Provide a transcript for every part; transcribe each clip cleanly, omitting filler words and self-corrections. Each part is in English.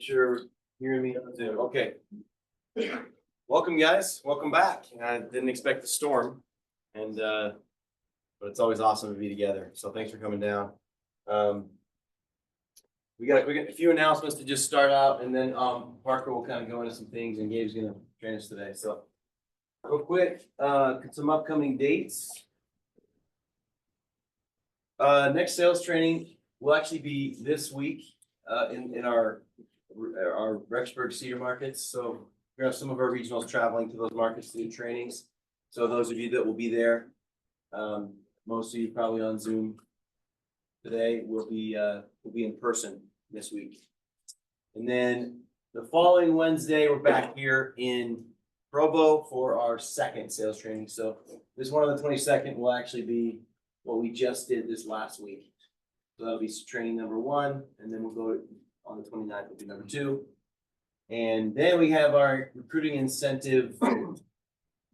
Sure, hearing me on Zoom. Okay. Welcome, guys. Welcome back. I didn't expect the storm, and but it's always awesome to be together. So thanks for coming down. We got a few announcements to just start out, and then Parker will kind of go into some things, and Gabe's gonna train us today. So real quick, some upcoming dates. Next sales training will actually be this week in our Rexburg Cedar markets. So we have some of our regionals traveling to those markets to do trainings. So those of you that will be there, most of you probably on Zoom today, will be in person this week. And then the following Wednesday, we're back here in Provo for our second sales training. So this one on the 22nd will actually be what we just did this last week. So that'll be training number 1, and then we'll go on the 29th will be number 2. And then we have our recruiting incentive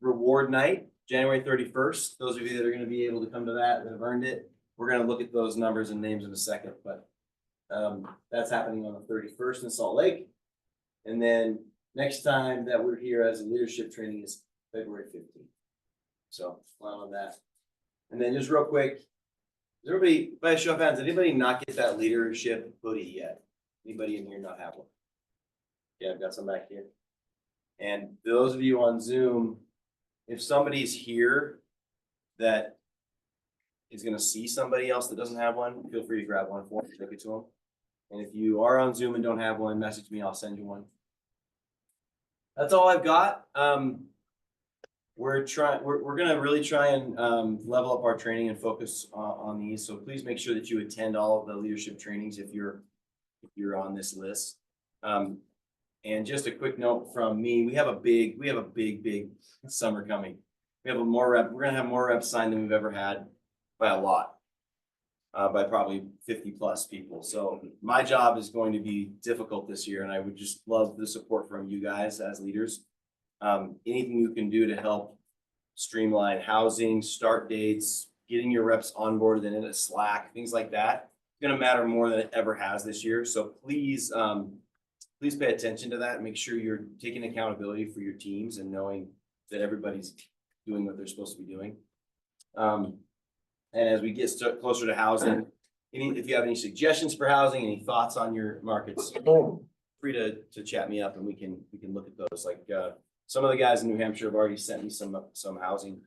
reward night, January 31st. Those of you that are going to be able to come to that have earned it. We're going to look at those numbers and names in a second, but that's happening on the 31st in Salt Lake. And then next time that we're here as a leadership training is February 15th. So plan on that. And then just real quick, does everybody, by a show of hands, did anybody not get that leadership hoodie yet? Anybody in here not have one? Yeah, I've got some back here. And those of you on Zoom, if somebody's here that is going to see somebody else that doesn't have one, feel free to grab one for them, take it to them. And if you are on Zoom and don't have one, message me, I'll send you one. That's all I've got. We're going to really try and level up our training and focus on these. So please make sure that you attend all of the leadership trainings if you're on this list. And just a quick note from me, we have a big summer coming. We're going to have more reps signed than we've ever had by a lot, by probably 50 plus people. So my job is going to be difficult this year, and I would just love the support from you guys as leaders. Anything you can do to help streamline housing, start dates, getting your reps onboarded and into Slack, things like that, it's going to matter more than it ever has this year. So please, please pay attention to that and make sure you're taking accountability for your teams and knowing that everybody's doing what they're supposed to be doing. And as we get closer to housing, if you have any suggestions for housing, any thoughts on your markets, free to chat me up and we can look at those. Like some of the guys in New Hampshire have already sent me some housing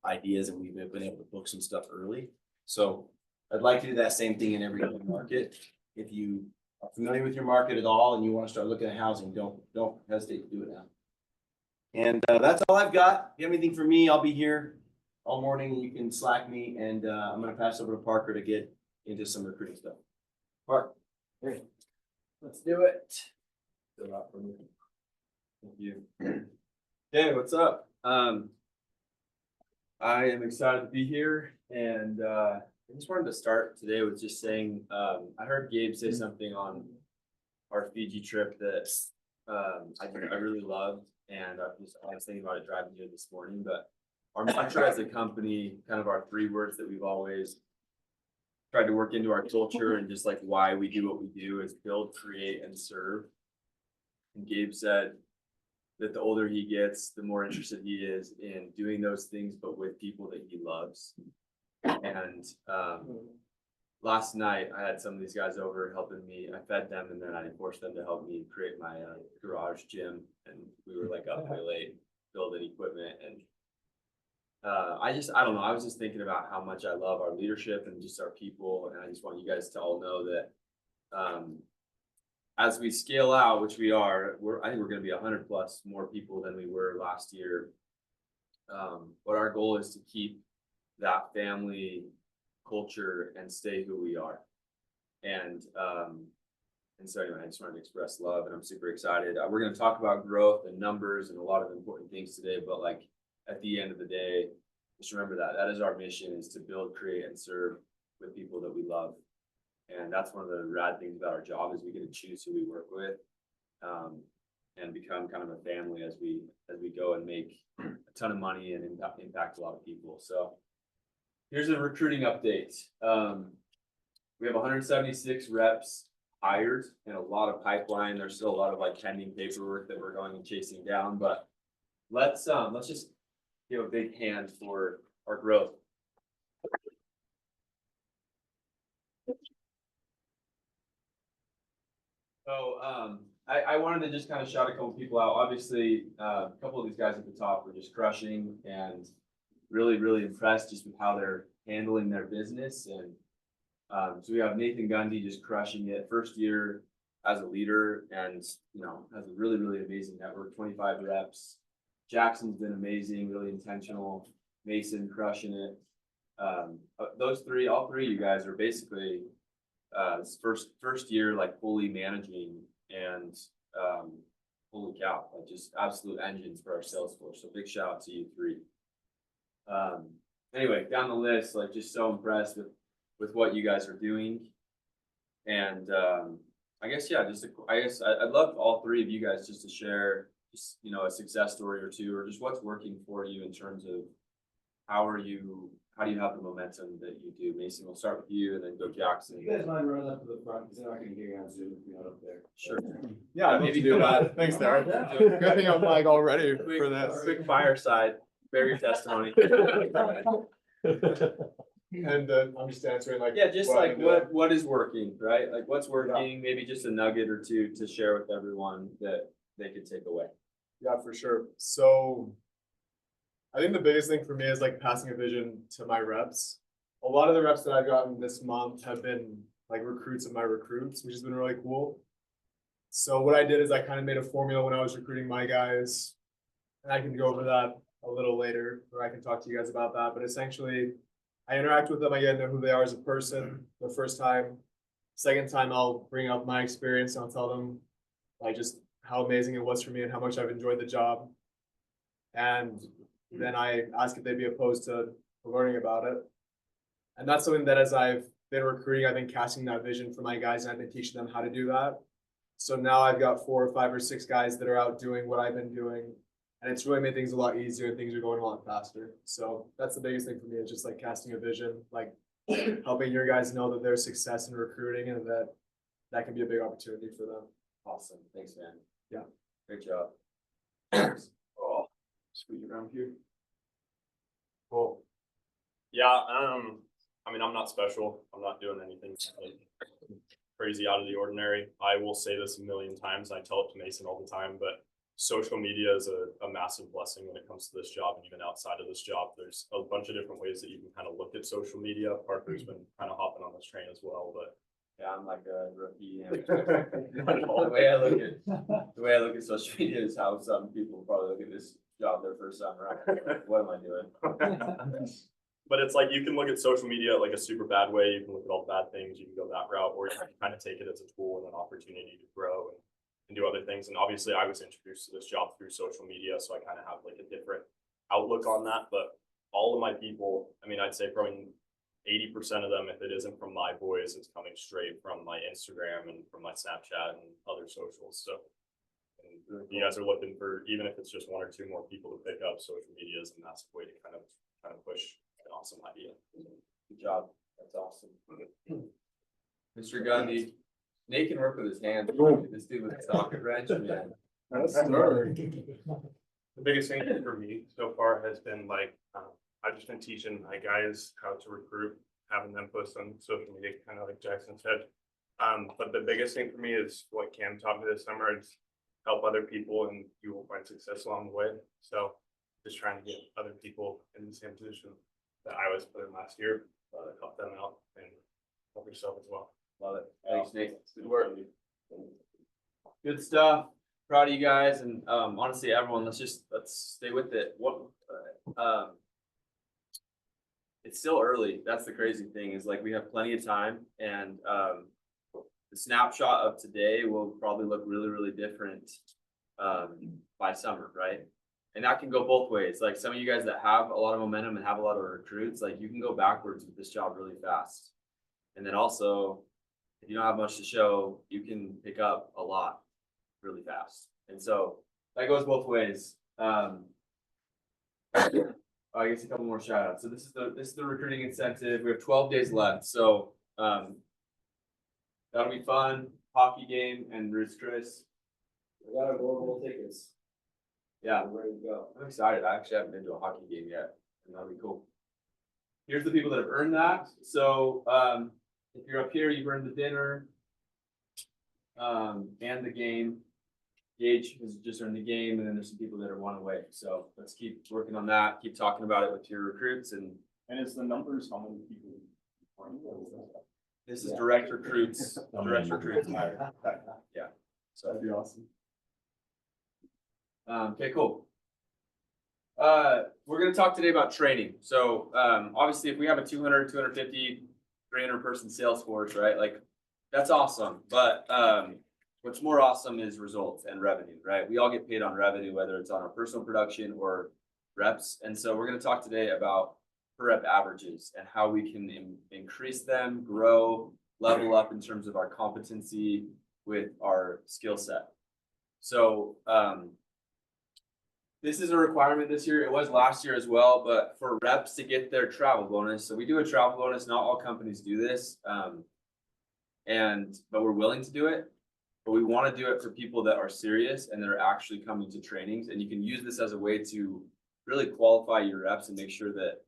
ideas, and we've been able to book some stuff early. So I'd like to do that same thing in every market. If you are familiar with your market at all and you want to start looking at housing, don't hesitate to do it now. And that's all I've got. If you have anything for me, I'll be here all morning. You can Slack me, and I'm going to pass over to Parker to get into some recruiting stuff. Park, hey, let's do it. Thank you. Hey, what's up? I am excited to be here, and I just wanted to start today with just saying I heard Gabe say something on our Fiji trip that I really loved, and I was thinking about it driving here this morning. But our mantra as a company, kind of our 3 words that we've always tried to work into our culture and just like why we do what we do, is build, create, and serve. And Gabe said that the older he gets, the more interested he is in doing those things, but with people that he loves. And last night I had some of these guys over helping me. I fed them, and then I forced them to help me create my garage gym. And we were like up really late building equipment. And I don't know. I was just thinking about how much I love our leadership and just our people. And I just want you guys to all know that as we scale out, which we are, I think we're going to be 100 plus more people than we were last year. But our goal is to keep that family culture and stay who we are. And so anyway, I just wanted to express love, and I'm super excited. We're going to talk about growth and numbers and a lot of important things today, but like at the end of the day, just remember that is our mission, is to build, create, and serve with people that we love. And that's one of the rad things about our job, is we get to choose who we work with, and become kind of a family as we go and make a ton of money and impact a lot of people. So here's a recruiting update. We have 176 reps hired and a lot of pipeline. There's still a lot of like pending paperwork that we're going and chasing down, but let's just give a big hand for our growth. So, I wanted to just kind of shout a couple people out. Obviously, a couple of these guys at the top were just crushing and really, really impressed just with how they're handling their business. And so we have Nathan Gundy just crushing it, first year as a leader, and has a really, really amazing network, 25 reps. Jackson's been amazing, really intentional. Mason crushing it. Those three, all three of you guys are basically first year like fully managing, and holy cow, like just absolute engines for our sales force. So big shout out to you three. Anyway, down the list, like just so impressed with what you guys are doing. And I guess I'd love all three of you guys just to share just a success story or two, or just what's working for you in terms of how do you have the momentum that you do? Mason, we'll start with you and then go Jackson. You guys mind running up to the front, because they're not gonna hear you on Zoom if you're not up there. Sure. Yeah, Maybe maybe do come that. out. Thanks, Darren. Yeah. Good thing I'm like all ready Quick- for this. Quick fireside, bear your testimony. And I'm just answering like. Yeah, just what like I've been doing. what is working, right? Like what's working, maybe just a nugget or two to share with everyone that they could take away. Yeah, for sure. So I think the biggest thing for me is like passing a vision to my reps. A lot of the reps that I've gotten this month have been like recruits of my recruits, which has been really cool. So what I did is I kind of made a formula when I was recruiting my guys, and I can go over that a little later, or I can talk to you guys about that. But essentially, I interact with them, I get to know who they are as a person the first time. Second time, I'll bring up my experience and I'll tell them like just how amazing it was for me and how much I've enjoyed the job. And then I ask if they'd be opposed to learning about it. And that's something that as I've been recruiting, I've been casting that vision for my guys and I've been teaching them how to do that. So now I've got 4 or 5 or 6 guys that are out doing what I've been doing. And it's really made things a lot easier and things are going a lot faster. So that's the biggest thing for me, is just like casting a vision, like helping your guys know that there's success in recruiting and that can be a big opportunity for them. Awesome, thanks, man. Yeah. Great job. Oh, squeeze around here. Cool. Yeah, I mean, I'm not special. I'm not doing anything like crazy out of the ordinary. I will say this a million times. I tell it to Mason all the time, but social media is a massive blessing when it comes to this job, and even outside of this job. There's a bunch of different ways that you can kind of look at social media. Parker's been kind of hopping on this train as well, but Yeah, I'm like a rookie. The way I look at social media is how some people probably look at this job their first time around. Like, what am I doing? But it's like you can look at social media like a super bad way. You can look at all the bad things. You can go that route, or you can kind of take it as a tool and an opportunity to grow and do other things. And obviously, I was introduced to this job through social media, so I kind of have like a different outlook on that. But all of my people, I mean, I'd say probably 80% of them, if it isn't from my boys, it's coming straight from my Instagram and from my Snapchat and other socials. So and if you guys are looking for, even if it's just 1 or 2 more people to pick up, social media is a massive way to kind of push an awesome idea. Good job. That's awesome. Mr. Gundy, Nate can work with his hands. This dude with a socket wrench, man. That's smart. The biggest thing for me so far has been like, I've just been teaching my guys how to recruit, having them post on social media, kind of like Jackson said. But the biggest thing for me is what Cam taught me this summer is help other people and you will find success along the way. So just trying to get other people in the same position that I was put in last year, help them out and help yourself as well. Love it. Thanks, Nate. Good work. Good stuff. Proud of you guys, and honestly, everyone, let's stay with it. It's still early. That's the crazy thing, is like we have plenty of time, and the snapshot of today will probably look really, really different by summer, right? And that can go both ways. Like some of you guys that have a lot of momentum and have a lot of recruits, like you can go backwards with this job really fast. And then also, if you don't have much to show, you can pick up a lot really fast. And so that goes both ways. I guess a couple more shout outs. So this is the recruiting incentive. We have 12 days left. So that'll be fun. hockey game and Ruth's Chris. We got our global tickets. Yeah, We're ready to go. I'm excited. I actually haven't been to a hockey game yet, and that'll be cool. Here's the people that have earned that. So, if you're up here, you've earned the dinner. And the game. Gage has just earned the game, and then there's some people that are one away. So let's keep working on that. Keep talking about it with your recruits, and And it's the numbers, how many people? this is Yeah. direct recruits. Direct recruits. Yeah. So. That'd be awesome. Okay, cool. We're gonna talk today about training. So, obviously, if we have a 200, 250, 300 person sales force, right? Like, that's awesome. But, what's more awesome is results and revenue, right? We all get paid on revenue, whether it's on our personal production or reps. And so we're gonna talk today about per rep averages and how we can increase them, grow, level up in terms of our competency with our skill set. So, this is a requirement this year. It was last year as well, but for reps to get their travel bonus. So we do a travel bonus. Not all companies do this. But we're willing to do it. But we want to do it for people that are serious and that are actually coming to trainings. And you can use this as a way to really qualify your reps and make sure that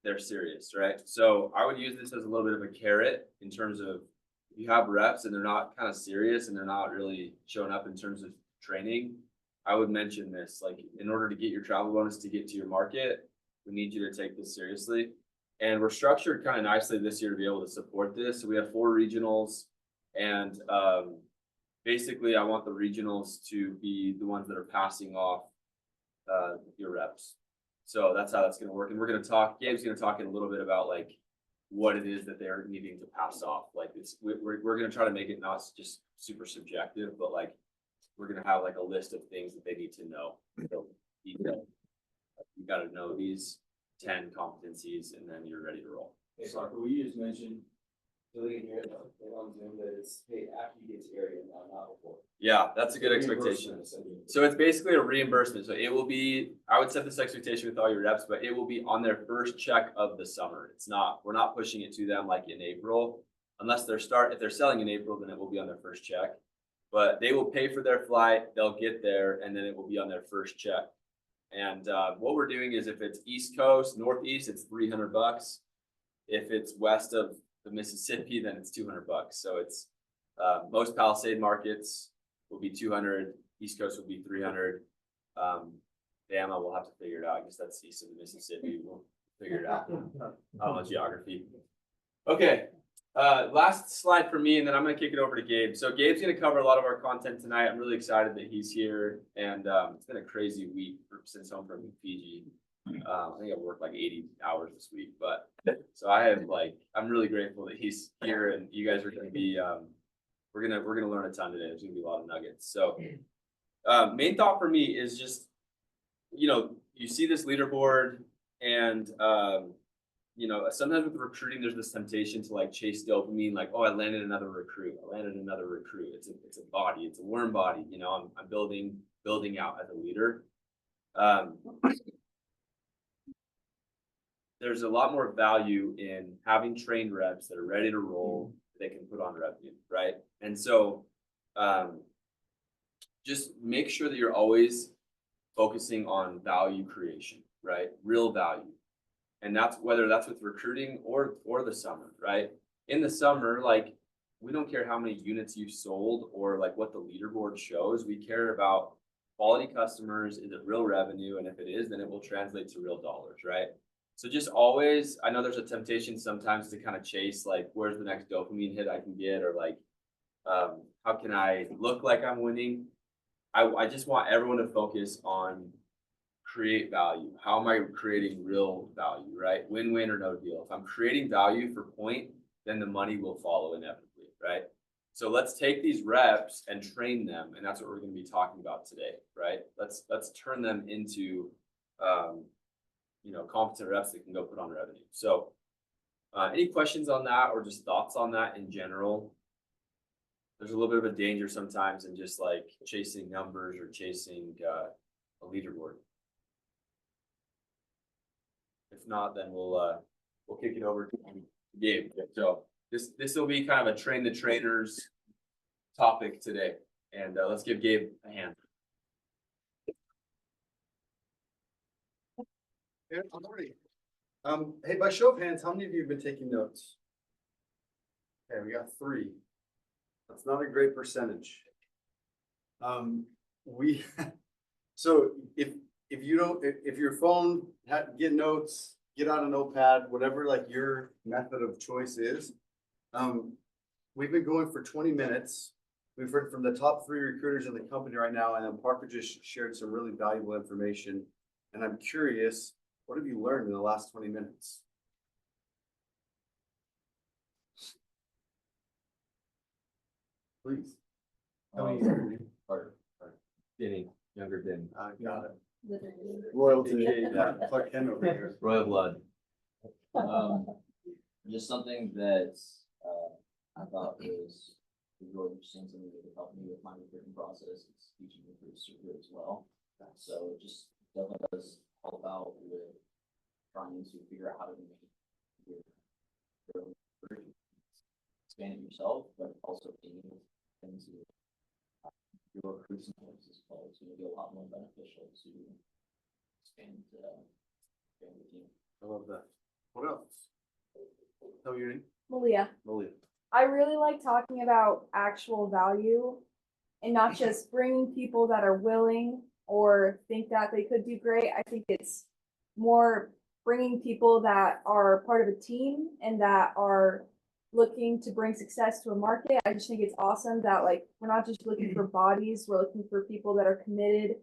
they're serious, right? So I would use this as a little bit of a carrot in terms of if you have reps and they're not kind of serious and they're not really showing up in terms of training, I would mention this, like, in order to get your travel bonus to get to your market, we need you to take this seriously. And we're structured kind of nicely this year to be able to support this. So we have 4 regionals, and basically I want the regionals to be the ones that are passing off your reps. So that's how that's going to work. And we're going to talk, Gabe's going to talk in a little bit about like what it is that they're needing to pass off. Like we're going to try to make it not just super subjective, but like we're going to have like a list of things that they need to know. So you got to know these 10 competencies and then you're ready to roll. Hey, Parker, will you just mention, so they can hear it on Zoom, that it's paid after you get to area, not before. Yeah, that's a good expectation. So it's basically a reimbursement. So it will be, I would set this expectation with all your reps, but it will be on their first check of the summer. It's not, we're not pushing it to them like in April, unless if they're selling in April, then it will be on their first check. But they will pay for their flight, they'll get there, and then it will be on their first check. And what we're doing is if it's East Coast, Northeast, it's $300. If it's west of the Mississippi, then it's $200. So it's most Palisade markets will be 200, East Coast will be 300. Bama, we'll have to figure it out. I guess that's east of the Mississippi. We'll figure it out. I don't know geography. Okay. Last slide for me, and then I'm going to kick it over to Gabe. So Gabe's going to cover a lot of our content tonight. I'm really excited that he's here, and it's been a crazy week since home from Fiji. I think I've worked like 80 hours this week, but so I'm really grateful that he's here, and you guys are going to be, we're gonna learn a ton today. There's going to be a lot of nuggets. So main thought for me is just, you see this leaderboard, and sometimes with recruiting, there's this temptation to like chase dopamine, like, oh, I landed another recruit. It's a body, it's a worm body. I'm building out as a leader. There's a lot more value in having trained reps that are ready to roll, that they can put on revenue, right? And so, just make sure that you're always focusing on value creation, right? Real value. And that's whether that's with recruiting or the summer, right? In the summer, like, we don't care how many units you've sold or like what the leaderboard shows. We care about quality customers. Is it real revenue? And if it is, then it will translate to real dollars, right? So just always, I know there's a temptation sometimes to kind of chase, like, where's the next dopamine hit I can get? Or like, how can I look like I'm winning? I just want everyone to focus on create value. How am I creating real value, right? Win-win or no deal. If I'm creating value for point, then the money will follow inevitably, right? So let's take these reps and train them. And that's what we're going to be talking about today, right? Let's turn them into, competent reps that can go put on revenue. So any questions on that or just thoughts on that in general? There's a little bit of a danger sometimes in just like chasing numbers or chasing a leaderboard. If not, then we'll kick it over to Gabe. So this will be kind of a train the trainers topic today. And let's give Gabe a hand. Yeah, I'm ready. Hey, by show of hands, how many of you have been taking notes? Okay, we got 3. That's not a great percentage. We, so if you don't, if your phone, get notes, get on a notepad, whatever like your method of choice is. We've been going for 20 minutes. We've heard from the top 3 recruiters in the company right now, and then Parker just shared some really valuable information. And I'm curious, what have you learned in the last 20 minutes? Please. Tell me your name. Denny, younger Denny. Got it. Literally. Royalty, yeah, Clark Kent over here. Royal blood. Just something that, I thought was really interesting, something that would help me with my recruiting process, is teaching recruits to recruit as well. So it just definitely does help out with trying to figure out how to make your recruiting, expand it yourself, but also being able to into your recruits and points as well, so it'll be a lot more beneficial to expand the team. I love that. What else? Tell me your name. Malia, Malia. I really like talking about actual value and not just bringing people that are willing or think that they could do great. I think it's more bringing people that are part of a team and that are looking to bring success to a market. I just think it's awesome that like we're not just looking for bodies, we're looking for people that are committed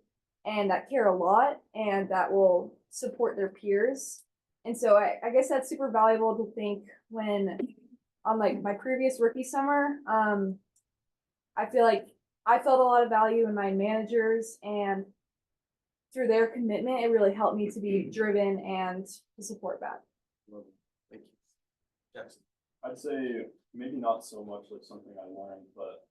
and that care a lot and that will support their peers. And so I guess that's super valuable to think when on like my previous rookie summer, I feel like I felt a lot of value in my managers, and through their commitment, it really helped me to be driven and to support that. Love it. Thank you. Jackson. I'd say maybe not so much like something I learned, but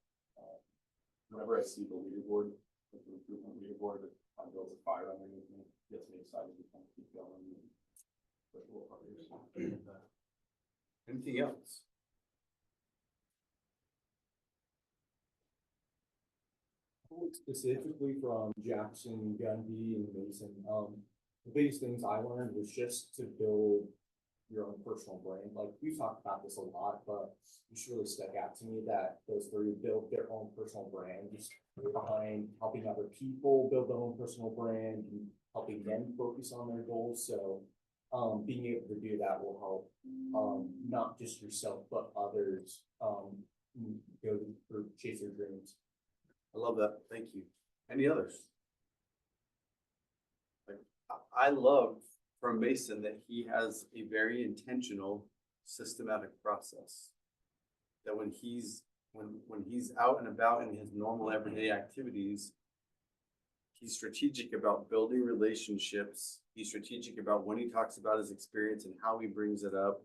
whenever I see the leaderboard, like the recruitment leaderboard, it kind of builds a fire underneath me, gets me excited to kind of keep going. And push a little harder. Anything else? Specifically from Jackson, Gundy, and Mason, the biggest things I learned was just to build your own personal brand. Like we've talked about this a lot, but it just really stuck out to me that those 3 build their own personal brand, just behind helping other people build their own personal brand and helping them focus on their goals. So being able to do that will help not just yourself, but others go or chase their dreams. I love that. Thank you. Any others? Like, I love from Mason that he has a very intentional, systematic process. That when he's out and about in his normal everyday activities, he's strategic about building relationships. He's strategic about when he talks about his experience and how he brings it up.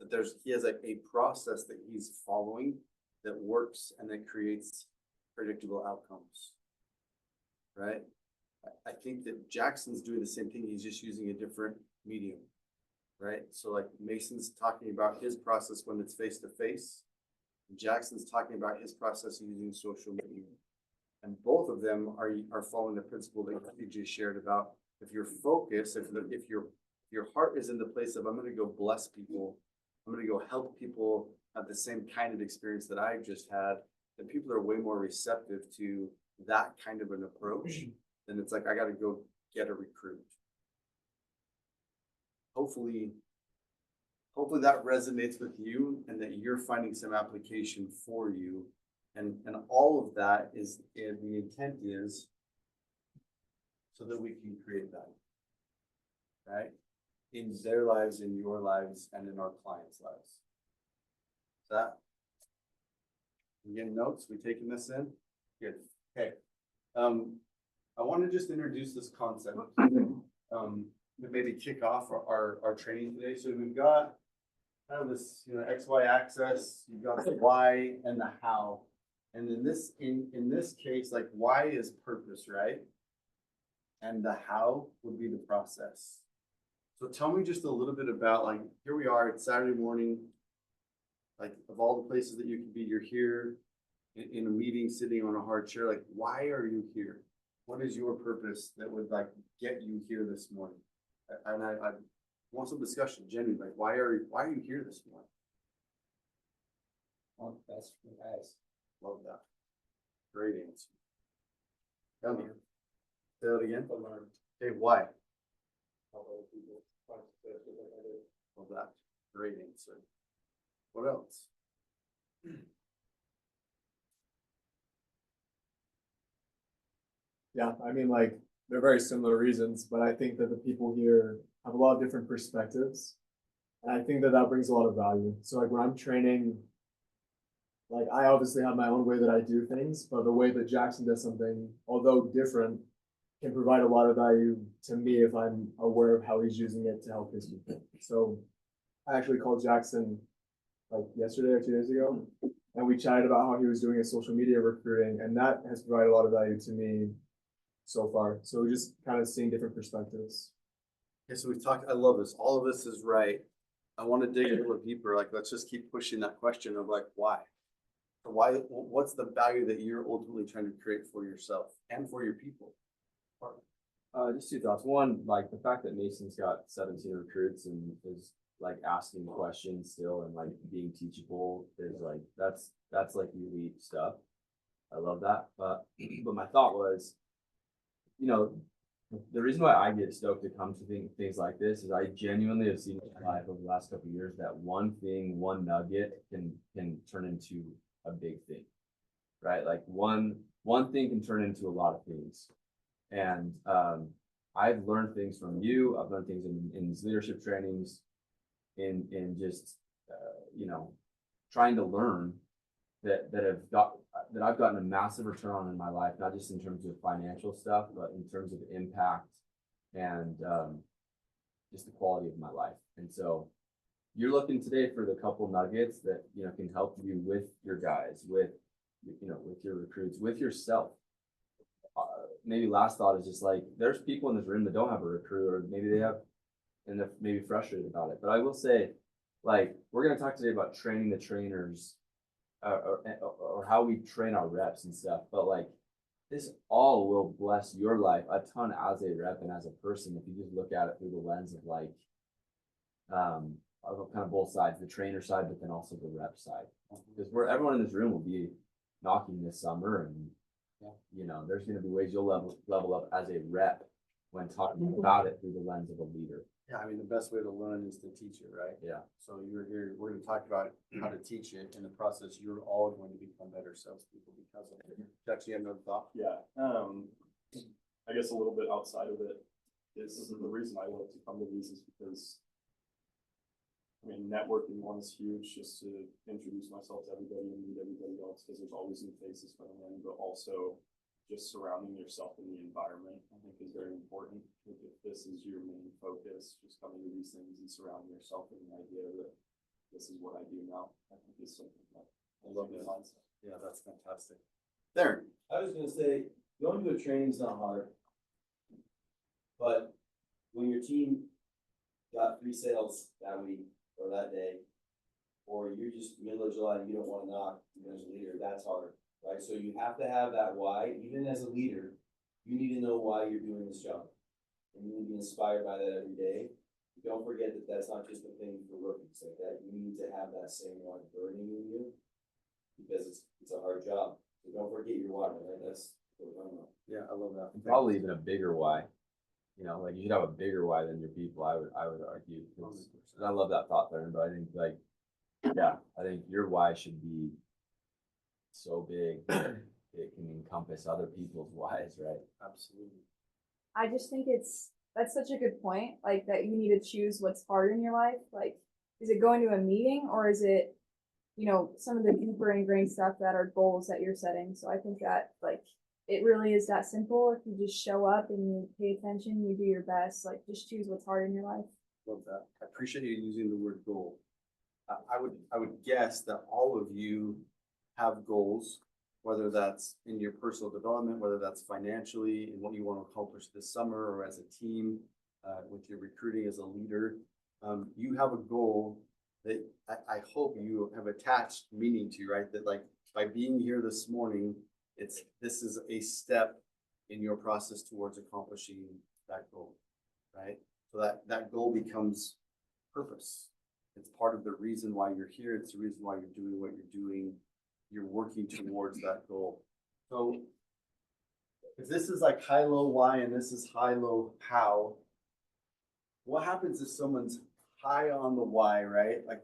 That he has a process that he's following that works and that creates predictable outcomes. Right? I think that Jackson's doing the same thing. He's just using a different medium. Right? So like Mason's talking about his process when it's face to face. Jackson's talking about his process using social media. And both of them are following the principle that you just shared about if your focus, if your heart is in the place of I'm going to go bless people, I'm going to go help people have the same kind of experience that I've just had, then people are way more receptive to that kind of an approach than it's like I got to go get a recruit. Hopefully that resonates with you and that you're finding some application for you. And all of that is, and the intent is so that we can create that, right? In their lives, in your lives, and in our clients' lives. That, you getting notes? We taking this in? Good. Okay. I want to just introduce this concept. Maybe kick off our training today. So we've got kind of this, XY axis. You've got the why and the how. And in this case, like why is purpose, right? And the how would be the process. So tell me just a little bit about like, here we are, it's Saturday morning. Like of all the places that you could be, you're here. in a meeting, sitting on a hard chair, like, why are you here? What is your purpose that would like get you here this morning? And I want some discussion, genuinely, like, why are you here this morning? Want the best for the guys. Love that. Great answer. Tell me. Say that again. Okay, why? Love that. Great answer. What else? Yeah, I mean, like, they're very similar reasons, but I think that the people here have a lot of different perspectives. And I think that that brings a lot of value. So like when I'm training, like I obviously have my own way that I do things, but the way that Jackson does something, although different, can provide a lot of value to me if I'm aware of how he's using it to help his people. So I actually called Jackson like yesterday or 2 days ago, and we chatted about how he was doing his social media recruiting, and that has provided a lot of value to me so far. So we're just kind of seeing different perspectives. Okay, so we've talked, I love this. All of this is right. I want to dig a little deeper. Like, let's just keep pushing that question of like, why? Why, what's the value that you're ultimately trying to create for yourself and for your people? Just two thoughts. One, like the fact that Mason's got 17 recruits and is like asking questions still and like being teachable is like, that's like elite stuff. I love that. But my thought was, you know, the reason why I get stoked to come to things like this is I genuinely have seen in my life over the last couple of years that one thing, one nugget can turn into a big thing, right? Like one thing can turn into a lot of things. And I've learned things from you. I've learned things in these leadership trainings, in just you know, trying to learn that I've gotten a massive return on in my life, not just in terms of financial stuff, but in terms of impact and just the quality of my life. And so you're looking today for the couple nuggets that, you know, can help you with your guys, with, you know, with your recruits, with yourself. Maybe last thought is just like, there's people in this room that don't have a recruit, or maybe they have, and they're maybe frustrated about it. But I will say, like, we're going to talk today about training the trainers, or how we train our reps and stuff. But like, this all will bless your life a ton as a rep and as a person if you just look at it through the lens of like, of kind of both sides, the trainer side, but then also the rep side. Because everyone in this room will be knocking this summer, and you know, there's going to be ways you'll level up as a rep when talking about it through the lens of a leader. Yeah, I mean, the best way to learn is to teach it, right? Yeah. So you're here, we're gonna talk about how to teach it. In the process, you're all going to become better salespeople because of it. Jackson, you have another thought? Yeah, I guess a little bit outside of it is the reason I like to come to these is because, I mean, networking one is huge, just to introduce myself to everybody and meet everybody else, because there's always new faces coming in, but also just surrounding yourself in the environment, I think is very important. If this is your main focus, just coming to these things and surrounding yourself with an idea that this is what I do now, I think is something that I love that mindset. Yeah, that's fantastic. Darren, I was gonna say, going to a training is not hard. But when your team got 3 sales that week or that day, or you're just middle of July and you don't wanna knock, you as a leader, that's hard, right? So you have to have that why, even as a leader, you need to know why you're doing this job. And you need to be inspired by that every day. Don't forget that that's not just a thing for rookies like that. You need to have that same one burning in you, because it's a hard job. So don't forget your why, right? That's what we're talking about. yeah, I love that. Probably even a bigger why. You know, like you should have a bigger why than your people. I would argue. 'Cause I love that thought there, but I think like, yeah, I think your why should be so big that it can encompass other people's whys, right? Absolutely. I just think that's such a good point, like that you need to choose what's hard in your life. Like, is it going to a meeting, or is it, you know, some of the deeper ingrained stuff that are goals that you're setting? So I think that like it really is that simple. If you just show up and you pay attention, you do your best, like just choose what's hard in your life. Love that. I appreciate you using the word goal. I would guess that all of you have goals, whether that's in your personal development, whether that's financially and what you want to accomplish this summer, or as a team, with your recruiting as a leader. You have a goal that I hope you have attached meaning to, right? That like by being here this morning, this is a step in your process towards accomplishing that goal, right? So that goal becomes purpose. It's part of the reason why you're here. It's the reason why you're doing what you're doing. You're working towards that goal. So if this is like high, low, why, and this is high, low, how, what happens if someone's high on the why, right? Like,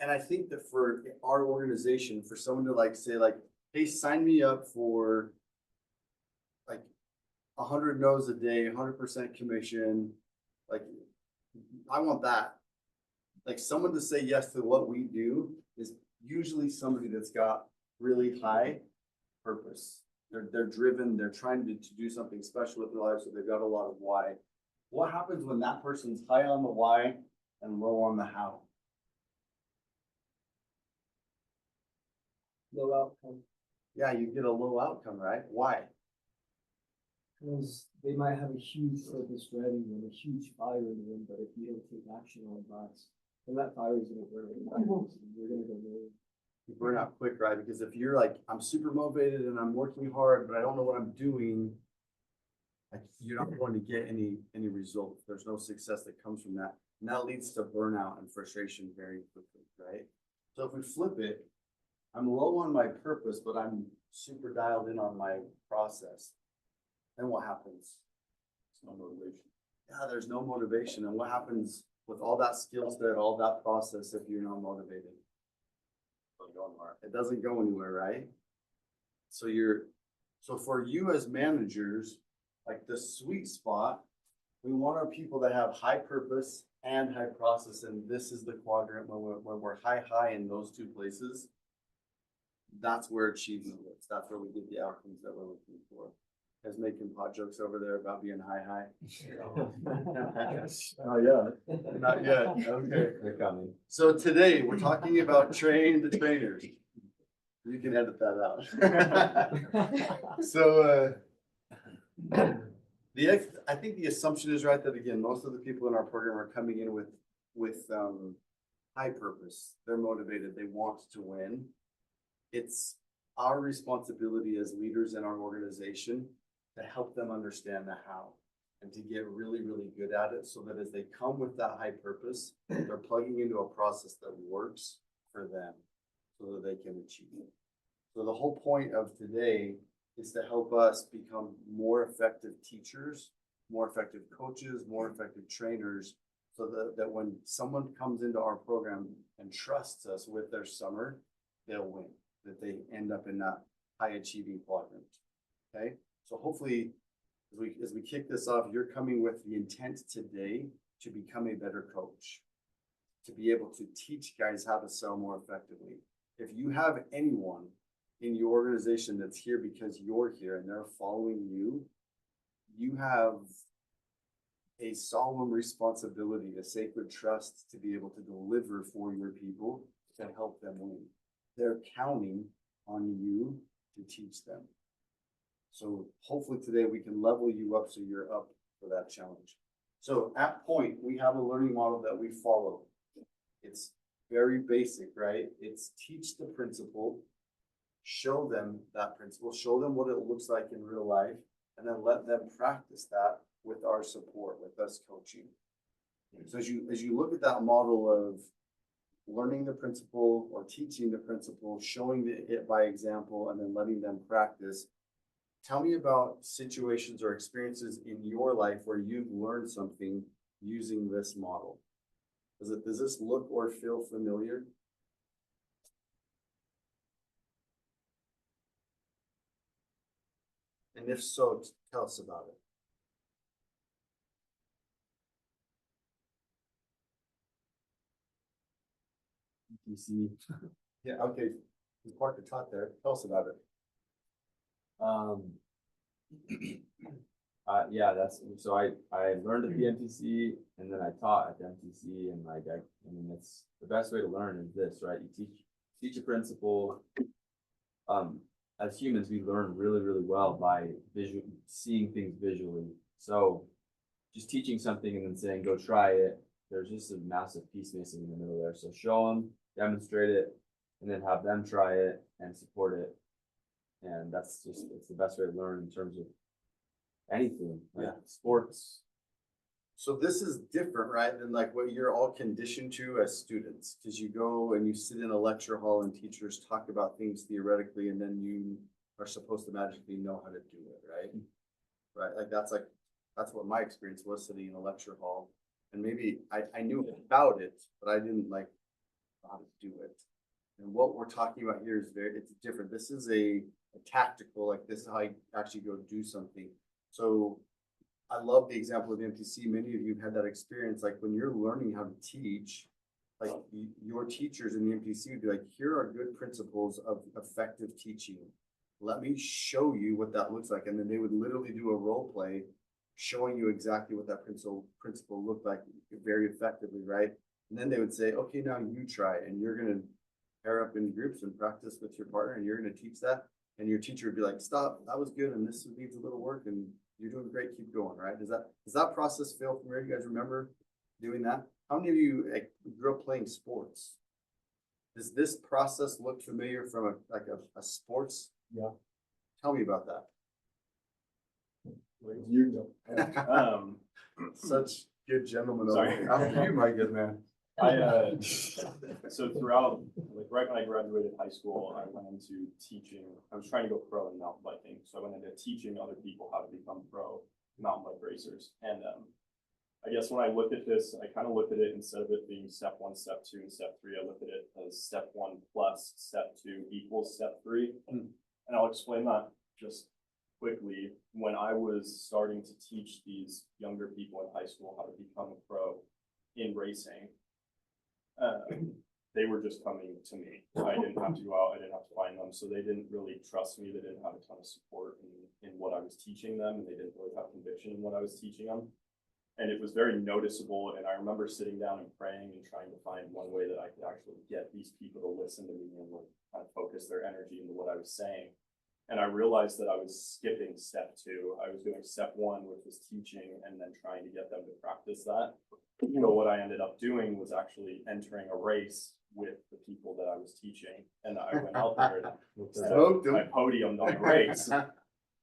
and I think that for our organization, for someone to like say like, hey, sign me up for like 100 no's a day, 100% commission, like, I want that. Like someone to say yes to what we do is usually somebody that's got really high purpose. They're driven, they're trying to do something special with their life, so they've got a lot of why. What happens when that person's high on the why and low on the how? Low outcome, Yeah, you get a low outcome, right? Why? because they might have a huge purpose ready and a huge fire in them, but if you don't take action on that, then that fire is gonna burn. You're gonna go nowhere. You burn out quick, right? Because if you're like, I'm super motivated and I'm working hard, but I don't know what I'm doing, like you're not going to get any results. There's no success that comes from that. And that leads to burnout and frustration very quickly, right? So if we flip it, I'm low on my purpose, but I'm super dialed in on my process. Then what happens? There's no motivation. Yeah, there's no motivation. And what happens with all that skill set, all that process if you're not motivated? It doesn't go anywhere, right? So for you as managers, like the sweet spot, we want our people that have high purpose and high process, and this is the quadrant when we're high in those two places. That's where achievement lives. That's where we get the outcomes that we're looking for. Guys making pot jokes over there about being high. Oh, yeah, not yet. Okay. They're coming. So today, we're talking about train the trainers. You can edit that out. So, I think the assumption is right that again, most of the people in our program are coming in with high purpose. They're motivated. They want to win. It's our responsibility as leaders in our organization to help them understand the how and to get really, really good at it so that as they come with that high purpose, they're plugging into a process that works for them so that they can achieve it. So the whole point of today is to help us become more effective teachers, more effective coaches, more effective trainers, so that when someone comes into our program and trusts us with their summer, they'll win, that they end up in that high achieving quadrant. Okay, so hopefully as we kick this off, you're coming with the intent today to become a better coach, to be able to teach guys how to sell more effectively. If you have anyone in your organization that's here because you're here and they're following you, you have a solemn responsibility, a sacred trust to be able to deliver for your people to help them win. They're counting on you to teach them. So hopefully today we can level you up so you're up for that challenge. So at Point, we have a learning model that we follow. It's very basic, right? It's teach the principle, show them that principle, show them what it looks like in real life, and then let them practice that with our support, with us coaching. So as you look at that model of learning the principle or teaching the principle, showing it by example, and then letting them practice, tell me about situations or experiences in your life where you've learned something using this model. Does this look or feel familiar? And if so, tell us about it. You see, yeah, okay, you parked the top there. Tell us about it. Yeah, so I learned at the MTC and then I taught at the MTC, and like I mean it's the best way to learn is this, right? You teach a principle. As humans, we learn really, really well by seeing things visually. So just teaching something and then saying, go try it. There's just a massive piece missing in the middle there. So show them, demonstrate it, and then have them try it and support it. And that's just, it's the best way to learn in terms of anything, like sports. So this is different, right, than like what you're all conditioned to as students, because you go and you sit in a lecture hall and teachers talk about things theoretically, and then you are supposed to magically know how to do it, right? Right, that's what my experience was sitting in a lecture hall, and maybe I knew about it, but I didn't like know how to do it. And what we're talking about here is it's different. This is a tactical, like this is how I actually go do something. So I love the example of MTC. Many of you have had that experience, like when you're learning how to teach, like your teachers in the MTC would be like, here are good principles of effective teaching. Let me show you what that looks like. And then they would literally do a role play showing you exactly what that principle looked like very effectively, right? And then they would say, okay, now you try, and you're gonna pair up in groups and practice with your partner, and you're gonna teach that. And your teacher would be like, stop, that was good, and this needs a little work, and you're doing great, keep going, right? Does that process feel familiar? You guys remember doing that? How many of you grew up playing sports? Does this process look familiar from a sports? Yeah. Tell me about that. You go. Such good gentlemen. Sorry. After you, my good man. So throughout, like right when I graduated high school, I went into teaching. I was trying to go pro in mountain biking, so I went into teaching other people how to become pro mountain bike racers. And I guess when I looked at this, I kind of looked at it, instead of it being step 1, step 2, and step 3, I looked at it as step 1 plus step 2 equals step 3. And I'll explain that just quickly. When I was starting to teach these younger people in high school how to become a pro in racing, they were just coming to me. I didn't have to go out, I didn't have to find them, so they didn't really trust me. They didn't have a ton of support in what I was teaching them, and they didn't really have conviction in what I was teaching them. And it was very noticeable, and I remember sitting down and praying and trying to find one way that I could actually get these people to listen to me and like kind of focus their energy into what I was saying. And I realized that I was skipping step 2. I was doing step 1, which was teaching, and then trying to get them to practice that. So what I ended up doing was actually entering a race with the people that I was teaching, and I went out there and I podiumed on the race.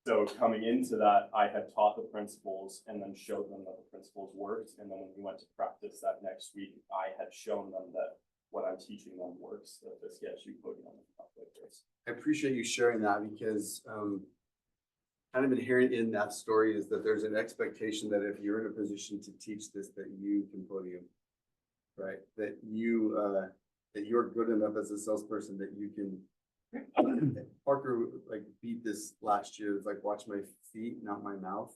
So coming into that, I had taught the principles and then showed them that the principles worked. And then when we went to practice that next week, I had shown them that what I'm teaching them works, that this gets you podium and stuff like this. I appreciate you sharing that, because kind of inherent in that story is that there's an expectation that if you're in a position to teach this, that you can podium, right? That you're good enough as a salesperson that you can. Parker like beat this last year. It's like, watch my feet, not my mouth.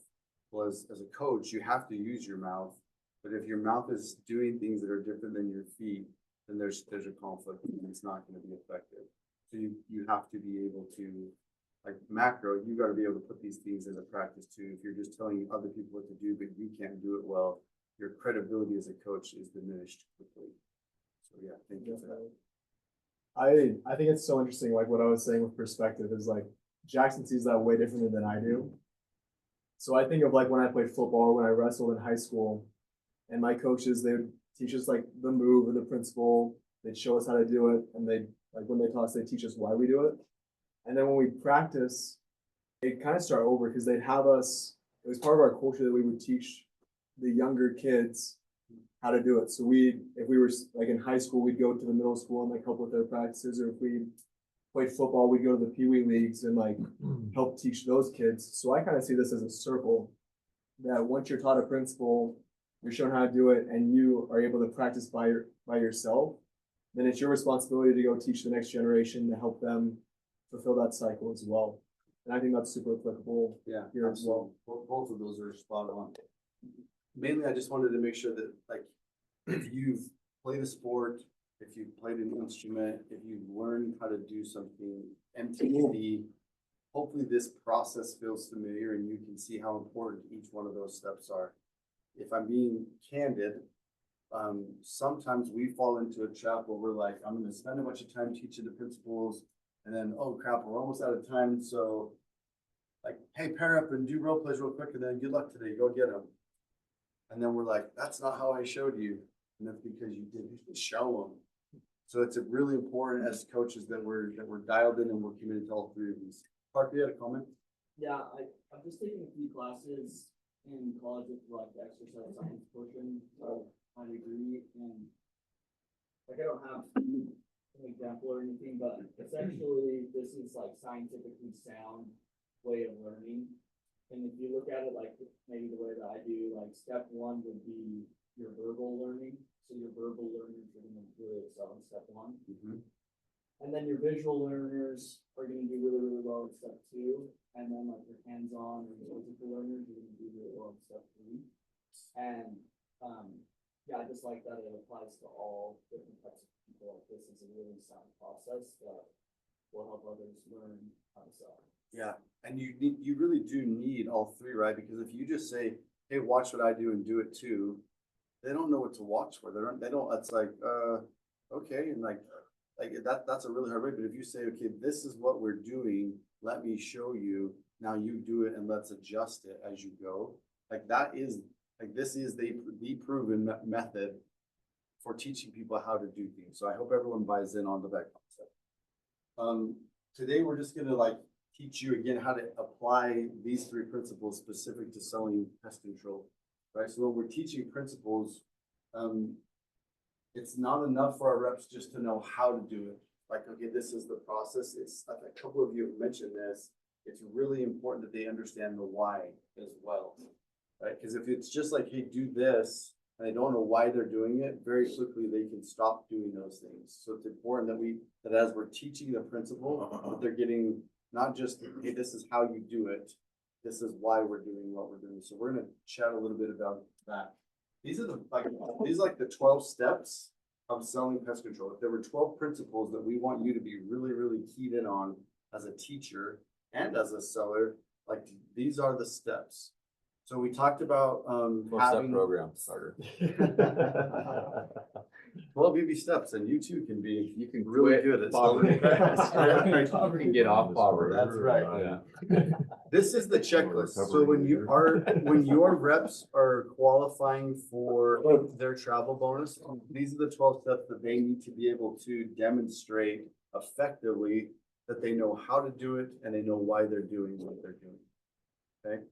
Well, as a coach, you have to use your mouth, but if your mouth is doing things that are different than your feet, then there's a conflict, and it's not going to be effective. So you have to be able to, like macro, you got to be able to put these things into practice too. If you're just telling other people what to do, but you can't do it well, your credibility as a coach is diminished quickly. So yeah, thank you for that. I think it's so interesting, like what I was saying with perspective is like Jackson sees that way differently than I do. So I think of like when I played football or when I wrestled in high school, and my coaches, they would teach us like the move or the principle, they'd show us how to do it, and they like when they taught us, they teach us why we do it. And then when we practice, they'd kind of start over because they'd have us, it was part of our culture that we would teach the younger kids how to do it. So if we were like in high school, we'd go to the middle school and like help with their practices, or if we played football, we'd go to the Pee Wee leagues and like help teach those kids. So I kind of see this as a circle, that once you're taught a principle, you're shown how to do it, and you are able to practice by yourself, then it's your responsibility to go teach the next generation to help them fulfill that cycle as well. And I think that's super applicable here as well. Both of those are spot on. Mainly, I just wanted to make sure that, like, if you've played a sport, if you've played an instrument, if you've learned how to do something, MTC, hopefully this process feels familiar and you can see how important each one of those steps are. If I'm being candid, sometimes we fall into a trap where we're like, I'm going to spend a bunch of time teaching the principles, and then, oh crap, we're almost out of time. So like, hey, pair up and do role plays real quick, and then good luck today, go get them. And then we're like, that's not how I showed you. And that's because you didn't show them. So it's a really important as coaches that we're dialed in and we're committed to all three of these. Parker, you had a comment? Yeah, I've just taken a few classes in college with like the exercise science portion of my degree, and like I don't have an example or anything, but essentially this is like scientifically sound way of learning. And if you look at it like maybe the way that I do, like step one would be your verbal learning. So your verbal learners are gonna really excel in step one. And then your visual learners are gonna do really, really well in step two. And then like your hands-on or your physical learners are gonna do really well in step three. And, yeah, I just like that it applies to all different types of people. Like this is a really sound process that will help others learn how to sell. Yeah, and you really do need all three, right? Because if you just say, hey, watch what I do and do it too, they don't know what to watch for. They don't, it's like, okay, and like that's a really hard way. But if you say, okay, this is what we're doing, let me show you, now you do it and let's adjust it as you go. Like that is, like this is the proven method for teaching people how to do things. So I hope everyone buys in onto that concept. Today we're just gonna like teach you again how to apply these three principles specific to selling pest control, right? So when we're teaching principles, it's not enough for our reps just to know how to do it. Like, okay, this is the process. It's like a couple of you have mentioned this. It's really important that they understand the why as well, right? Because if it's just like, hey, do this, and they don't know why they're doing it, very quickly they can stop doing those things. So it's important that as we're teaching the principle, that they're getting not just, hey, this is how you do it, this is why we're doing what we're doing. So we're gonna chat a little bit about that. These are like the 12 steps of selling pest control. If there were 12 principles that we want you to be really, really keyed in on as a teacher and as a seller, like these are the steps. So we talked about having program starter. 12 baby steps, and you too can be You can really quit good at poverty. selling. You can get off poverty. That's right. Yeah. This is the checklist. So when your reps are qualifying for their travel bonus, these are the 12 steps that they need to be able to demonstrate effectively that they know how to do it and they know why they're doing what they're doing. Okay.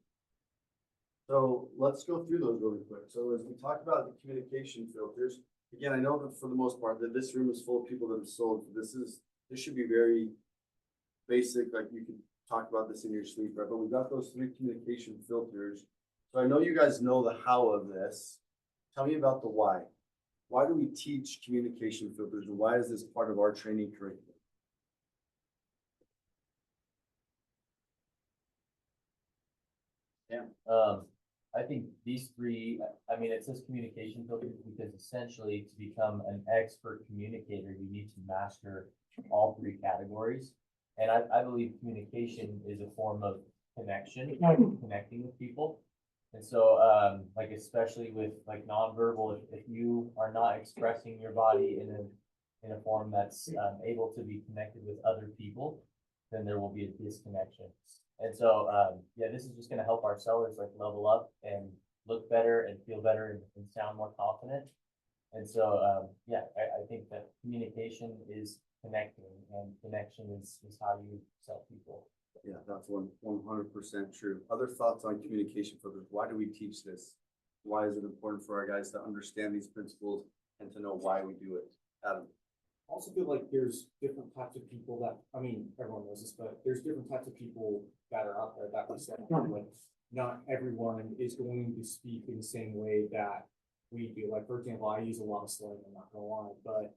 So let's go through those really quick. So as we talk about the communication filters, again, I know that for the most part that this room is full of people that have sold. This should be very basic, like you could talk about this in your sleep, right? But we've got those three communication filters. So I know you guys know the how of this. Tell me about the why. Why do we teach communication filters and why is this part of our training curriculum? I think these three, I mean, it says communication filters because essentially to become an expert communicator, you need to master all three categories. And I believe communication is a form of connection, connecting with people. And so, like, especially with like nonverbal, if you are not expressing your body in a form that's able to be connected with other people, then there will be a disconnection. And so, yeah, this is just gonna help our sellers like level up and look better and feel better and sound more confident. And so, yeah, I think that communication is connecting and connection is how you sell people. Yeah, that's 100% true. Other thoughts on communication filters? Why do we teach this? Why is it important for our guys to understand these principles and to know why we do it? Adam. I also feel like there's different types of people that, I mean, everyone knows this, but there's different types of people that are out there that we said, like, not everyone is going to speak in the same way that we do. Like, for example, I use a lot of slang, I'm not gonna lie, but,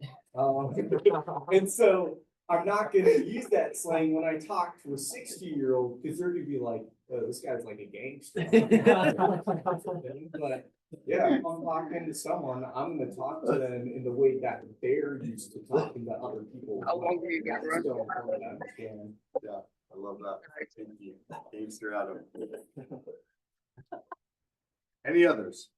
and so I'm not gonna use that slang when I talk to a 60-year-old, because they're gonna be like, oh, this guy's like a gangster. But yeah, if I'm talking to someone, I'm gonna talk to them in the way that they're used to talking to other people. How long have you got, It's Russ? so important to understand. Yeah, I love that. Thank you. Gangster Adam. Any others?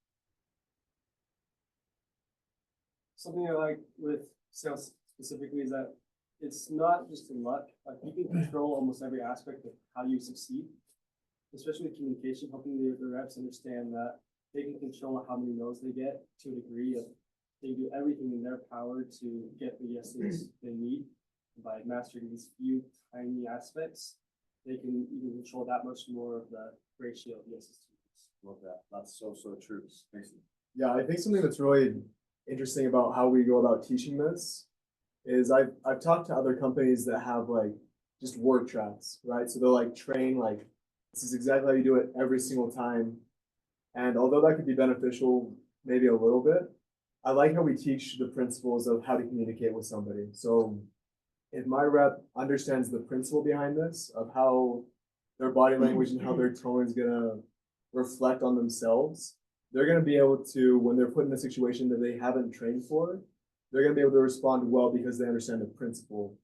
Something I like with sales specifically is that it's not just in luck, like you can control almost every aspect of how you succeed. Especially with communication, helping the reps understand that they can control how many no's they get to a degree of they do everything in their power to get the yeses they need. By mastering these few tiny aspects, they can even control that much more of the ratio of yeses to nos. Love that. That's so true. Mason. Yeah, I think something that's really interesting about how we go about teaching this is I've talked to other companies that have like just word tracks, right? So they'll like train like this is exactly how you do it every single time. And although that could be beneficial maybe a little bit, I like how we teach the principles of how to communicate with somebody. So if my rep understands the principle behind this of how their body language and how their tone is gonna reflect on themselves, they're gonna be able to, when they're put in a situation that they haven't trained for, they're gonna be able to respond well because they understand the principle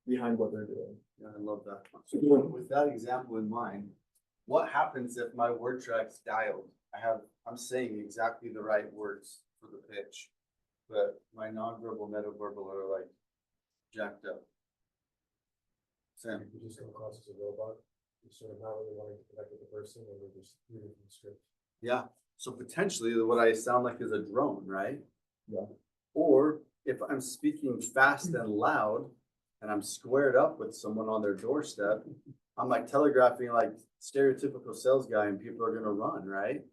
behind what they're doing. Yeah, I love that. So with that example in mind, what happens if my word track's dialed? I'm saying exactly the right words for the pitch, but my nonverbal, metaverbal are like jacked up. Sam. You just come across as a robot, you're sort of not really wanting to connect with the person, and we're just reading from the script. Yeah, so potentially what I sound like is a drone, right? Yeah. Or if I'm speaking fast and loud and I'm squared up with someone on their doorstep, I'm like telegraphing like stereotypical sales guy and people are gonna run, right?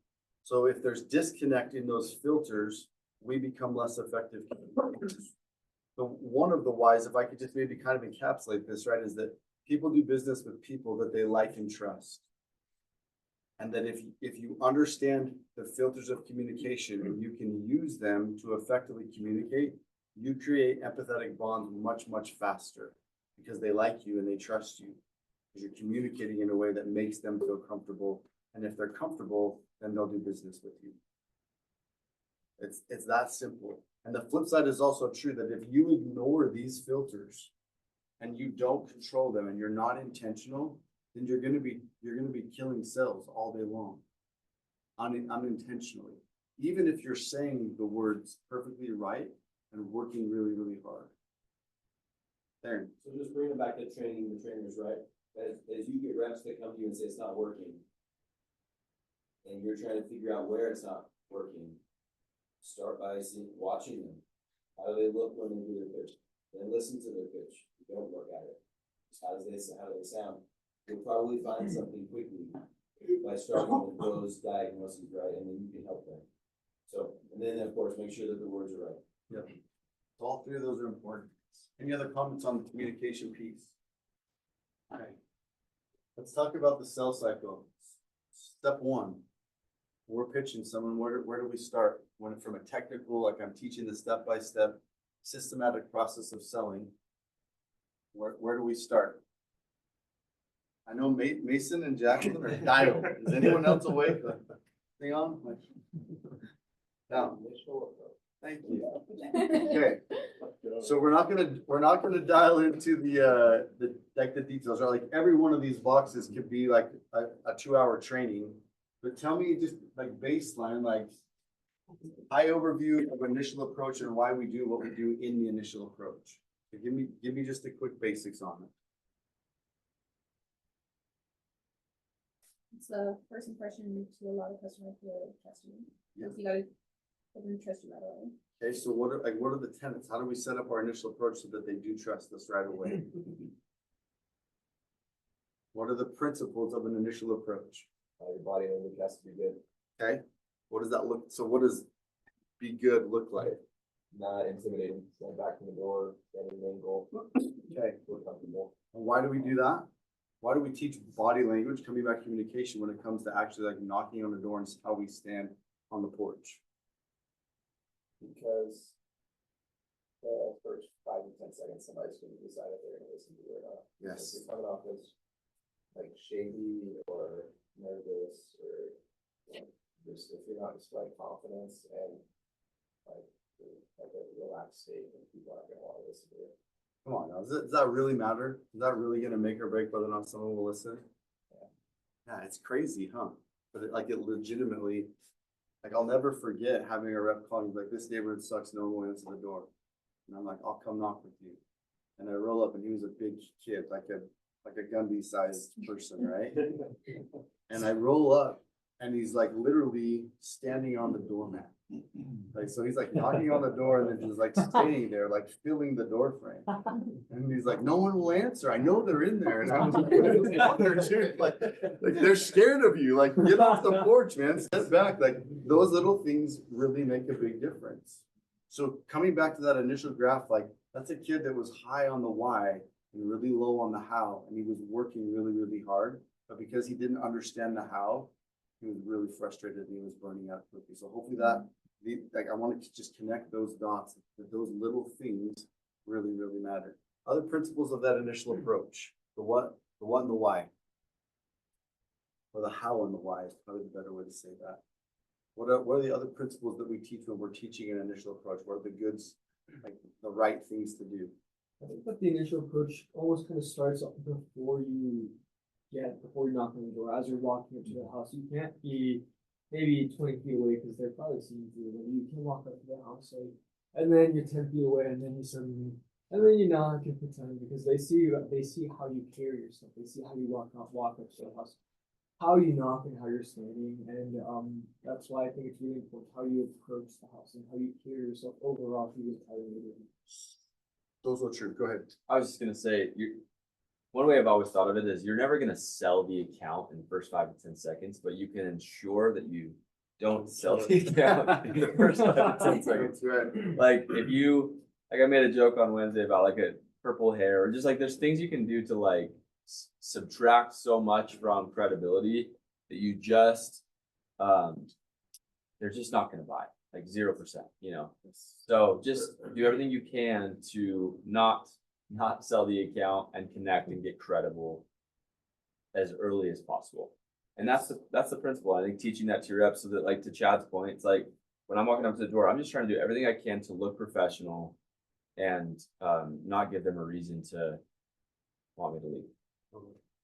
So if there's disconnect in those filters, we become less effective communicators. So one of the whys, if I could just maybe kind of encapsulate this, right, is that people do business with people that they like and trust. And that if you understand the filters of communication and you can use them to effectively communicate, you create empathetic bonds much faster because they like you and they trust you. Because you're communicating in a way that makes them feel comfortable. And if they're comfortable, then they'll do business with you. It's that simple. And the flip side is also true that if you ignore these filters and you don't control them and you're not intentional, then you're gonna be killing sales all day long. Unintentionally. Even if you're saying the words perfectly right and working really hard. There. So just bringing back to training the trainers, right? As you get reps that come to you and say it's not working, and you're trying to figure out where it's not working, start by watching them. How do they look when they do their pitch? Then listen to their pitch. Don't look at it. Just how do they sound? You'll probably find something quickly by starting with those diagnoses, right? And then you can help them. So, and then of course, make sure that the words are right. Yep. So all three of those are important. Any other comments on the communication piece? Okay. Let's talk about the sales cycle. Step one, we're pitching someone. Where do we start? When from a technical, like I'm teaching the step-by-step systematic process of selling. Where do we start? I know Mason and Jackson are dialed. Is anyone else awake? Thing on? Down. Thank you. Okay. So we're not gonna dial into the details, right? Like every one of these boxes could be like a 2-hour training. But tell me just like baseline, like high overview of initial approach and why we do what we do in the initial approach. So give me just the quick basics on it. It's the first impression to a lot of customers to trust you. Yeah. You gotta let them trust you right away. Okay, so what are the tenets? How do we set up our initial approach so that they do trust us right away? What are the principles of an initial approach? Your body language has to be good. Okay, what does that look? So what does be good look like? Not intimidating, stand back from the door, get an angle. Okay, We're comfortable. and why do we do that? Why do we teach body language, coming back communication when it comes to actually like knocking on the door and how we stand on the porch? Because the first 5 to 10 seconds, somebody's going to decide if they're going to listen to you or not. Yes. If you're coming off as like shady or nervous or just if you're not displaying confidence and like a relaxed state, then people aren't going to want to listen to you. Come on now, does that really matter? Is that really gonna make or break whether or not someone will listen? Yeah, it's crazy, huh? But it legitimately, like I'll never forget having a rep calling like, this neighborhood sucks, no one answers the door. And I'm like, I'll come knock with you. And I roll up and he was a big kid, like a Gundy sized person, right? And I roll up And he's like literally standing on the doormat. Like, so he's like knocking on the door and then just like standing there, like feeling the door frame. And he's like, no one will answer. I know they're in there. And I was like, they're scared of you. Like, get off the porch, man. Step back. Like, those little things really make a big difference. So coming back to that initial graph, like that's a kid that was high on the why and really low on the how. And he was working really, really hard. But because he didn't understand the how, he was really frustrated and he was burning out quickly. So hopefully that, like, I wanted to just connect those dots, that those little things really, really matter. Other principles of that initial approach, the what, and the why. Or the how and the why is probably the better way to say that. What are the other principles that we teach when we're teaching an initial approach? What are the goods, like the right things to do? I think that the initial approach almost kind of starts before you knock on the door, as you're walking up to the house. You can't be maybe 20 feet away because they're probably seeing you. And you can walk up to the house, like, and then you're 10 feet away, and then you suddenly, and then you knock and pretend because they see how you carry yourself. They see how you walk up to the house, how you knock and how you're standing, and that's why I think it's really important how you approach the house and how you carry yourself overall through the entire neighborhood. Those are true. Go ahead. I was just gonna say, one way I've always thought of it is you're never gonna sell the account in the first 5 to 10 seconds, but you can ensure that you don't sell the account in the first 5 to 10 seconds. That's right. Like if you, like I made a joke on Wednesday about like a purple hair, or just like there's things you can do to like subtract so much from credibility that you just, they're just not gonna buy, like 0%, you know? So just do everything you can to not sell the account and connect and get credible as early as possible. And that's the principle. I think teaching that to your reps, so that, like, to Chad's point, it's like when I'm walking up to the door, I'm just trying to do everything I can to look professional and not give them a reason to want me to leave.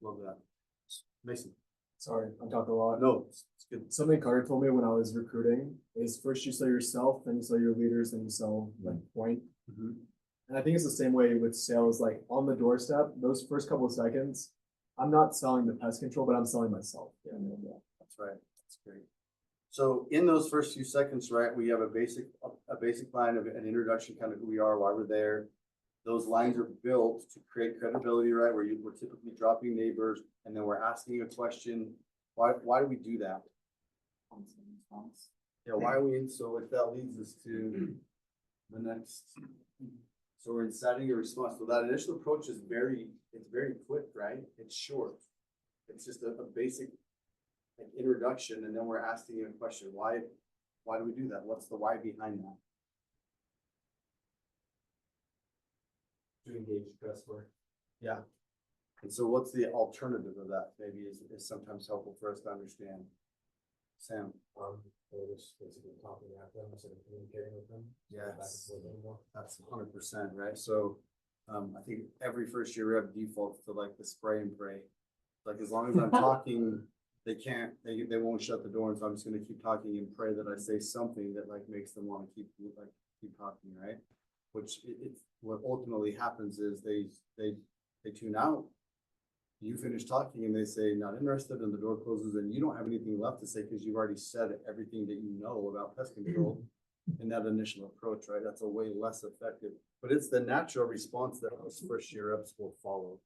Love that. Mason. Sorry, I'm talking a lot. No, it's good. Something Carter told me when I was recruiting is first you sell yourself, then you sell your leaders, then you sell like point. Mhm. And I think it's the same way with sales, like on the doorstep, those first couple of seconds, I'm not selling the pest control, but I'm selling myself. That's right. That's great. So in those first few seconds, right, we have a basic line of an introduction, kind of who we are, why we're there. Those lines are built to create credibility, right? Where we're typically dropping neighbors and then we're asking a question. Why do we do that? Yeah, why are we in? So if that leads us to the next. So we're inciting a response. So that initial approach is very quick, right? It's short. It's just a basic like introduction, and then we're asking a question. Why do we do that? What's the why behind that? To engage the customer. Yeah. And so what's the alternative of that? Maybe is sometimes helpful for us to understand. Sam. Or just basically talking at them instead of communicating with them. Yes. That's 100%, right? So I think every first year rep defaults to like the spray and pray. Like as long as I'm talking, they won't shut the door, and so I'm just gonna keep talking and pray that I say something that like makes them want to keep talking, right? Which what ultimately happens is they tune out. You finish talking and they say not interested, and the door closes, and you don't have anything left to say because you've already said everything that you know about pest control in that initial approach, right? That's a way less effective, but it's the natural response that those first year reps will follow.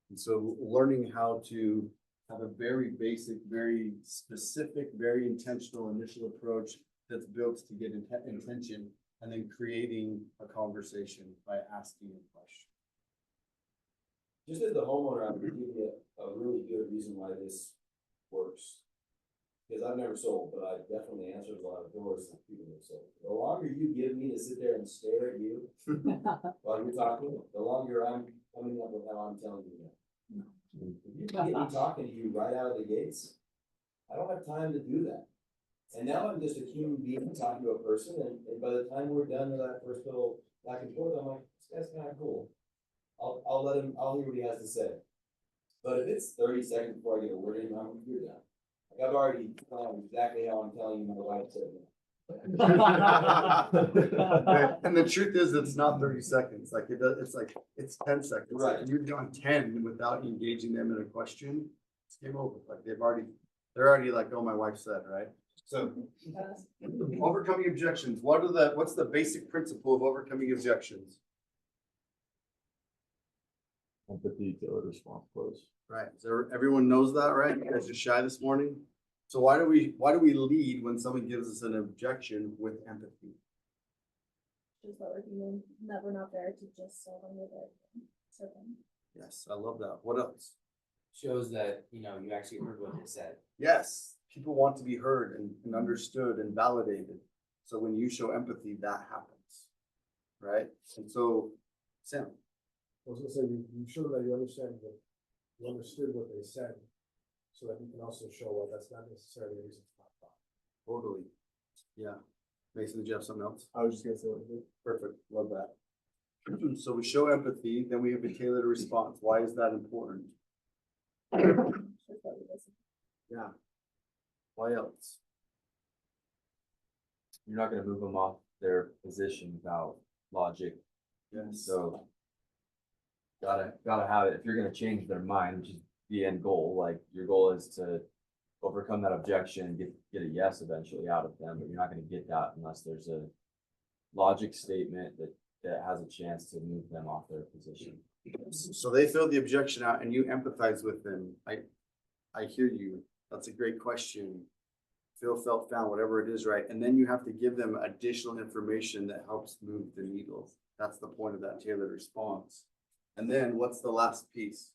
And so learning how to have a very basic, very specific, very intentional initial approach that's built to get intention, and then creating a conversation by asking a question. Just as the homeowner, I'm gonna give you a really good reason why this works. Because I've never sold, but I definitely answered a lot of doors that people have sold. The longer you give me to sit there and stare at you while you're talking, the longer I'm coming up with how I'm telling you that. If you can get me talking to you right out of the gates, I don't have time to do that. And now I'm just a human being talking to a person, and by the time we're done with that first little back and forth, I'm like, this guy's kind of cool. I'll hear what he has to say. But if it's 30 seconds before I get a word in, you're done. Like I've already told exactly how I'm telling you my wife said Right. And the truth is, it's not 30 seconds. Like it's 10 seconds. Right. Like you've gone 10 without engaging them in a question. It's game over. Like they've already They're already like, oh, my wife said, right? So, overcoming objections, what's the basic principle of overcoming objections? Empathy, tailored response, close. Right, so everyone knows that, right? You guys are shy this morning? So why do we lead when someone gives us an objection with empathy? Just that we're human, that we're not there to just solve them with it. Serve them. Yes, I love that. What else? Shows that, you know, you actually heard what they said. Yes, people want to be heard and understood and validated. So when you show empathy, that happens. Right? And so, Sam, I was gonna say, you show that you understand that you understood what they said, so that you can also show why that's not necessarily a reason to not talk. totally. Yeah. Mason, did you have something else? I was just gonna say, Perfect, love that. So we show empathy, then we have a tailored response. Why is that important? Just that we listen. Yeah. Why else? You're not gonna move them off their position without logic, Yes. so. Gotta have it, if you're gonna change their mind, which is the end goal, like, your goal is to overcome that objection, get a yes eventually out of them, but you're not gonna get that unless there's a logic statement that has a chance to move them off their position. So they throw the objection out and you empathize with them. I hear you. That's a great question. Feel, felt, found, whatever it is, right? And then you have to give them additional information that helps move the needle. That's the point of that tailored response. And then what's the last piece?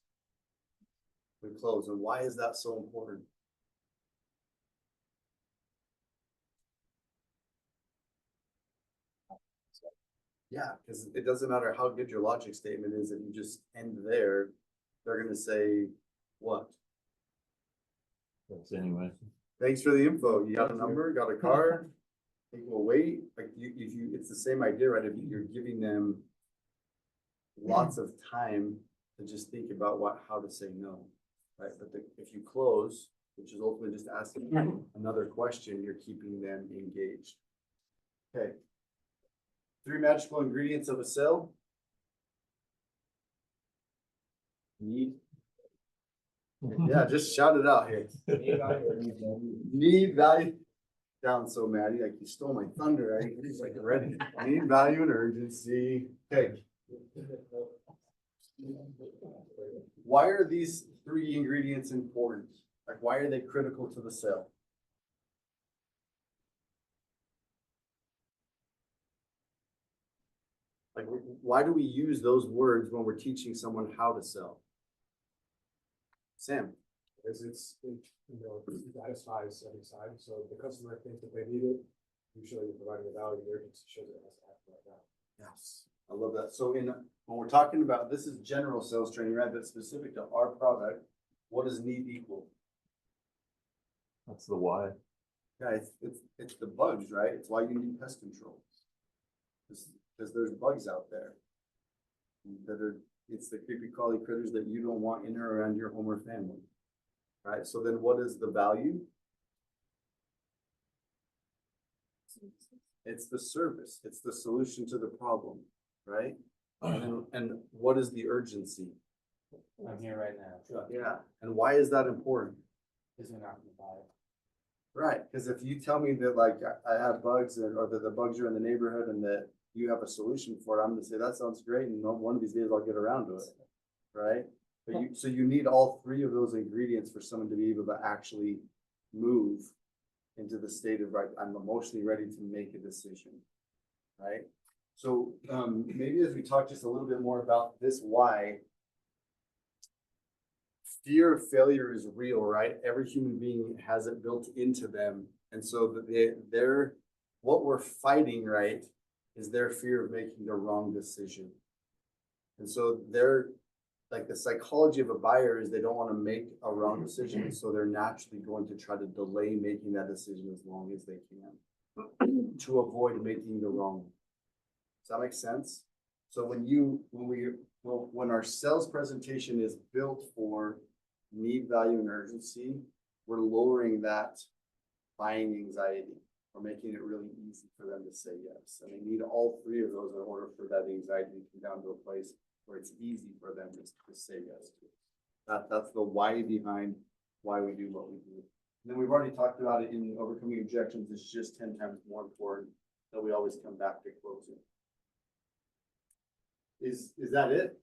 We close. And why is that so important? Yeah, because it doesn't matter how good your logic statement is, if you just end there, they're gonna say, what? Thanks anyway. Thanks for the info. You got a number, got a card? Think we'll wait. Like if you, it's the same idea, right? If you're giving them lots of time to just think about how to say no, right? But if you close, which is ultimately just asking another question, you're keeping them engaged. Okay. 3 magical ingredients of a sale. Need. Yeah, just shout it out here. Need, value. Sounds so mad. Like you stole my thunder. He's like ready. Need, value, and urgency. Okay. Why are these 3 ingredients important? Like, why are they critical to the sale? Like, why do we use those words when we're teaching someone how to sell? Sam. because it satisfies every side, so if the customer thinks that they need it, usually you're providing the value, the urgency shows it has to happen right now. Yes, I love that. So when we're talking about, this is general sales training, right? But specific to our product, what does need equal? That's the why. Yeah, it's the bugs, right? It's why you need pest control. Because there's bugs out there. It's the creepy crawly critters that you don't want in or around your home or family. Right? So then what is the value? It's the service. It's the solution to the problem, right? And what is the urgency? I'm here right now. Yeah. And why is that important? Because they're not gonna buy it. Right, because if you tell me that like I have bugs or that the bugs are in the neighborhood and that you have a solution for it, I'm gonna say that sounds great and one of these days I'll get around to it, right? But so you need all 3 of those ingredients for someone to be able to actually move into the state of, right, I'm emotionally ready to make a decision, right? So maybe as we talk just a little bit more about this why, fear of failure is real, right? Every human being has it built into them. And so that what we're fighting, right, is their fear of making the wrong decision. And so like the psychology of a buyer is they don't want to make a wrong decision. So they're naturally going to try to delay making that decision as long as they can to avoid making the wrong one. Does that make sense? So when our sales presentation is built for need, value, and urgency, we're lowering that buying anxiety. We're making it really easy for them to say yes. And they need all 3 of those in order for that anxiety to come down to a place where it's easy for them to say yes to. That's the why behind why we do what we do. then we've already talked about it in overcoming objections, it's just 10 times more important that we always come back to closing. Is that it?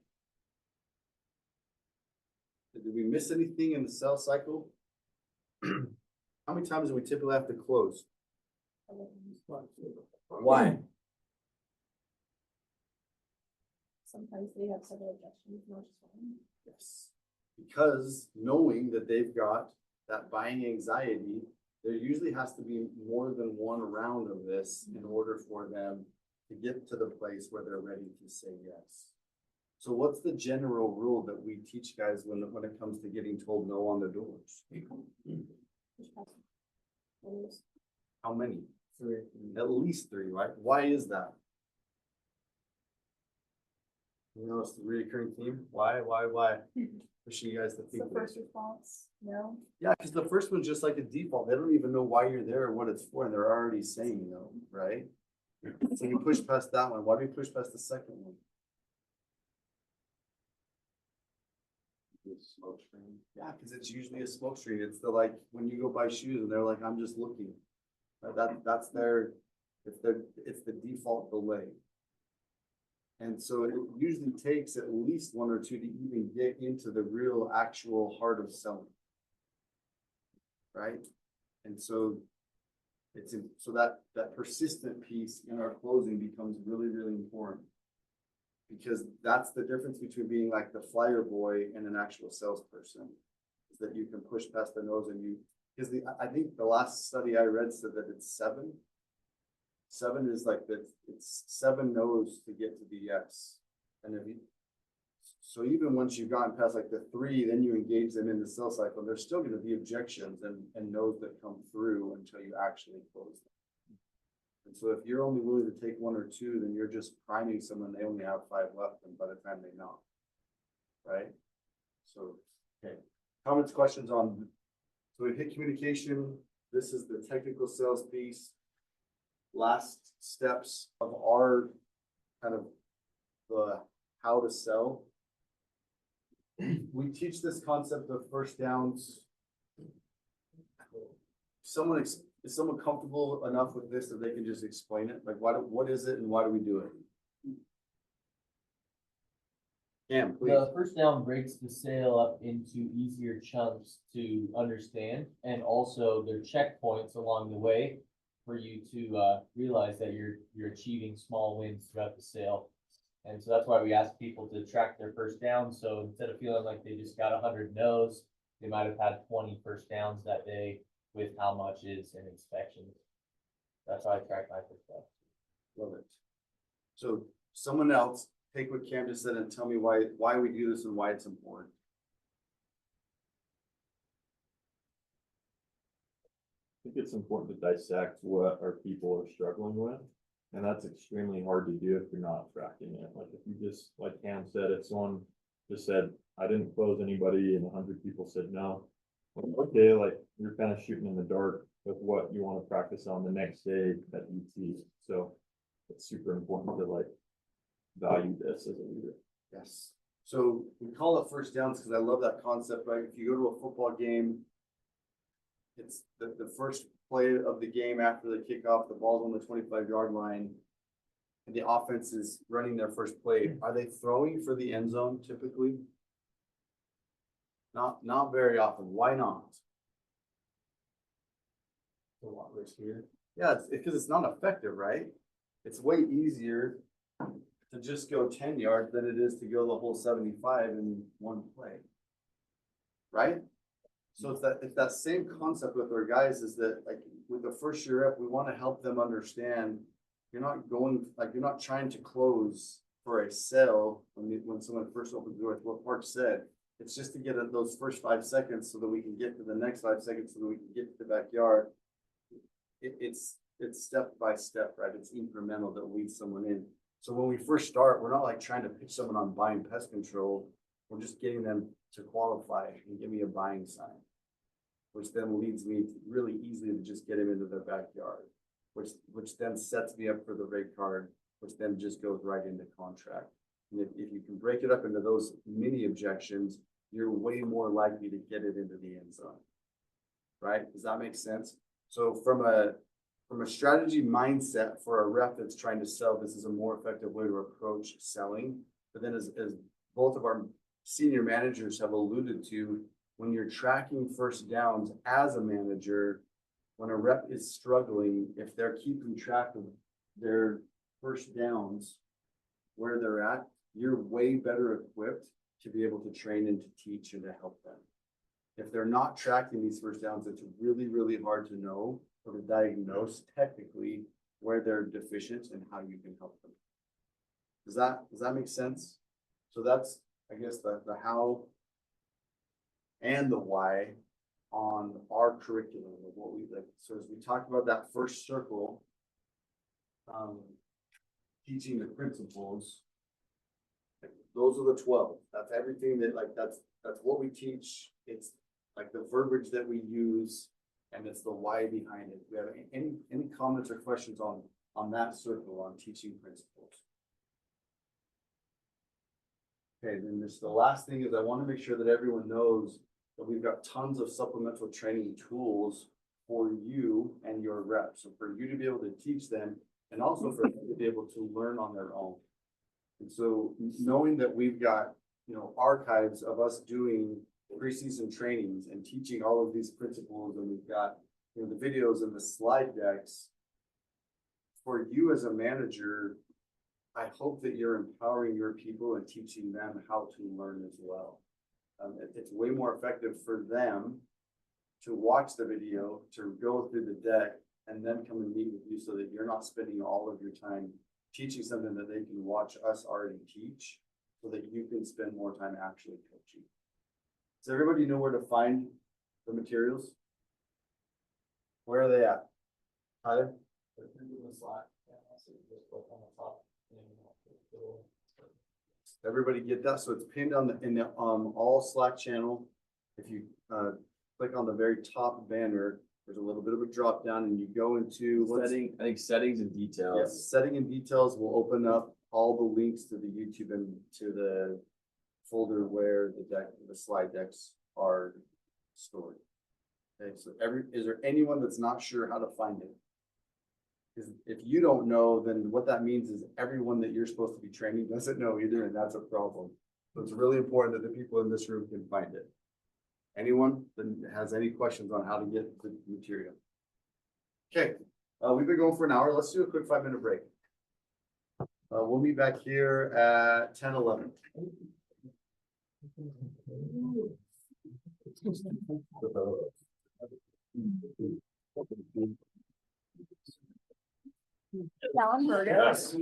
Did we miss anything in the sales cycle? How many times do we typically have to close? Why? Sometimes they have several objections, not just one. Yes. Because knowing that they've got that buying anxiety, there usually has to be more than one round of this in order for them to get to the place where they're ready to say yes. So what's the general rule that we teach guys when it comes to getting told no on the doors? How many? 3. At least 3, right? Why is that? You know, it's the recurring theme. Why? Pushing you guys to It's think. the first response, no? Yeah, because the first one's just like a default. They don't even know why you're there or what it's for, and they're already saying no, right? So you push past that one. Why do you push past the second one? Smoke screen. Yeah, because it's usually a smoke screen. It's the like when you go buy shoes and they're like, I'm just looking. That's their it's the default delay. And so it usually takes at least 1 or 2 to even get into the real actual heart of selling. Right? And so so that persistent piece in our closing becomes really, really important. Because that's the difference between being like the flyer boy and an actual salesperson, is that you can push past the nose and because I think the last study I read said that it's 7. 7 is like it's 7 no's to get to the yes. And so even once you've gotten past like the 3, then you engage them in the sales cycle, there's still going to be objections and no's that come through until you actually close them. And so if you're only willing to take 1 or 2, then you're just priming someone, they only have 5 left, and by the time they knock. Right? So, okay. Comments, questions on, so we've hit communication. This is the technical sales piece. Last steps of our kind of the how to sell. We teach this concept of first downs. Is someone comfortable enough with this that they can just explain it? Like, what is it and why do we do it? Cam, please. The first down breaks the sale up into easier chunks to understand, and also there are checkpoints along the way for you to realize that you're achieving small wins throughout the sale. And so that's why we ask people to track their first down. So instead of feeling like they just got 100 no's, they might have had 20 first downs that day with how much is in inspections. That's how I track my first down. Love it. So someone else, take what Cam just said and tell me why we do this and why it's important. I think it's important to dissect what our people are struggling with. And that's extremely hard to do if you're not tracking it. Like if you just, like Cam said, if someone just said, I didn't close anybody and 100 people said no. Okay, like you're kind of shooting in the dark with what you want to practice on the next day at ET. So it's super important to like value this as a leader. Yes. So we call it first downs because I love that concept, right? If you go to a football game, it's the first play of the game after the kickoff, the ball's on the 25-yard line, and the offense is running their first play. Are they throwing for the end zone typically? Not very often. Why not? A lot riskier. Yeah, it's because it's not effective, right? It's way easier to just go 10 yards than it is to go the whole 75 in one play. Right? So it's that same concept with our guys, is that like with the first year up, we want to help them understand you're not trying to close for a sale when someone first opens the door. What Park said, it's just to get those first 5 seconds so that we can get to the next 5 seconds so that we can get to the backyard. It's step by step, right? It's incremental that leads someone in. So when we first start, we're not like trying to pitch someone on buying pest control. We're just getting them to qualify and give me a buying sign, which then leads me to really easily to just get him into their backyard, which then sets me up for the rate card, which then just goes right into contract. And if you can break it up into those mini objections, you're way more likely to get it into the end zone. right? Does that make sense? So from a strategy mindset for a rep that's trying to sell, this is a more effective way to approach selling. But then as both of our senior managers have alluded to, when you're tracking first downs as a manager, when a rep is struggling, if they're keeping track of their first downs, where they're at, you're way better equipped to be able to train and to teach and to help them. If they're not tracking these first downs, it's really, really hard to know or to diagnose technically where they're deficient and how you can help them. Does that make sense? So that's, I guess, the how and the why on our curriculum of what we like. So as we talk about that first circle, teaching the principles, those are the 12. That's everything that that's what we teach. It's like the verbiage that we use, and it's the why behind it. Do you have any comments or questions on that circle on teaching principles? Okay, then this, the last thing is I want to make sure that everyone knows that we've got tons of supplemental training tools for you and your reps. So for you to be able to teach them, and also for them to be able to learn on their own. And so knowing that we've got, archives of us doing preseason trainings and teaching all of these principles, and we've got, the videos and the slide decks. For you as a manager, I hope that you're empowering your people and teaching them how to learn as well. It's way more effective for them to watch the video, to go through the deck, and then come and meet with you so that you're not spending all of your time teaching something that they can watch us already teach, so that you can spend more time actually coaching. Does everybody know where to find the materials? Where are they at? Tyler? Everybody get that? So it's pinned on in the all Slack channel. If you click on the very top banner, there's a little bit of a drop down, and you go into Settings and details. Yes, setting and details will open up all the links to the YouTube and to the folder where the slide decks are stored. Okay, so is there anyone that's not sure how to find it? Because if you don't know, then what that means is everyone that you're supposed to be training doesn't know either, and that's a problem. So it's really important that the people in this room can find it. Anyone that has any questions on how to get the material? Okay, we've been going for an hour. Let's do a quick 5-minute break. We'll be back here at 10:11. Yes.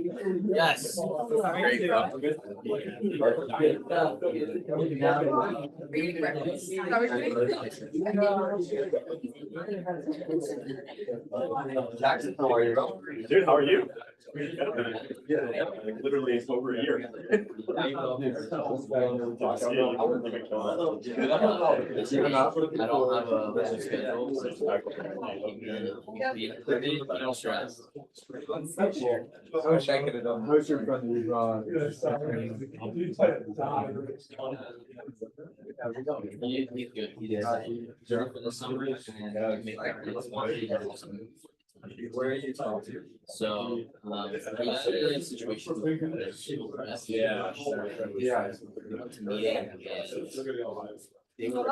Yes. Jackson, how are you? Dude, how are you? Literally, it's over a year. I don't have a busy schedule. No stress. I wish I could have done. How's your friend He's good. He did. During for the summer and make like where are you talking to? So, we had a situation with Yeah. to meeting and they were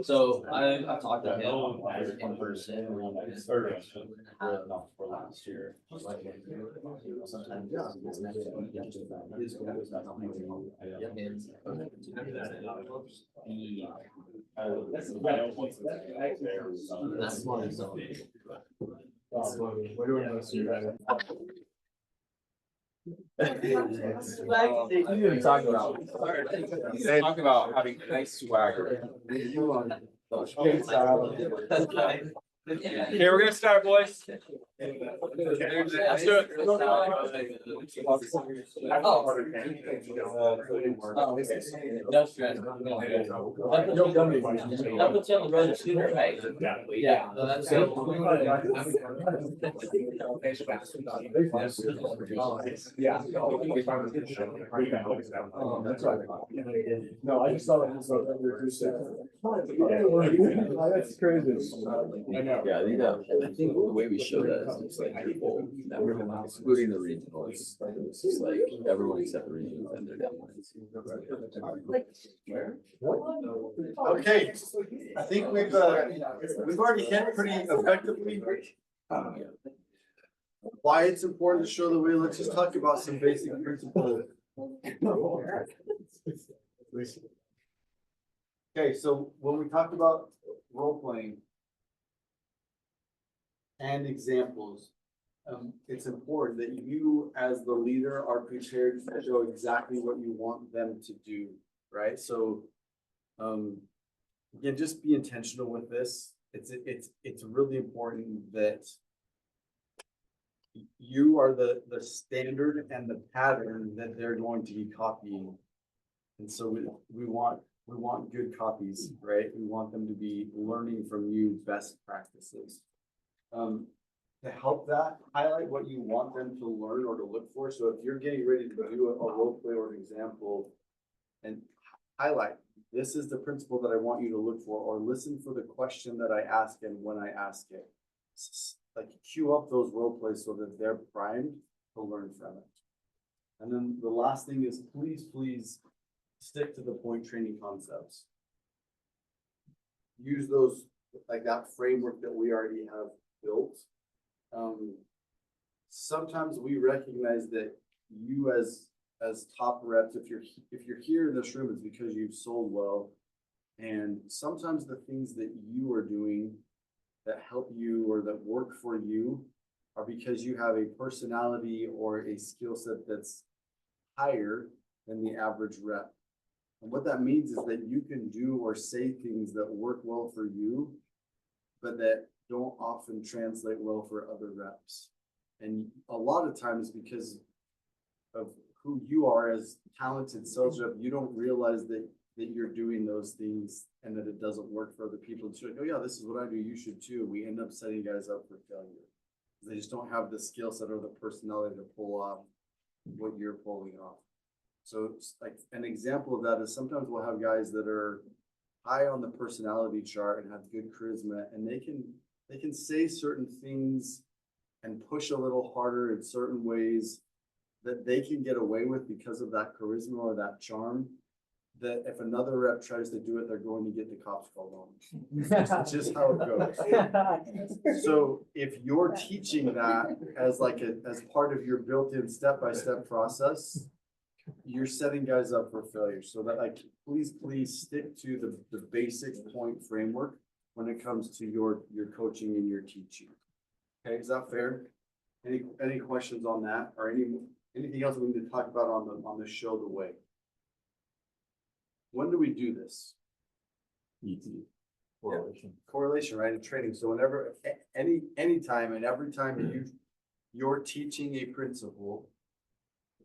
so I've talked to him in person. For last year. Sometimes that's one of We're doing most of your Talk about having nice swagger. Okay, we're gonna start, boys. Let's do it. That puts you on the road sooner, right? Yeah. No, that's No, I just saw it. That's crazy. I know. Yeah, I think the way we show that is just like people, everyone, excluding the regionals, it's just like everyone except the regionals and their downlines. Okay, I think we've already hit pretty effectively. Why it's important to show the way, let's just talk about some basic principles. Okay, so when we talked about role playing and examples, it's important that you, as the leader, are prepared to show exactly what you want them to do, right? So, again, just be intentional with this. It's really important that you are the standard and the pattern that they're going to be copying. And so we want good copies, right? We want them to be learning from you best practices. To help that, highlight what you want them to learn or to look for. So if you're getting ready to do a role play or an example, and highlight, this is the principle that I want you to look for, or listen for the question that I ask and when I ask it. Like queue up those role plays so that they're primed to learn from it. And then the last thing is please stick to the point training concepts. Use those, like that framework that we already have built. Sometimes we recognize that you as top reps, if you're here in this room, it's because you've sold well. And sometimes the things that you are doing that help you or that work for you are because you have a personality or a skill set that's higher than the average rep. And what that means is that you can do or say things that work well for you, but that don't often translate well for other reps. And a lot of times because of who you are as talented sales rep, you don't realize that you're doing those things and that it doesn't work for other people. And so like, oh yeah, this is what I do, you should too. We end up setting guys up for failure. They just don't have the skill set or the personality to pull off what you're pulling off. So like an example of that is sometimes we'll have guys that are high on the personality chart and have good charisma, and they can say certain things and push a little harder in certain ways that they can get away with because of that charisma or that charm, that if another rep tries to do it, they're going to get the cops called on. It's just how it goes. So if you're teaching that as as part of your built-in step-by-step process, you're setting guys up for failure. So that please stick to the basic point framework when it comes to your coaching and your teaching. Okay, is that fair? Any questions on that, or anything else we need to talk about on the show the way? When do we do this? ET. Correlation. Correlation, right, in training. So whenever, any time and every time you're teaching a principle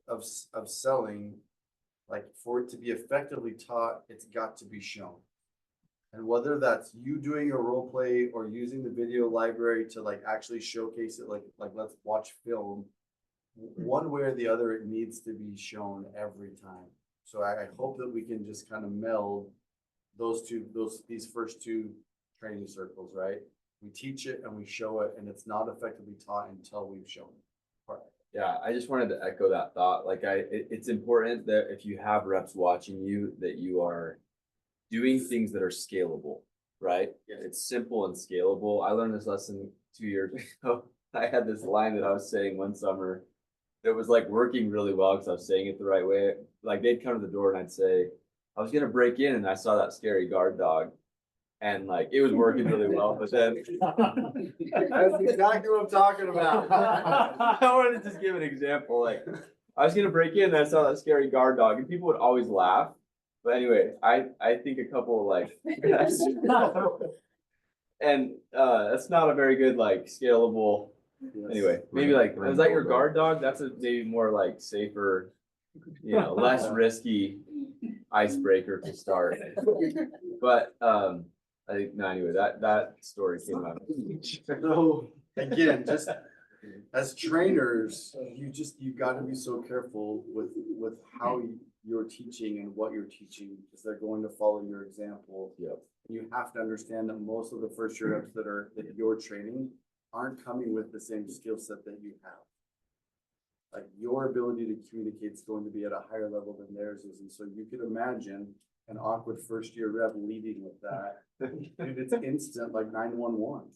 of selling, like for it to be effectively taught, it's got to be shown. And whether that's you doing a role play or using the video library to actually showcase it, like let's watch film, one way or the other, it needs to be shown every time. So I hope that we can just kind of meld these first two training circles, right? We teach it and we show it, and it's not effectively taught until we've shown it. Yeah, I just wanted to echo that thought. It's important that if you have reps watching you, that you are doing things that are scalable, right? It's simple and scalable. I learned this lesson 2 years ago. I had this line that I was saying one summer that was working really well because I was saying it the right way. They'd come to the door and I'd say, I was gonna break in and I saw that scary guard dog. And it was working really well, but then That's exactly what I'm talking about. I wanted to just give an example. I was gonna break in and I saw that scary guard dog, and people would always laugh. But anyway, I think a couple and that's not a very good scalable Anyway, maybe like, was that your guard dog? That's a maybe more like safer, less risky icebreaker to start. But, I think, no, anyway, that story came out. So, again, just as trainers, you gotta be so careful with how you're teaching and what you're teaching, because they're going to follow your example. Yep. You have to understand that most of the first year reps that you're training aren't coming with the same skill set that you have. Like, your ability to communicate is going to be at a higher level than theirs is, and so you could imagine an awkward first year rep leading with that. Dude, it's instant, like 911.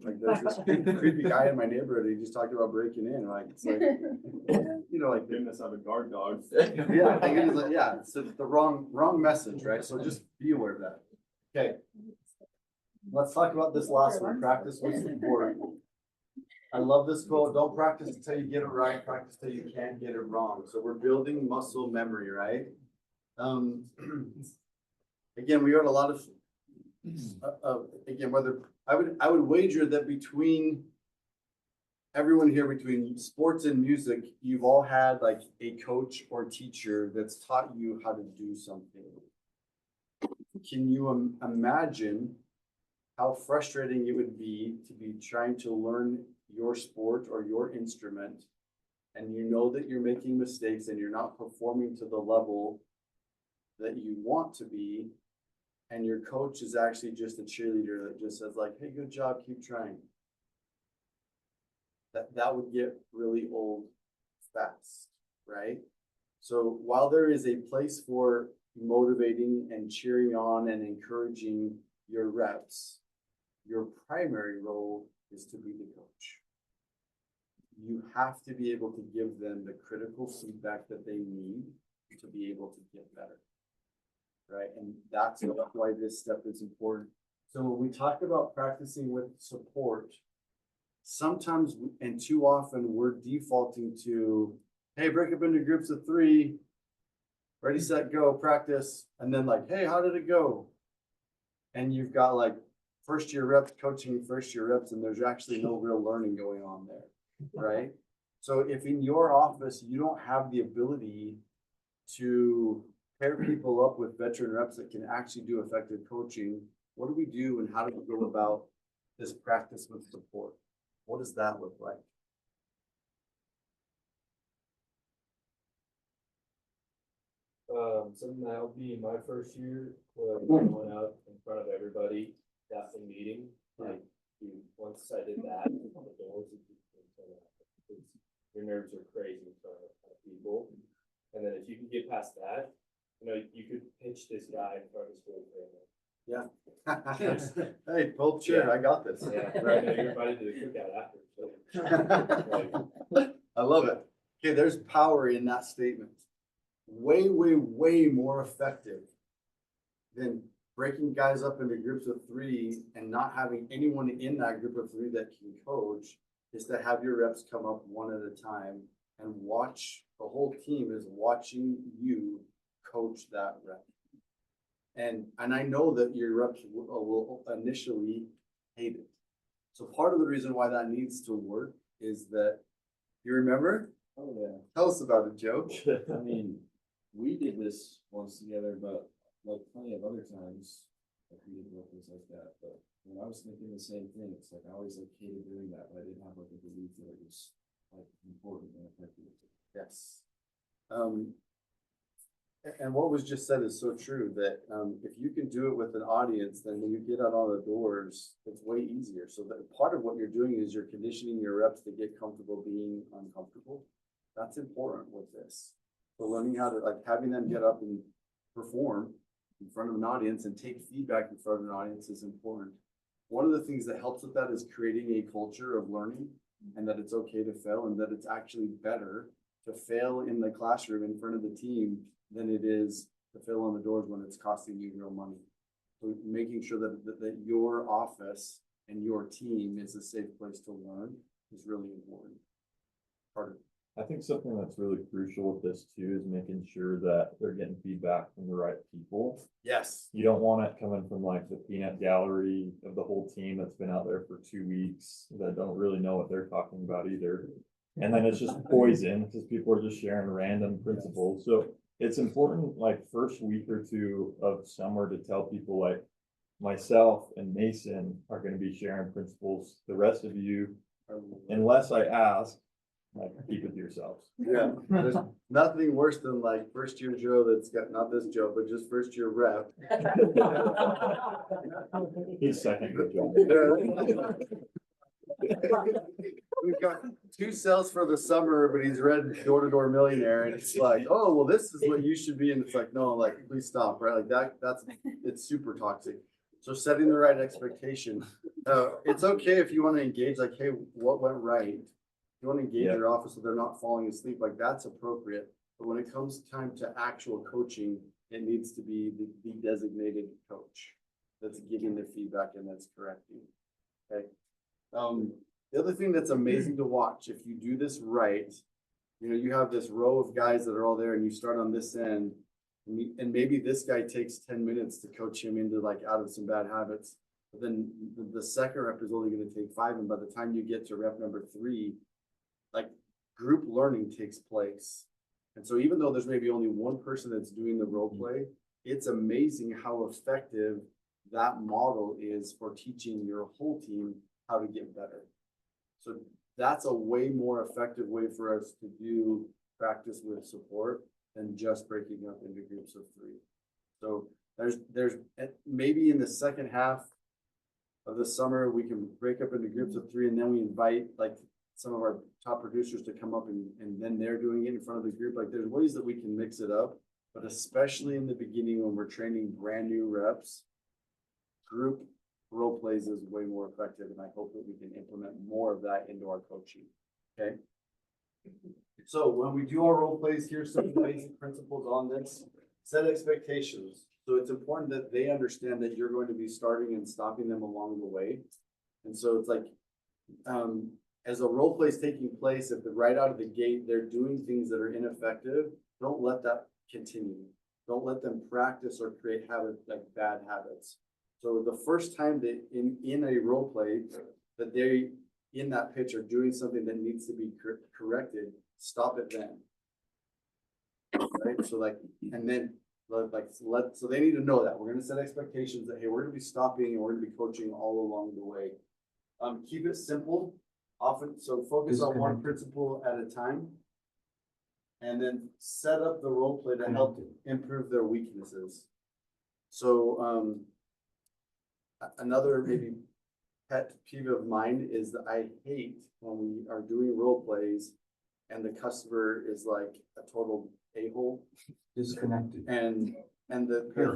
Like, there's this creepy guy in my neighborhood, he just talked about breaking in, like, it's like, like. Didn't us have a guard dog. Yeah, I think it is, yeah, it's the wrong message, right? So just be aware of that. Okay. Let's talk about this last one, practice with support. I love this quote, don't practice until you get it right, practice till you can't get it wrong. So we're building muscle memory, right? Again, we heard a lot of, again, whether, I would wager that between everyone here, between sports and music, you've all had like a coach or teacher that's taught you how to do something. Can you imagine how frustrating it would be to be trying to learn your sport or your instrument, and you know that you're making mistakes and you're not performing to the level that you want to be, and your coach is actually just a cheerleader that just says like, hey, good job, keep trying. That would get really old fast, right? So while there is a place for motivating and cheering on and encouraging your reps, your primary role is to be the coach. You have to be able to give them the critical feedback that they need to be able to get better, right? And that's why this step is important. So when we talk about practicing with support, sometimes and too often we're defaulting to, hey, break up into groups of 3, ready, set, go, practice. And then like, hey, how did it go? And you've got like first year reps coaching first year reps, and there's actually no real learning going on there, right? So if in your office, you don't have the ability to pair people up with veteran reps that can actually do effective coaching, what do we do and how do we go about this practice with support? What does that look like? Something that would be my first year, where I went out in front of everybody, got the meeting, like, once I did that, the doors would be, your nerves are crazy in front of people. And then if you can get past that, you could pitch this guy in front of his whole family. Yeah. Hey, pull chair, Yeah. I got this. Yeah, right, you're invited to the cookout after, so. I love it. Okay, there's power in that statement. Way, way, way more effective than breaking guys up into groups of 3 and not having anyone in that group of 3 that can coach is to have your reps come up one at a time and watch. The whole team is watching you coach that rep. And I know that your reps will initially hate it. So part of the reason why that needs to work is that, you remember? Oh, yeah. Tell us about it, Joe. I mean, we did this once together, but like plenty of other times, like we didn't work things like that, but when I was thinking the same thing, it's like I always like hated doing that, but I didn't have like a belief that it was like important and effective. Yes. And what was just said is so true that if you can do it with an audience, then when you get out on the doors, it's way easier. So that part of what you're doing is you're conditioning your reps to get comfortable being uncomfortable. That's important with this. So learning how to, like, having them get up and perform in front of an audience and take feedback in front of an audience is important. One of the things that helps with that is creating a culture of learning, and that it's okay to fail, and that it's actually better to fail in the classroom in front of the team than it is to fail on the doors when it's costing you real money. So making sure that your office and your team is a safe place to learn is really important. Part of it. I think something that's really crucial with this too is making sure that they're getting feedback from the right people. Yes. You don't want it coming from like the peanut gallery of the whole team that's been out there for 2 weeks that don't really know what they're talking about either. And then it's just poison because people are just sharing random principles. So it's important, like first week or two of summer, to tell people like myself and Mason are going to be sharing principles. The rest of you, unless I ask, like keep it to yourselves. Yeah, there's nothing worse than like first year Joe that's got, not this Joe, but just first year rep. He's second. Good job. We've got 2 sales for the summer, but he's read Door to Door Millionaire, and it's like, oh, well, this is what you should be, and it's like, no, like, please stop, right? Like that's, it's super toxic. So setting the right expectation. It's okay if you want to engage, like, hey, what went right? You want to engage Yeah. your office so they're not falling asleep, like that's appropriate. But when it comes time to actual coaching, it needs to be the designated coach that's giving the feedback and that's correcting. Okay. The other thing that's amazing to watch, if you do this right, you know, you have this row of guys that are all there and you start on this end, and maybe this guy takes 10 minutes to coach him into like out of some bad habits. But then the second rep is only going to take 5. And by the time you get to rep number 3, like group learning takes place. And so even though there's maybe only one person that's doing the role play, it's amazing how effective that model is for teaching your whole team how to get better. So that's a way more effective way for us to do practice with support than just breaking up into groups of 3. So there's maybe in the second half of the summer, we can break up into groups of 3, and then we invite like some of our top producers to come up and then they're doing it in front of the group. Like there's ways that we can mix it up, but especially in the beginning when we're training brand new reps, group role plays is way more effective. And I hope that we can implement more of that into our coaching. Okay. So when we do our role plays, here's some basic principles on this. Set expectations. So it's important that they understand that you're going to be starting and stopping them along the way. And so it's like, as a role play is taking place, if right out of the gate, they're doing things that are ineffective, don't let that continue. Don't let them practice or create habits like bad habits. So the first time that in a role play that they in that pitch are doing something that needs to be corrected, stop it then. Right? So like, and then so they need to know that we're going to set expectations that, hey, we're going to be stopping and we're going to be coaching all along the way. Keep it simple. Often, so focus on one principle at a time, and then set up the role play to help improve their weaknesses. So, another maybe pet peeve of mine is that I hate when we are doing role plays and the customer is like a total a-hole. Disconnected. And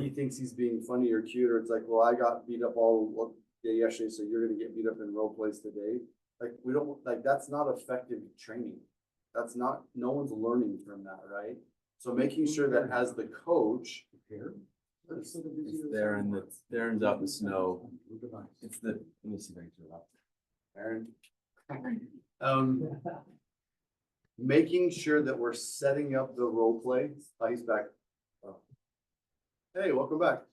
he thinks he's being funny or cute, or it's like, well, I got beat up all day yesterday, so you're gonna get beat up in role plays today. Like, we don't, like, that's not effective training. That's not, no one's learning from that, right? So making sure that as the coach. It's Darren's out in the snow. It's the, let me see if I can turn it off. Aaron. Making sure that we're setting up the role play. Oh, he's back. Oh. Hey, welcome back.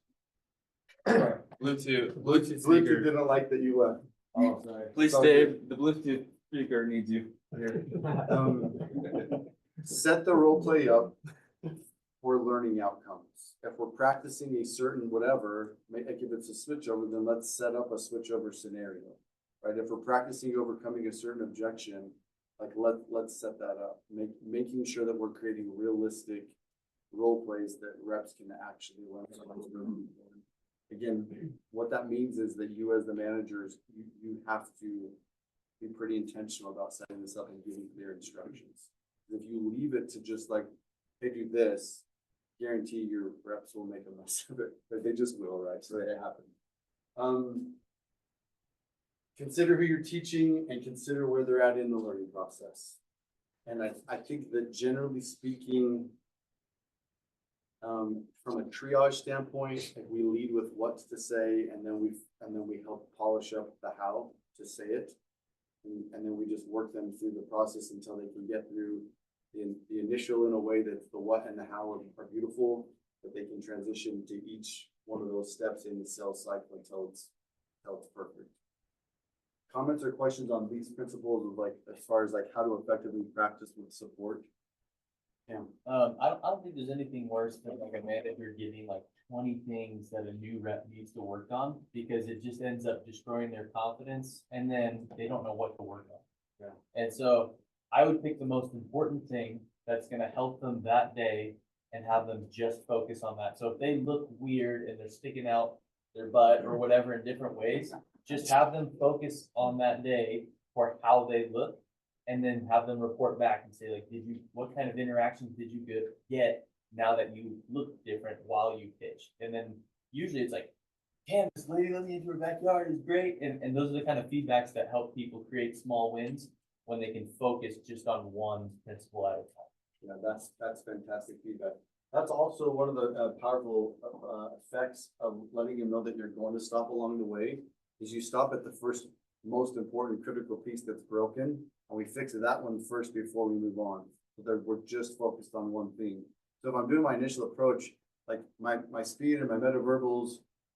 Bluetooth Bluetooth didn't like that you left. Oh, sorry. Please, Dave, the Bluetooth speaker needs you. Set the role play up for learning outcomes. If we're practicing a certain whatever, like if it's a switchover, then let's set up a switchover scenario, right? If we're practicing overcoming a certain objection, like let's set that up. Making sure that we're creating realistic role plays that reps can actually learn. Again, what that means is that you as the managers, you have to be pretty intentional about setting this up and giving clear instructions. If you leave it to just like, hey, do this, guarantee your reps will make a mess of it. But they just will, right? So it happens. Consider who you're teaching and consider where they're at in the learning process. And I think that generally speaking, from a triage standpoint, we lead with what to say, and then we help polish up the how to say it, and then we just work them through the process until they can get through the initial in a way that the what and the how are beautiful, that they can transition to each one of those steps in the sales cycle until it's perfect. Comments or questions on these principles of like, as far as like how to effectively practice with support? Yeah. I don't think there's anything worse than like a manager giving like 20 things that a new rep needs to work on, because it just ends up destroying their confidence and then they don't know what to work on. Yeah. And so I would pick the most important thing that's gonna help them that day and have them just focus on that. So if they look weird and they're sticking out their butt or whatever in different ways, just have them focus on that day for how they look. And then have them report back and say like, what kind of interactions did you get now that you look different while you pitched? And then usually it's like, damn, this lady let me into her backyard is great. And those are the kind of feedbacks that help people create small wins when they can focus just on one principle at a time. Yeah, that's fantastic feedback. That's also one of the powerful effects of letting them know that you're going to stop along the way, is you stop at the first most important critical piece that's broken, and we fix that one first before we move on. So that we're just focused on one thing. So if I'm doing my initial approach, like my speed and my metaverbals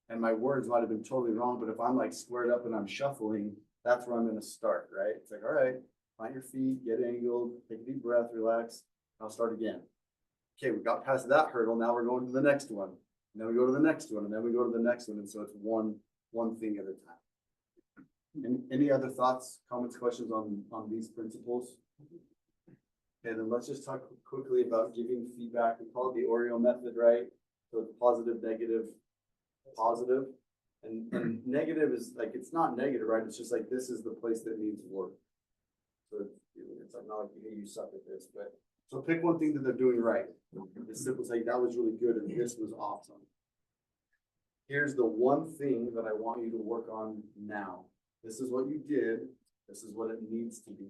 and my words might have been totally wrong, but if I'm like squared up and I'm shuffling, that's where I'm gonna start, right? It's like, all right, plant your feet, get angled, take a deep breath, relax, I'll start again. Okay, we got past that hurdle, now we're going to the next one. And then we go to the next one, and then we go to the next one, and so it's one thing at a time. Any other thoughts, comments, questions on these principles? Okay, then let's just talk quickly about giving feedback. We call it the Oreo method, right? So it's positive, negative, positive. And negative is like, it's not negative, right? It's just like, this is the place that needs work. So it's like, not like, hey, you suck at this, but so pick one thing that they're doing right. It's simple, like, that was really good and this was awesome. Here's the one thing that I want you to work on now. This is what you did. This is what it needs to be.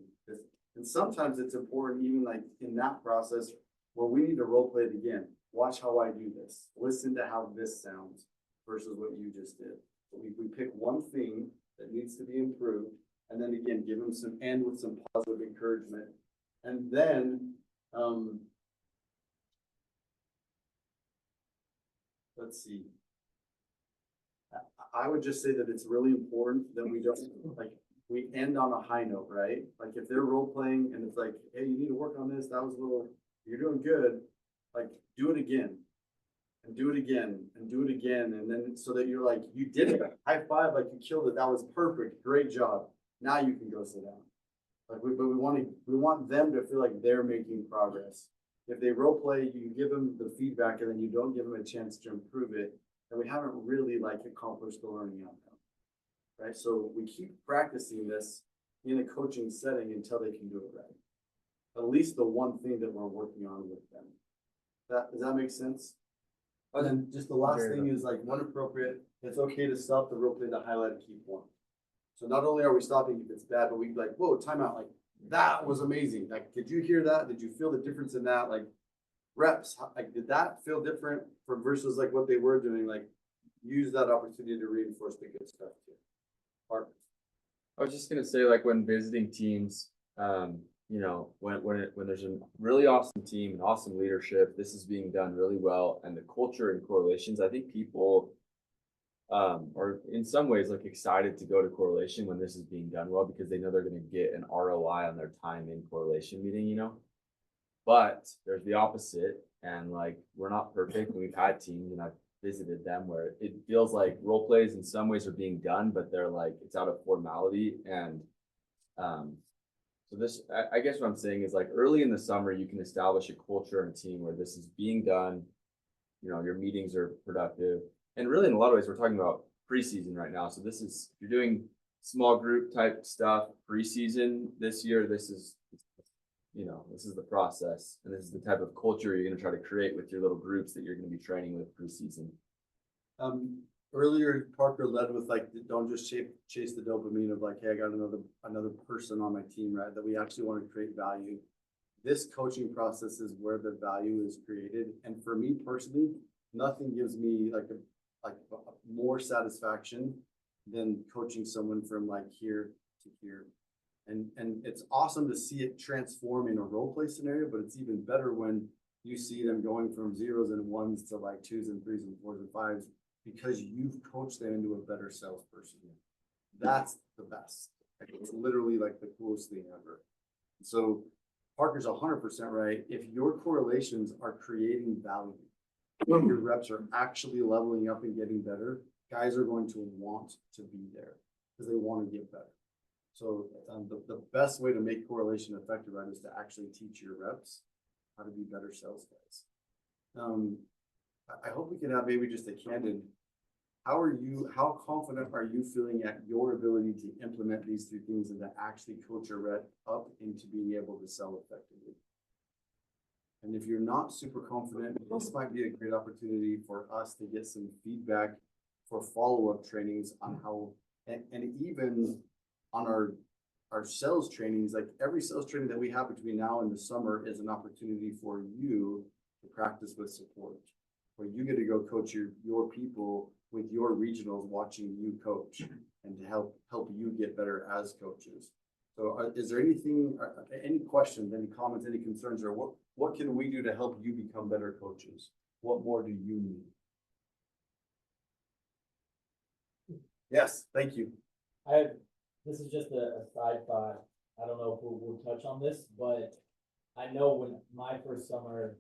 And sometimes it's important, even like in that process, where we need to role play it again. Watch how I do this. Listen to how this sounds versus what you just did. So we pick one thing that needs to be improved, and then again, give them some end with some positive encouragement. And then, let's see. I would just say that it's really important that we don't, like, we end on a high note, right? Like if they're role playing and it's like, hey, you need to work on this, that was a little, you're doing good, like do it again. And do it again and do it again. And then so that you're like, you did it, high five, like you killed it, that was perfect, great job. Now you can go sit down. Like but we want them to feel like they're making progress. If they role play, you give them the feedback and then you don't give them a chance to improve it, and we haven't really like accomplished the learning outcome, right? So we keep practicing this in a coaching setting until they can do it right. At least the one thing that we're working on with them. Does that make sense? And then just the last thing is like when appropriate, it's okay to stop the role play to highlight a key point. So not only are we stopping if it's bad, but we like, whoa, timeout, like that was amazing. Like, did you hear that? Did you feel the difference in that? Like reps, like did that feel different from versus like what they were doing? Like use that opportunity to reinforce the good stuff too. Mark. I was just gonna say, like when visiting teams, you know, when there's a really awesome team and awesome leadership, this is being done really well, and the culture and correlations, I think people are in some ways like excited to go to correlation when this is being done well, because they know they're going to get an ROI on their time in correlation meeting, you know. But there's the opposite, and like we're not perfect. We've had teams, and I've visited them where it feels like role plays in some ways are being done, but they're like it's out of formality. And so this, I guess what I'm saying is like early in the summer, you can establish a culture and a team where this is being done. You know, your meetings are productive, and really in a lot of ways, we're talking about preseason right now. So this is if you're doing small group type stuff preseason this year. This is, you know, this is the process, and this is the type of culture you're going to try to create with your little groups that you're going to be training with preseason. Earlier Parker led with like, don't just chase the dopamine of like, hey, I got another person on my team, right? That we actually want to create value. This coaching process is where the value is created. And for me personally, nothing gives me like more satisfaction than coaching someone from like here to here. And it's awesome to see it transform in a role play scenario, but it's even better when you see them going from zeros and ones to like twos and threes and fours and fives because you've coached them into a better salesperson. That's the best. Like, it's literally like the coolest thing ever. So Parker's 100% right. If your correlations are creating value, your reps are actually leveling up and getting better, guys are going to want to be there because they want to get better. So the best way to make correlation effective, right, is to actually teach your reps how to be better sales guys. I hope we can have maybe just a candid, how confident are you feeling at your ability to implement these three things and to actually coach your rep up into being able to sell effectively? And if you're not super confident, this might be a great opportunity for us to get some feedback for follow-up trainings on how, and even on our sales trainings, like every sales training that we have between now and the summer is an opportunity for you to practice with support, where you get to go coach your people with your regionals watching you coach and to help you get better as coaches. So is there anything, any questions, any comments, any concerns, or what can we do to help you become better coaches? What more do you need? Yes, thank you. This is just a side thought. I don't know if we'll touch on this, but I know when my first summer,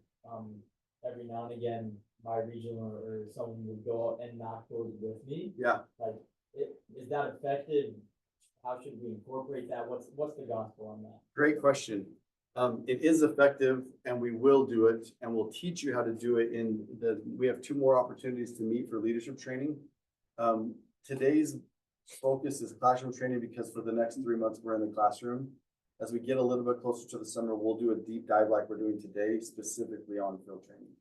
every now and again, my regional or someone would go out and knock doors with me. Yeah. Like, is that effective? How should we incorporate that? What's the gospel on that? Great question. It is effective and we will do it and we'll teach you how to do it we have 2 more opportunities to meet for leadership training. Today's focus is classroom training because for the next 3 months we're in the classroom. As we get a little bit closer to the summer, we'll do a deep dive like we're doing today, specifically on field training.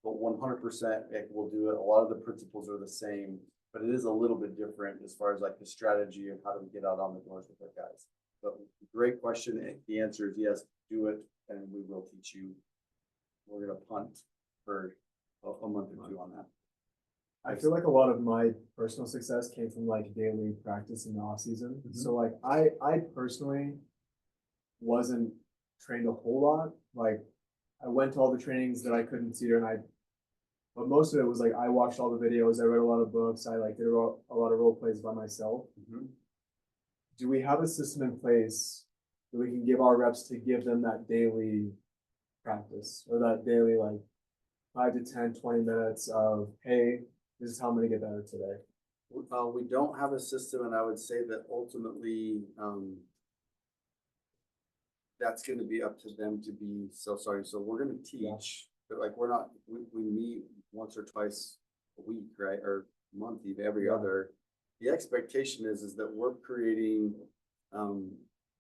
But 100% we'll do it. A lot of the principles are the same, but it is a little bit different as far as like the strategy of how do we get out on the doors with our guys. But great question. The answer is yes, do it, and we will teach you. We're gonna punt for a month or 2 on that. I feel like a lot of my personal success came from like daily practice in the off season. So like I personally wasn't trained a whole lot. Like I went to all the trainings that I couldn't see but most of it was like I watched all the videos, I read a lot of books, I like did a lot of role plays by myself. Do we have a system in place that we can give our reps to give them that daily practice or that daily like 5 to 10, 20 minutes of, hey, this is how I'm gonna get better today? We don't have a system, and I would say that ultimately, that's gonna be up to them to be so sorry. So we're gonna teach, but like we meet once or twice a week, right? Or month, even every other. The expectation is that we're creating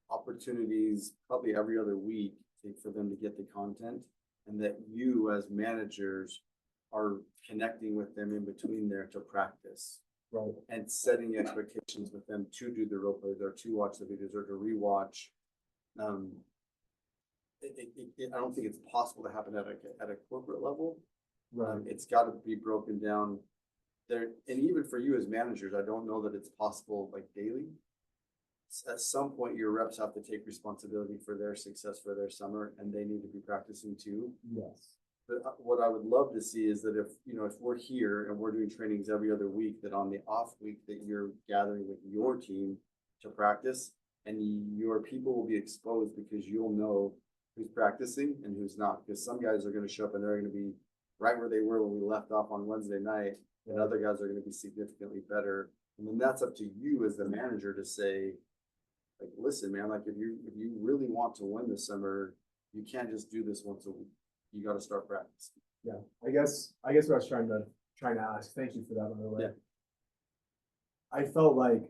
opportunities probably every other week for them to get the content, and that you as managers are connecting with them in between there to practice. Right. And setting expectations with them to do the role plays or to watch the videos or to rewatch. I don't think it's possible to happen at a corporate level. Right. It's got to be broken down there. And even for you as managers, I don't know that it's possible like daily. At some point, your reps have to take responsibility for their success for their summer, and they need to be practicing too. Yes. But what I would love to see is that if we're here and we're doing trainings every other week, that on the off week that you're gathering with your team to practice, and your people will be exposed because you'll know who's practicing and who's not. Because some guys are going to show up and they're going to be right where they were when we left off on Wednesday night, and other guys are going to be significantly better. And then that's up to you as the manager to say, like, listen, man, like if you really want to win this summer, you can't just do this once a week. You got to start practicing. Yeah, I guess what I was trying to ask. Thank you for that, by the way. Yeah. I felt like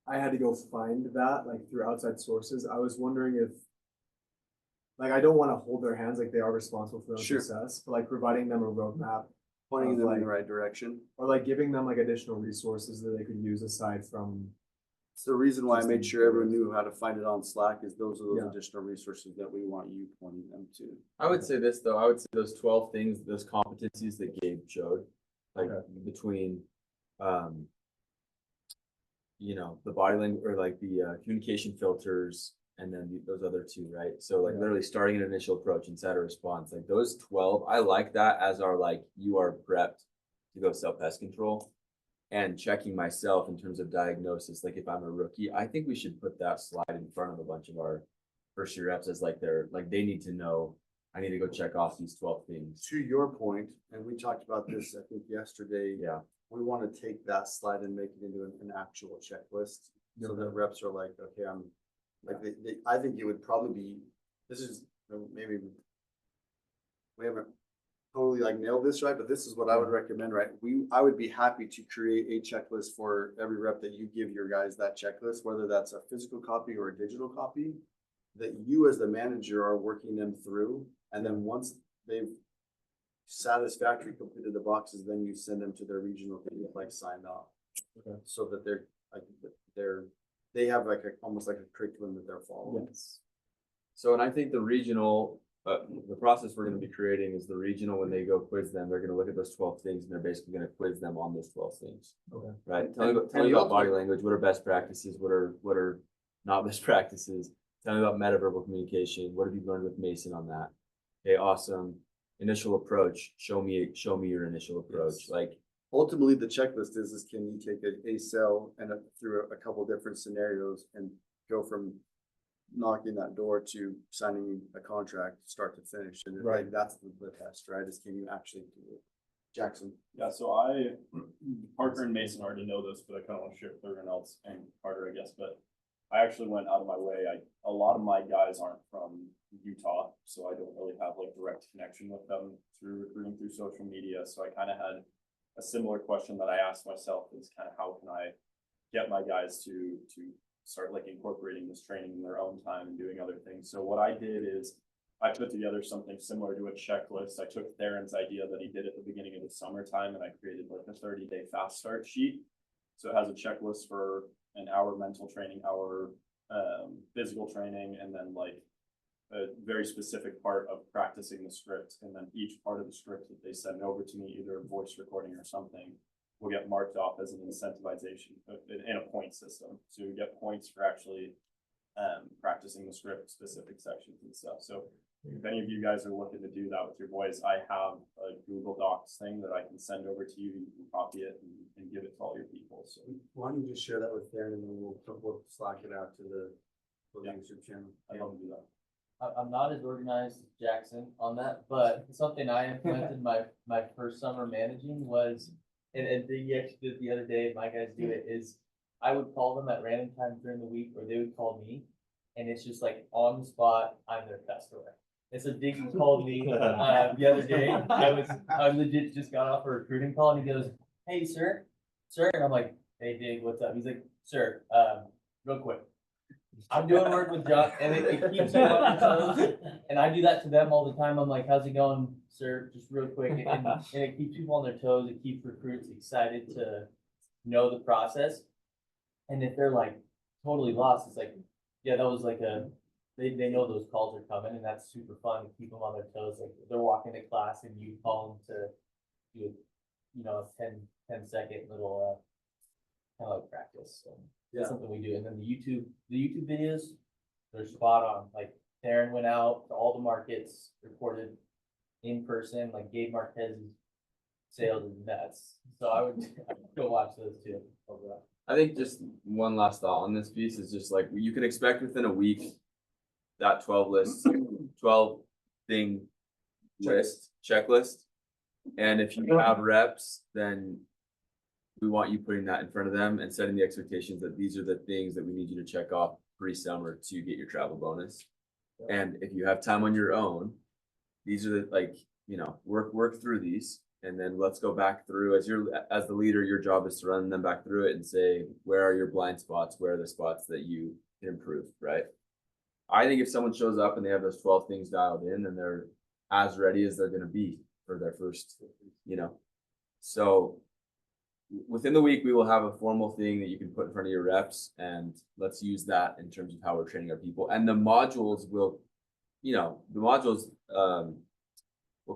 I had to go find that like through outside sources. I was wondering if, like, I don't want to hold their hands like they are responsible for their success, but like providing them a roadmap, pointing them in the right direction, or like giving them like additional resources that they could use aside from. It's the reason why I made sure everyone knew how to find it on Slack, is those are those additional resources that we want you pointing them to. I would say this though, I would say those 12 things, those competencies that Gabe showed, like between, you know, the body language or like the communication filters and then those other two, right? So like literally starting an initial approach inside a response, like those 12, I like that as our like, you are prepped to go sell pest control. And checking myself in terms of diagnosis, like if I'm a rookie, I think we should put that slide in front of a bunch of our first year reps as like they need to know, I need to go check off these 12 things. To your point, and we talked about this, I think yesterday. Yeah. We want to take that slide and make it into an actual checklist, so that reps are like, okay, I'm, like, I think it would probably be, this is, maybe we haven't totally like nailed this right, but this is what I would recommend, right? I would be happy to create a checklist for every rep that you give your guys that checklist, whether that's a physical copy or a digital copy, that you as the manager are working them through. And then once they've satisfactorily completed the boxes, then you send them to their regional team, like signed off. Okay. So that they have like almost like a curriculum that they're following. Yes. So, and I think the regional, the process we're gonna be creating is the regional, when they go quiz them, they're gonna look at those 12 things and they're basically gonna quiz them on those 12 things. Okay. Right? Tell me about body language, what are best practices, what are not best practices? Tell me about metaverbal communication, what have you learned with Mason on that? Okay, awesome. Initial approach, show me your initial approach, Yes. like. Ultimately, the checklist is can you take a cell and through a couple different scenarios and go from knocking that door to signing a contract, start to finish, and like that's the test, right? Is can you actually do it? Jackson. Yeah, so Parker and Mason already know this, but I kind of want to share it with everyone else and Carter, I guess, but I actually went out of my way. A lot of my guys aren't from Utah, so I don't really have like direct connection with them through recruiting through social media. So I kind of had a similar question that I asked myself is kind of how can I get my guys to start like incorporating this training in their own time and doing other things. So what I did is I put together something similar to a checklist. I took Theron's idea that he did at the beginning of the summertime and I created like a 30-day fast start sheet. So it has a checklist for an hour mental training, hour physical training, and then like a very specific part of practicing the script. And then each part of the script that they send over to me, either a voice recording or something, will get marked off as an incentivization in a point system. So you get points for actually practicing the script specific sections and stuff. So if any of you guys are looking to do that with your boys, I have a Google Docs thing that I can send over to you. You can copy it and give it to all your people. So Why don't you just share that with Theron and then we'll Slack it out to the YouTube channel. I'd love to do that. I'm not as organized as Jackson on that, but something I implemented my first summer managing was, and you actually did it the other day, my guys do it, is I would call them at random times during the week, or they would call me, and it's just like on the spot, I'm their customer. And so Diggy called me the other day. I legit just got off a recruiting call, and he goes, "Hey, sir," and I'm like, "Hey, Dig, what's up?" He's like, "Sir, real quick, I'm doing work with John," and it keeps you on your toes. And I do that to them all the time. I'm like, "How's it going, sir?" Just real quick, and it keeps people on their toes. It keeps recruits excited to know the process. And if they're like totally lost, it's like, yeah, that was like they know those calls are coming, and that's super fun to keep them on their toes. Like they're walking to class and you call them to do, a 10-second little kind of like practice. So that's something we do. And then the YouTube videos, they're spot on. Like Theron went out to all the markets, recorded in person, like Gabe Marquez's sales is nuts. So I would go watch those too. I think just one last thought on this piece is just like, you can expect within a week that 12 thing checklist. And if you have reps, then we want you putting that in front of them and setting the expectations that these are the things that we need you to check off pre-summer to get your travel bonus. And if you have time on your own, these are the, work through these. And then let's go back through as the leader, your job is to run them back through it and say, where are your blind spots? Where are the spots that you can improve, right? I think if someone shows up and they have those 12 things dialed in, then they're as ready as they're going to be for their first, So within the week, we will have a formal thing that you can put in front of your reps, and let's use that in terms of how we're training our people. And the modules will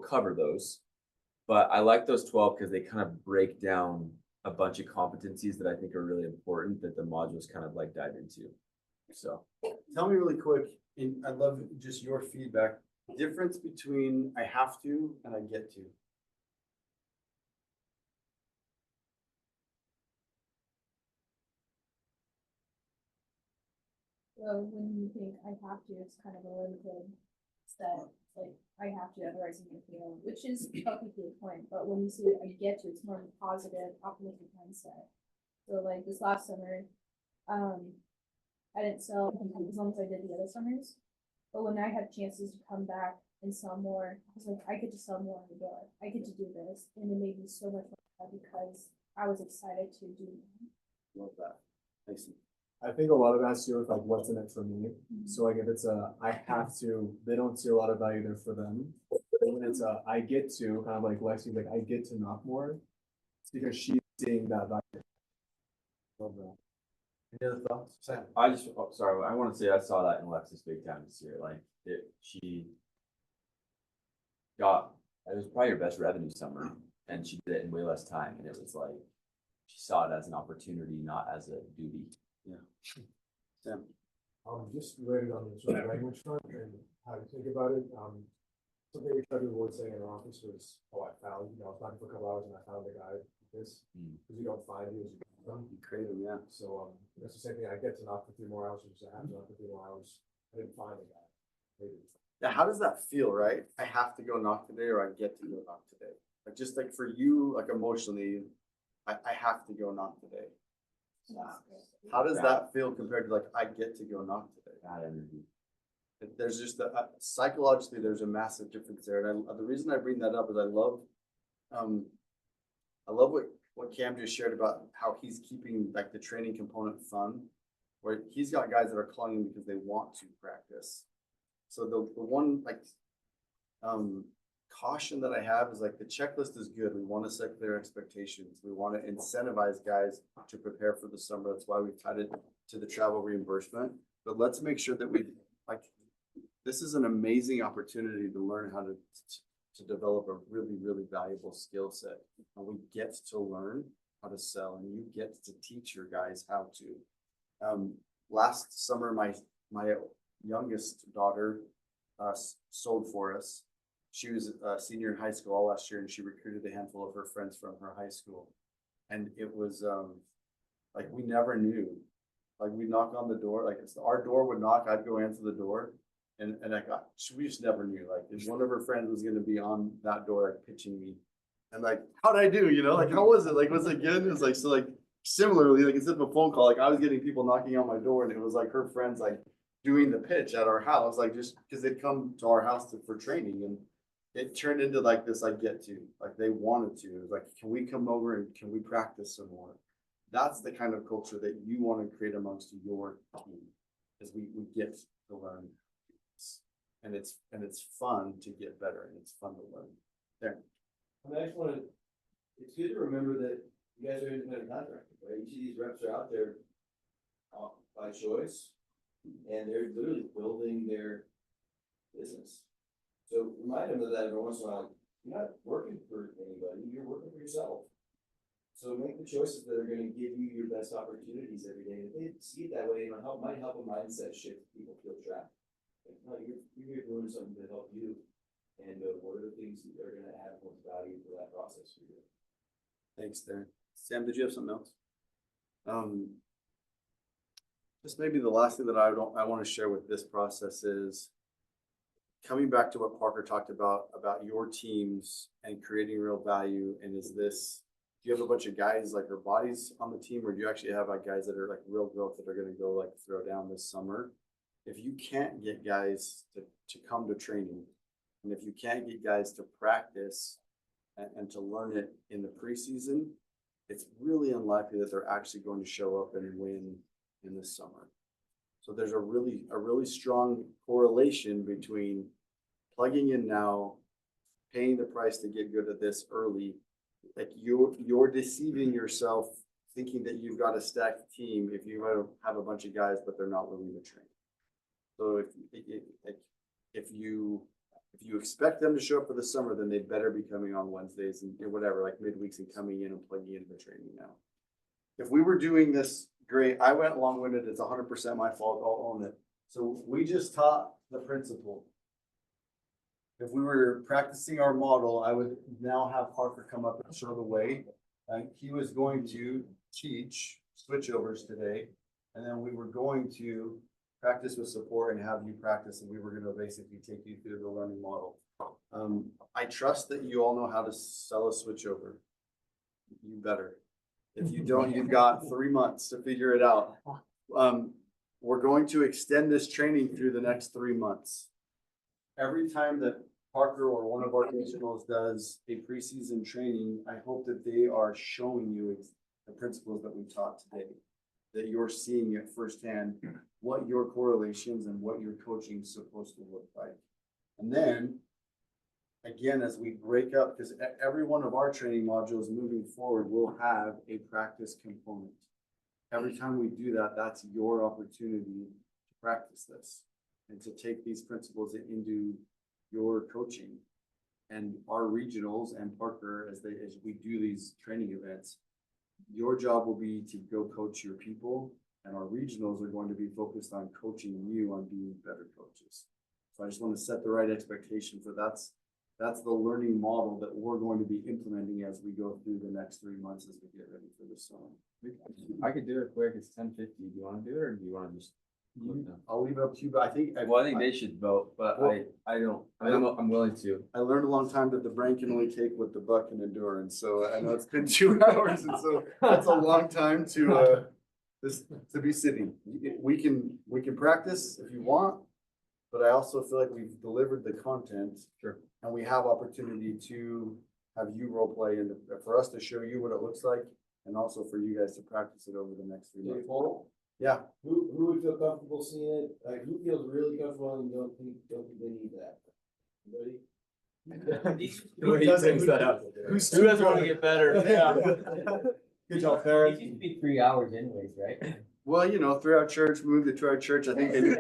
cover those. But I like those 12 because they kind of break down a bunch of competencies that I think are really important that the modules kind of like dive into. So. Tell me really quick, and I'd love just your feedback, difference between I have to and I get to. So when you think I have to, it's kind of a limited set, like I have to, otherwise I'm gonna fail, which is healthy to a point, but when you see it, I get to, it's more of a positive, optimistic mindset. So like this last summer, I didn't sell as long as I did the other summers, but when I had chances to come back and sell more, I was like, I get to sell more on the door, I get to do this, and it made me so much more because I was excited to do that. Love that. Thanks. I think a lot of that has to do with like what's in it for me. So like if it's a I have to, they don't see a lot of value there for them. And when it's a I get to, kind of like Lexi's like I get to knock more, it's because she's seeing that value. Love that. Any other thoughts? Sam? I just, oh, sorry, I want to say I saw that in Alexis big time this year, like, she got, it was probably her best revenue summer, and she did it in way less time, and it was like, she saw it as an opportunity, not as a duty. Yeah. Sam? Just related on the sort of language front and how to think about it, something we tried to avoid saying in our office was, oh, I found, I was talking for a couple hours and I found a guy like this, because you don't find you as you get them. You create them, yeah. So, that's the same thing, I get to knock for 3 more hours, which I have to knock for 3 more hours, I didn't find a guy. Maybe. Yeah, how does that feel, right? I have to go knock today or I get to go knock today. Like just like for you, like emotionally, I have to go knock today. How does that feel compared to like, I get to go knock today? That energy. There's just psychologically, there's a massive difference there. And the reason I bring that up is I love what Cam just shared about how he's keeping like the training component fun, where he's got guys that are calling him because they want to practice. So the one like, caution that I have is like the checklist is good. We want to set clear expectations. We want to incentivize guys to prepare for the summer. That's why we've tied it to the travel reimbursement. But let's make sure that we like, this is an amazing opportunity to learn how to develop a really, really valuable skill set. And we get to learn how to sell and you get to teach your guys how to. Last summer, my youngest daughter sold for us. She was a senior in high school all last year and she recruited a handful of her friends from her high school. And it was like we never knew. Like we'd knock on the door, like our door would knock, I'd go answer the door. And we just never knew. Like if one of her friends was gonna be on that door like pitching me. And like, how'd I do? You know, like how was it? Like was it good? It was like so like similarly, like instead of a phone call, like I was getting people knocking on my door and it was like her friends like doing the pitch at our house, like just because they'd come to our house for training and it turned into like this, I get to, like they wanted to, it was like, can we come over and can we practice some more? That's the kind of culture that you want to create amongst your team, is we get to learn. And it's fun to get better and it's fun to learn. There. I just wanna, it's good to remember that you guys are independent contractors, right? You see these reps are out there by choice, and they're literally building their business. So remind them of that every once in a while. You're not working for anybody, you're working for yourself. So make the choices that are gonna give you your best opportunities every day. If they see it that way, it might help a mindset shift. People feel trapped. Like, no, you're doing something to help you. And what are the things that are gonna add most value to that process for you? Thanks, Darren. Sam, did you have something else? Just maybe the last thing that I want to share with this process is coming back to what Parker talked about your teams and creating real value. And do you have a bunch of guys like their bodies on the team, or do you actually have like guys that are like real growth that are going to go like throw down this summer? If you can't get guys to come to training, and if you can't get guys to practice and to learn it in the preseason, it's really unlikely that they're actually going to show up and win in the summer. So there's a really strong correlation between plugging in now, paying the price to get good at this early. Like you're deceiving yourself thinking that you've got a stacked team if you have a bunch of guys but they're not willing to train. So if If you expect them to show up for the summer, then they better be coming on Wednesdays and whatever, like midweeks and coming in and plugging into the training now. If we were doing this, great, I went long-winded, it's 100% my fault, I'll own it. So we just taught the principle. If we were practicing our model, I would now have Parker come up and show the way. He was going to teach switchovers today, and then we were going to practice with support and have you practice, and we were gonna basically take you through the learning model. I trust that you all know how to sell a switchover. You better. If you don't, you've got 3 months to figure it out. We're going to extend this training through the next 3 months. Every time that Parker or one of our regionals does a preseason training, I hope that they are showing you the principles that we taught today, that you're seeing it firsthand, what your correlations and what your coaching is supposed to look like. And then, again, as we break up, because every one of our training modules moving forward will have a practice component. Every time we do that, that's your opportunity to practice this and to take these principles into your coaching. And our regionals and Parker, as we do these training events, your job will be to go coach your people, and our regionals are going to be focused on coaching you on being better coaches. So I just want to set the right expectation for that's the learning model that we're going to be implementing as we go through the next 3 months as we get ready for the summer. I could do it quick, it's 10:50, do you wanna do it, or do you wanna just? I'll leave it up to you, but I think. Well, I think they should vote, but I'm willing to. I learned a long time that the brain can only take what the butt can endure, and so I know it's been 2 hours, and so that's a long time to be sitting. We can practice if you want, but I also feel like we've delivered the content. Sure. And we have opportunity to have you role play and for us to show you what it looks like, and also for you guys to practice it over the next 3 months. Yeah. Who would feel comfortable seeing it? Like, who feels really comfortable and don't think they need that? Anybody? Who doesn't want to get better? Good job, It Farron. used to be 3 hours anyways, right? Well, you know, through our church, moved it to our church, I think they do.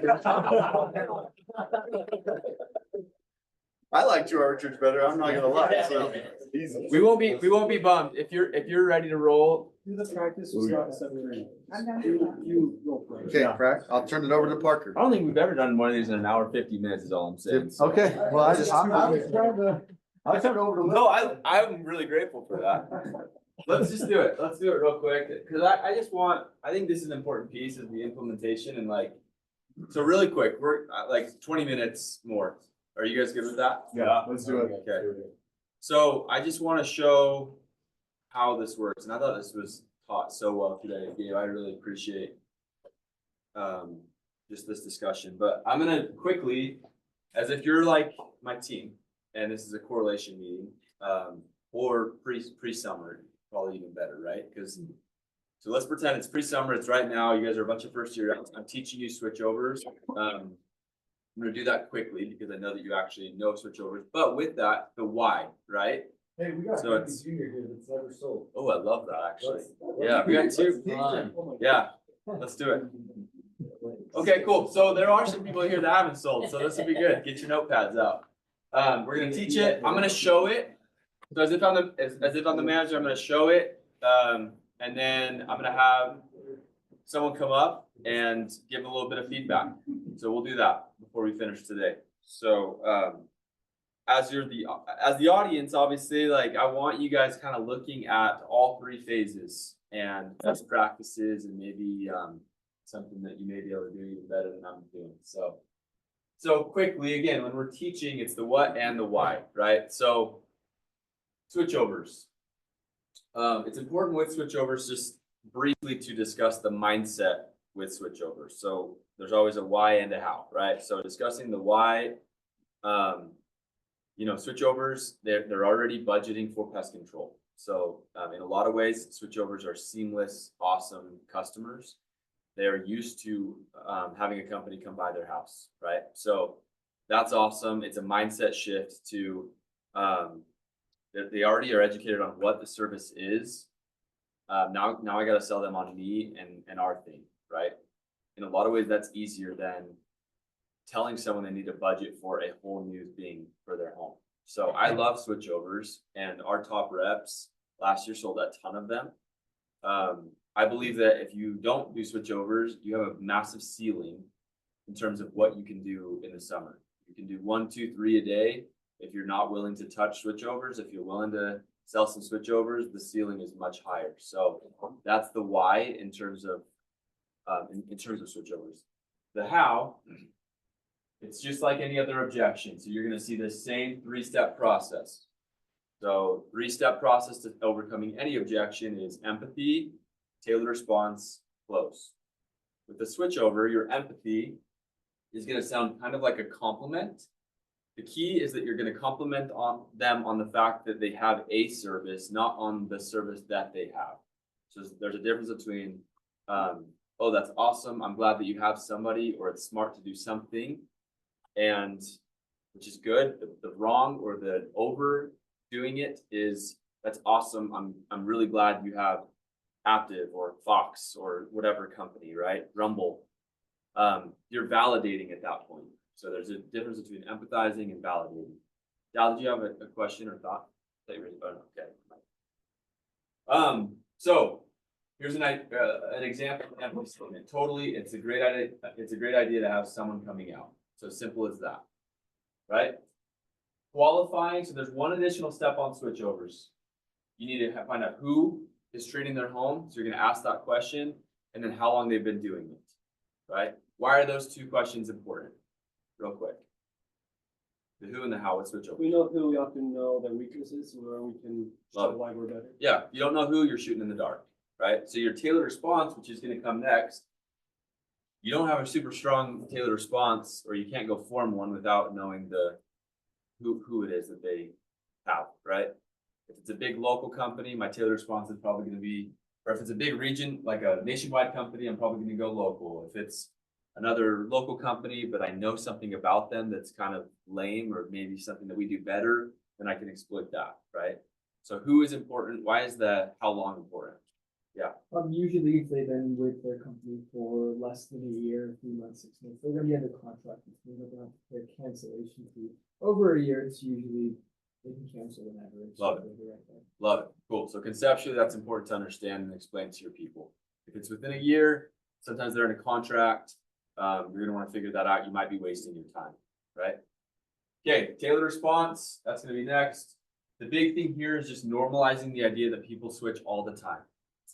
I like 2 hour church better, I'm not gonna lie, so. Easy. We won't be bummed. If you're ready to roll. Do the practice, we'll start at 7:30. I'm done. You go for it. Okay, Craig, I'll turn it over to Parker. I don't think we've ever done one of these in an hour 50 minutes is all I'm saying. so. Okay, well, I was trying to over to. No, I'm really grateful for that. Let's just do it. Let's do it real quick, because I think this is an important piece of the implementation and so really quick, we're like 20 minutes more. Are you guys good with that? Yeah, let's do it. Okay. So I just want to show how this works, and I thought this was taught so well today, Gabe. I really appreciate just this discussion, but I'm gonna quickly, as if you're like my team, and this is a correlation meeting, or pre-summer, probably even better, right? So let's pretend it's pre-summer, it's right now, you guys are a bunch of first year, I'm teaching you switchovers. I'm gonna do that quickly because I know that you actually know switchovers, but with that, the why, right? Hey, we got So a it's- junior here that's never sold. Oh, I love that actually. Let's- Yeah, we got two. Yeah, let's do it. Okay, cool. So there are some people here that haven't sold, so this will be good. Get your notepads out. We're gonna teach it. I'm gonna show it. So as if I'm the manager, I'm gonna show it. And then I'm gonna have someone come up and give a little bit of feedback. So we'll do that before we finish today. So as the audience, obviously, I want you guys kind of looking at all 3 phases and best practices and maybe something that you may be able to do even better than I'm doing. So quickly, again, when we're teaching, it's the what and the why, right? So switchovers. It's important with switchovers just briefly to discuss the mindset with switchovers. So there's always a why and a how, right? So discussing the why, switchovers, they're already budgeting for pest control. So in a lot of ways, switchovers are seamless, awesome customers. They're used to having a company come by their house, right? So that's awesome. It's a mindset shift to they already are educated on what the service is. Now I got to sell them on me and our thing, right? In a lot of ways, that's easier than telling someone they need a budget for a whole new thing for their home. So I love switchovers, and our top reps last year sold a ton of them. I believe that if you don't do switchovers, you have a massive ceiling in terms of what you can do in the summer. You can do 1, 2, 3 a day. If you're not willing to touch switchovers, if you're willing to sell some switchovers, the ceiling is much higher. So that's the why in terms of in terms of switchovers. The how, it's just like any other objection. So you're gonna see the same 3-step process. So 3-step process to overcoming any objection is empathy, tailored response, close. With the switchover, your empathy is gonna sound kind of like a compliment. The key is that you're gonna compliment on them on the fact that they have a service, not on the service that they have. So there's a difference between, oh, that's awesome, I'm glad that you have somebody, or it's smart to do something, and which is good. The wrong or the overdoing it is, that's awesome, I'm really glad you have Aptiv or Fox or whatever company, right? Rumble. You're validating at that point. So there's a difference between empathizing and validating. Dal, did you have a question or thought? That you were, oh, no, okay. So here's an example of empathy statement. Totally, it's a great idea. It's a great idea to have someone coming out. So simple as that, right? Qualifying. So there's one additional step on switchovers. You need to find out who is treating their home. So you're going to ask that question, and then how long they've been doing it, right? Why are those 2 questions important? Real quick. The who and the how, let's switch over. We know who, we often know their weaknesses, where we can Love show it. why we're better. Yeah, you don't know who, you're shooting in the dark, right? So your tailored response, which is gonna come next, you don't have a super strong tailored response, or you can't go form one without knowing the who it is that they have, right? If it's a big local company, my tailored response is probably gonna be, or if it's a big region, like a nationwide company, I'm probably gonna go local. If it's another local company, but I know something about them that's kind of lame, or maybe something that we do better, then I can exploit that, right? So who is important? Why is the how long important? Yeah. Usually if they've been with their company for less than a year, 3 months, 6 months, they're gonna be under contract, which means they're gonna have to pay a cancellation fee. Over a year, it's usually, they can cancel whenever. It's Love it. usually right there. Love it. Cool. So conceptually, that's important to understand and explain to your people. If it's within a year, sometimes they're in a contract. You're gonna want to figure that out. You might be wasting your time, right? Okay, tailored response, that's gonna be next. The big thing here is just normalizing the idea that people switch all the time.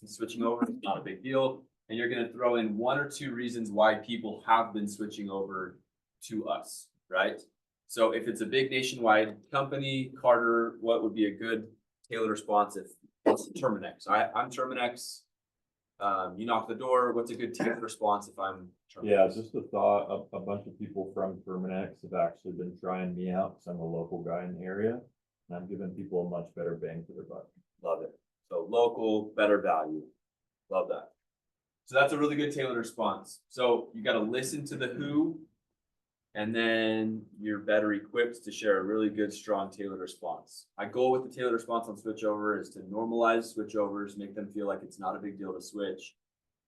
And switching over is not a big deal. And you're gonna throw in 1 or 2 reasons why people have been switching over to us, right? So if it's a big nationwide company, Carter, what would be a good tailored response if it's Terminex? I'm Terminex. You knock the door, what's a good tailored response if I'm Terminex? Yeah, just a thought, a bunch of people from Terminex have actually been trying me out, because I'm a local guy in the area, and I'm giving people a much better bang for their buck. Love it. So local, better value. Love that. So that's a really good tailored response. So you got to listen to the who, and then you're better equipped to share a really good, strong tailored response. My goal with the tailored response on switchover is to normalize switchovers, make them feel like it's not a big deal to switch,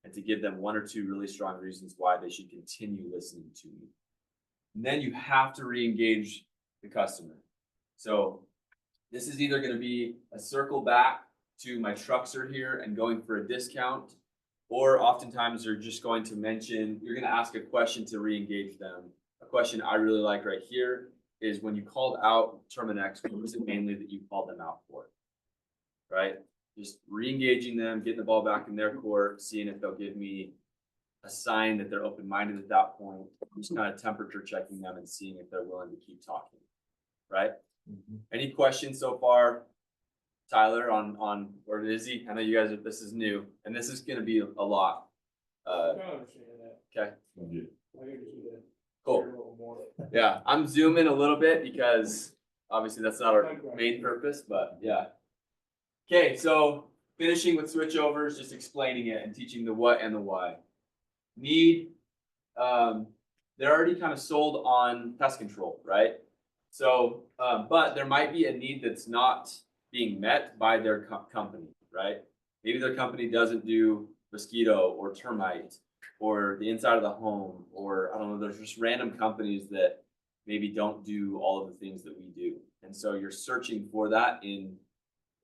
and to give them 1 or 2 really strong reasons why they should continue listening to me. And then you have to re-engage the customer. So this is either going to be a circle back to my trucks are here and going for a discount, or oftentimes you're just going to mention, you're going to ask a question to re-engage them. A question I really like right here is, when you called out Terminex, what was it mainly that you called them out for? Right? Just re-engaging them, getting the ball back in their court, seeing if they'll give me a sign that they're open-minded at that point. Just kind of temperature checking them and seeing if they're willing to keep talking, right? Any questions so far, Tyler, on or Izzy? I know you guys are, this is new, and this is gonna be a lot. Okay. Cool. Yeah, I'm zooming a little bit because obviously that's not our main purpose, but yeah. Okay, so finishing with switchovers, just explaining it and teaching the what and the why. Need, they're already kind of sold on pest control, right? So, but there might be a need that's not being met by their company, right? Maybe their company doesn't do mosquito or termite, or the inside of the home, or I don't know, there's just random companies that maybe don't do all of the things that we do. And so you're searching for that in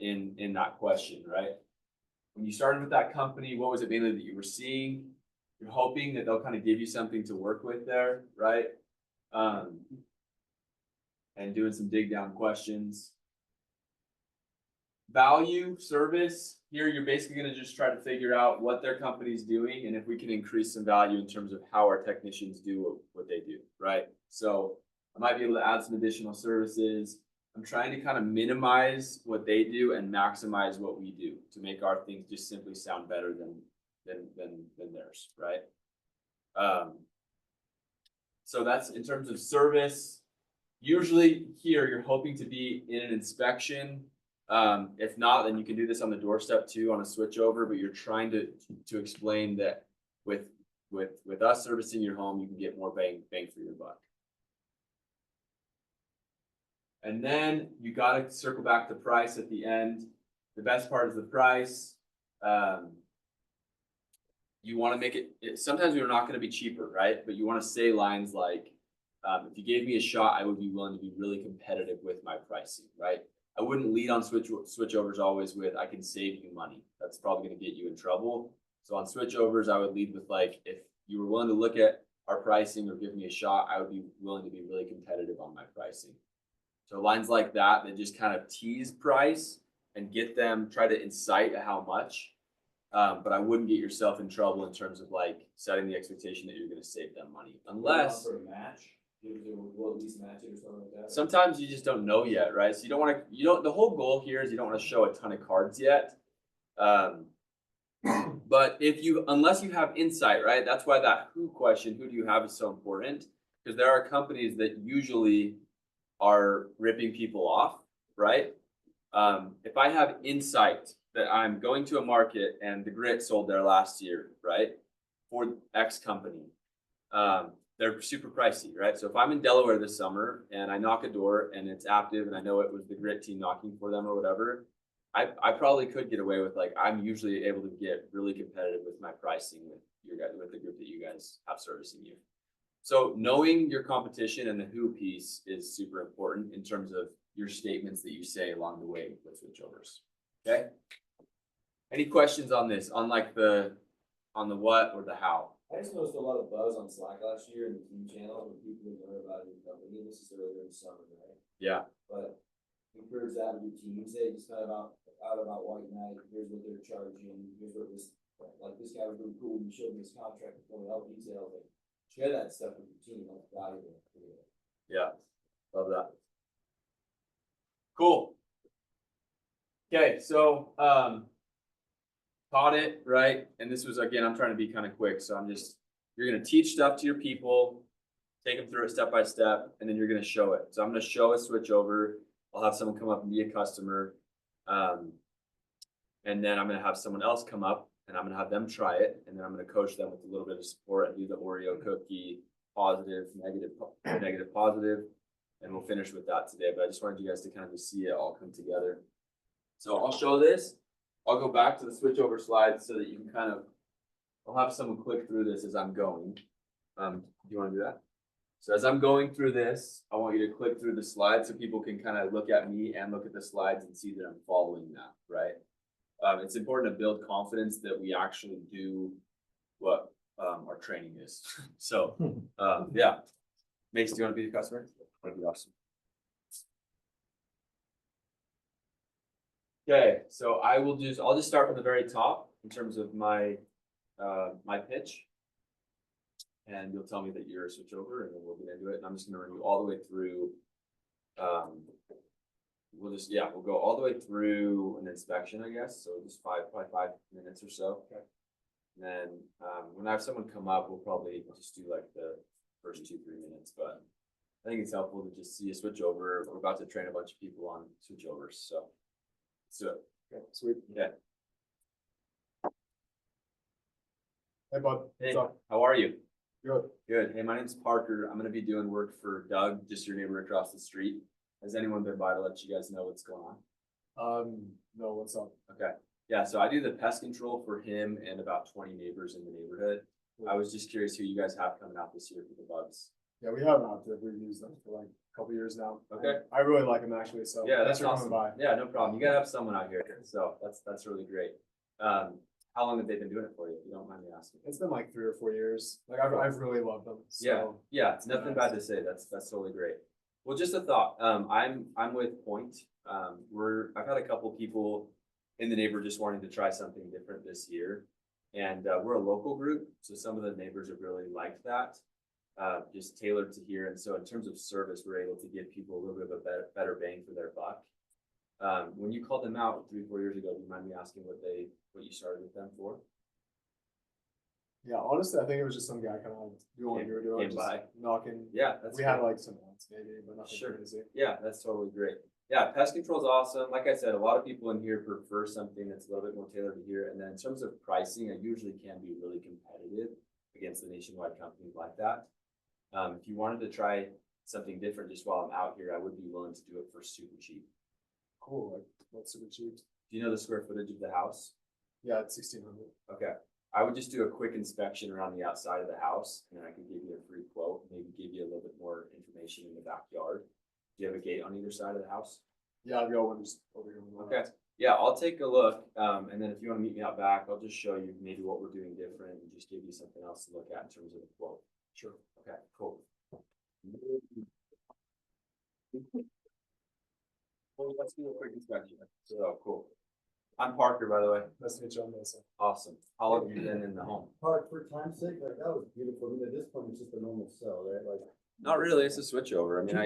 that question, right? When you started with that company, what was it mainly that you were seeing? You're hoping that they'll kind of give you something to work with there, right? And doing some dig down questions. Value, service, here you're basically gonna just try to figure out what their company's doing and if we can increase some value in terms of how our technicians do what they do, right? So I might be able to add some additional services. I'm trying to kind of minimize what they do and maximize what we do to make our things just simply sound better than theirs, right? So that's in terms of service. Usually here, you're hoping to be in an inspection. If not, then you can do this on the doorstep too on a switchover, but you're trying to explain that with us servicing your home, you can get more bang for your buck. And then you gotta circle back to price at the end. The best part is the price. You wanna make it, sometimes we're not gonna be cheaper, right? But you wanna say lines like, if you gave me a shot, I would be willing to be really competitive with my pricing, right? I wouldn't lead on switchovers always with, I can save you money. That's probably gonna get you in trouble. So on switchovers, I would lead with like, if you were willing to look at our pricing or give me a shot, I would be willing to be really competitive on my pricing. So lines like that just kind of tease price and get them, try to incite at how much. But I wouldn't get yourself in trouble in terms of like setting the expectation that you're gonna save them money, unless. For a match, we'll at least match it or something like that. Sometimes you just don't know yet, right? So you don't want to, the whole goal here is you don't want to show a ton of cards yet. But unless you have insight, right? That's why that who question, who do you have, is so important, because there are companies that usually are ripping people off, right? If I have insight that I'm going to a market and the grit sold there last year, right? For X company, they're super pricey, right? So if I'm in Delaware this summer and I knock a door and it's active and I know it was the grit team knocking for them or whatever, I probably could get away with, like, I'm usually able to get really competitive with my pricing with your guys, with the group that you guys have servicing you. So knowing your competition and the who piece is super important in terms of your statements that you say along the way with switchovers. Okay? Any questions on this, on like on the what or the how? I just noticed a lot of buzz on Slack last year in the team channel when people learn about your company. This is earlier in the summer, right? Yeah. But encourage that with your team. Say just kind of out about White Knight. Here's what they're charging. Here's what this, like, this guy was really cool. You showed me this contract with one of the details. Like, share that stuff with your team. That's valuable. Yeah. Love that. Cool. Okay, so taught it, right? And this was, again, I'm trying to be kind of quick, so you're gonna teach stuff to your people, take them through it step by step, and then you're gonna show it. So I'm gonna show a switchover. I'll have someone come up and be a customer. And then I'm gonna have someone else come up and I'm gonna have them try it. And then I'm gonna coach them with a little bit of support and do the Oreo cookie, positive, negative, positive. And we'll finish with that today, but I just wanted you guys to kind of see it all come together. So I'll show this. I'll go back to the switchover slides so that you can kind of, I'll have someone click through this as I'm going. Do you want to do that? So as I'm going through this, I want you to click through the slides so people can kind of look at me and look at the slides and see that I'm following that, right? It's important to build confidence that we actually do what our training is. So yeah. Mace, do you want to be the customer? That'd be awesome. Okay, so I'll just start from the very top in terms of my my pitch. And you'll tell me that you're a switchover and then we'll get into it. And I'm just gonna run you all the way through. We'll go all the way through an inspection, I guess. So just probably 5 minutes or so. Okay. And then when I have someone come up, we'll probably just do like the first 2-3 minutes, but I think it's helpful to just see a switchover. We're about to train a bunch of people on switchovers, so let's do it. Okay, sweet. Yeah. Hey, bud. Hey, What's up? how are you? Good. Good. Hey, my name's Parker. I'm gonna be doing work for Doug, just your neighbor across the street. Has anyone been by to let you guys know what's going on? No, what's up? Okay. Yeah, so I do the pest control for him and about 20 neighbors in the neighborhood. I was just curious who you guys have coming out this year for the bugs. Yeah, we have not, we've used them for like a couple years now. Okay. I really like them actually, so. Yeah, thanks that's for coming awesome. by. Yeah, no problem. You gotta have someone out here, so that's really great. How long have they been doing it for you? If you don't mind me asking. It's been like 3 or 4 years. Like I've really loved them. Yeah, So yeah, it's nothing bad to say. That's totally great. Well, just a thought. I'm with Point. I've had a couple people in the neighborhood just wanting to try something different this year. And we're a local group, so some of the neighbors have really liked that. Just tailored to here. And so in terms of service, we're able to give people a little bit of a better bang for their buck. When you called them out 3 or 4 years ago, do you mind me asking what you started with them for? yeah, honestly, I think it was just some guy kind of doing what you were doing, Came just by. knocking. Yeah, that's We great. had like some ones maybe, but nothing Sure. crazy. Yeah, that's totally great. Yeah, pest control is awesome. Like I said, a lot of people in here prefer something that's a little bit more tailored to here. And then in terms of pricing, I usually can be really competitive against the nationwide companies like that. If you wanted to try something different just while I'm out here, I would be willing to do it for super cheap. Cool, like what's super cheap? Do you know the square footage of the house? Yeah, it's 1,600. Okay, I would just do a quick inspection around the outside of the house, and then I could give you a free quote, maybe give you a little bit more information in the backyard. Do you have a gate on either side of the house? Yeah, I've got one just over here. Okay, yeah, I'll take a look, and then if you wanna meet me out back, I'll just show you maybe what we're doing different and just give you something else to look at in terms of the quote. Sure. Okay, cool. Well, let's do a quick inspection. So, cool. I'm Parker, by the way. Nice to meet you on this. Awesome. How long have you been in the home? Park for time's sake, like that was beautiful. I mean, at this point, it's just a normal cell, right? Like. Not really, it's a switchover. I mean,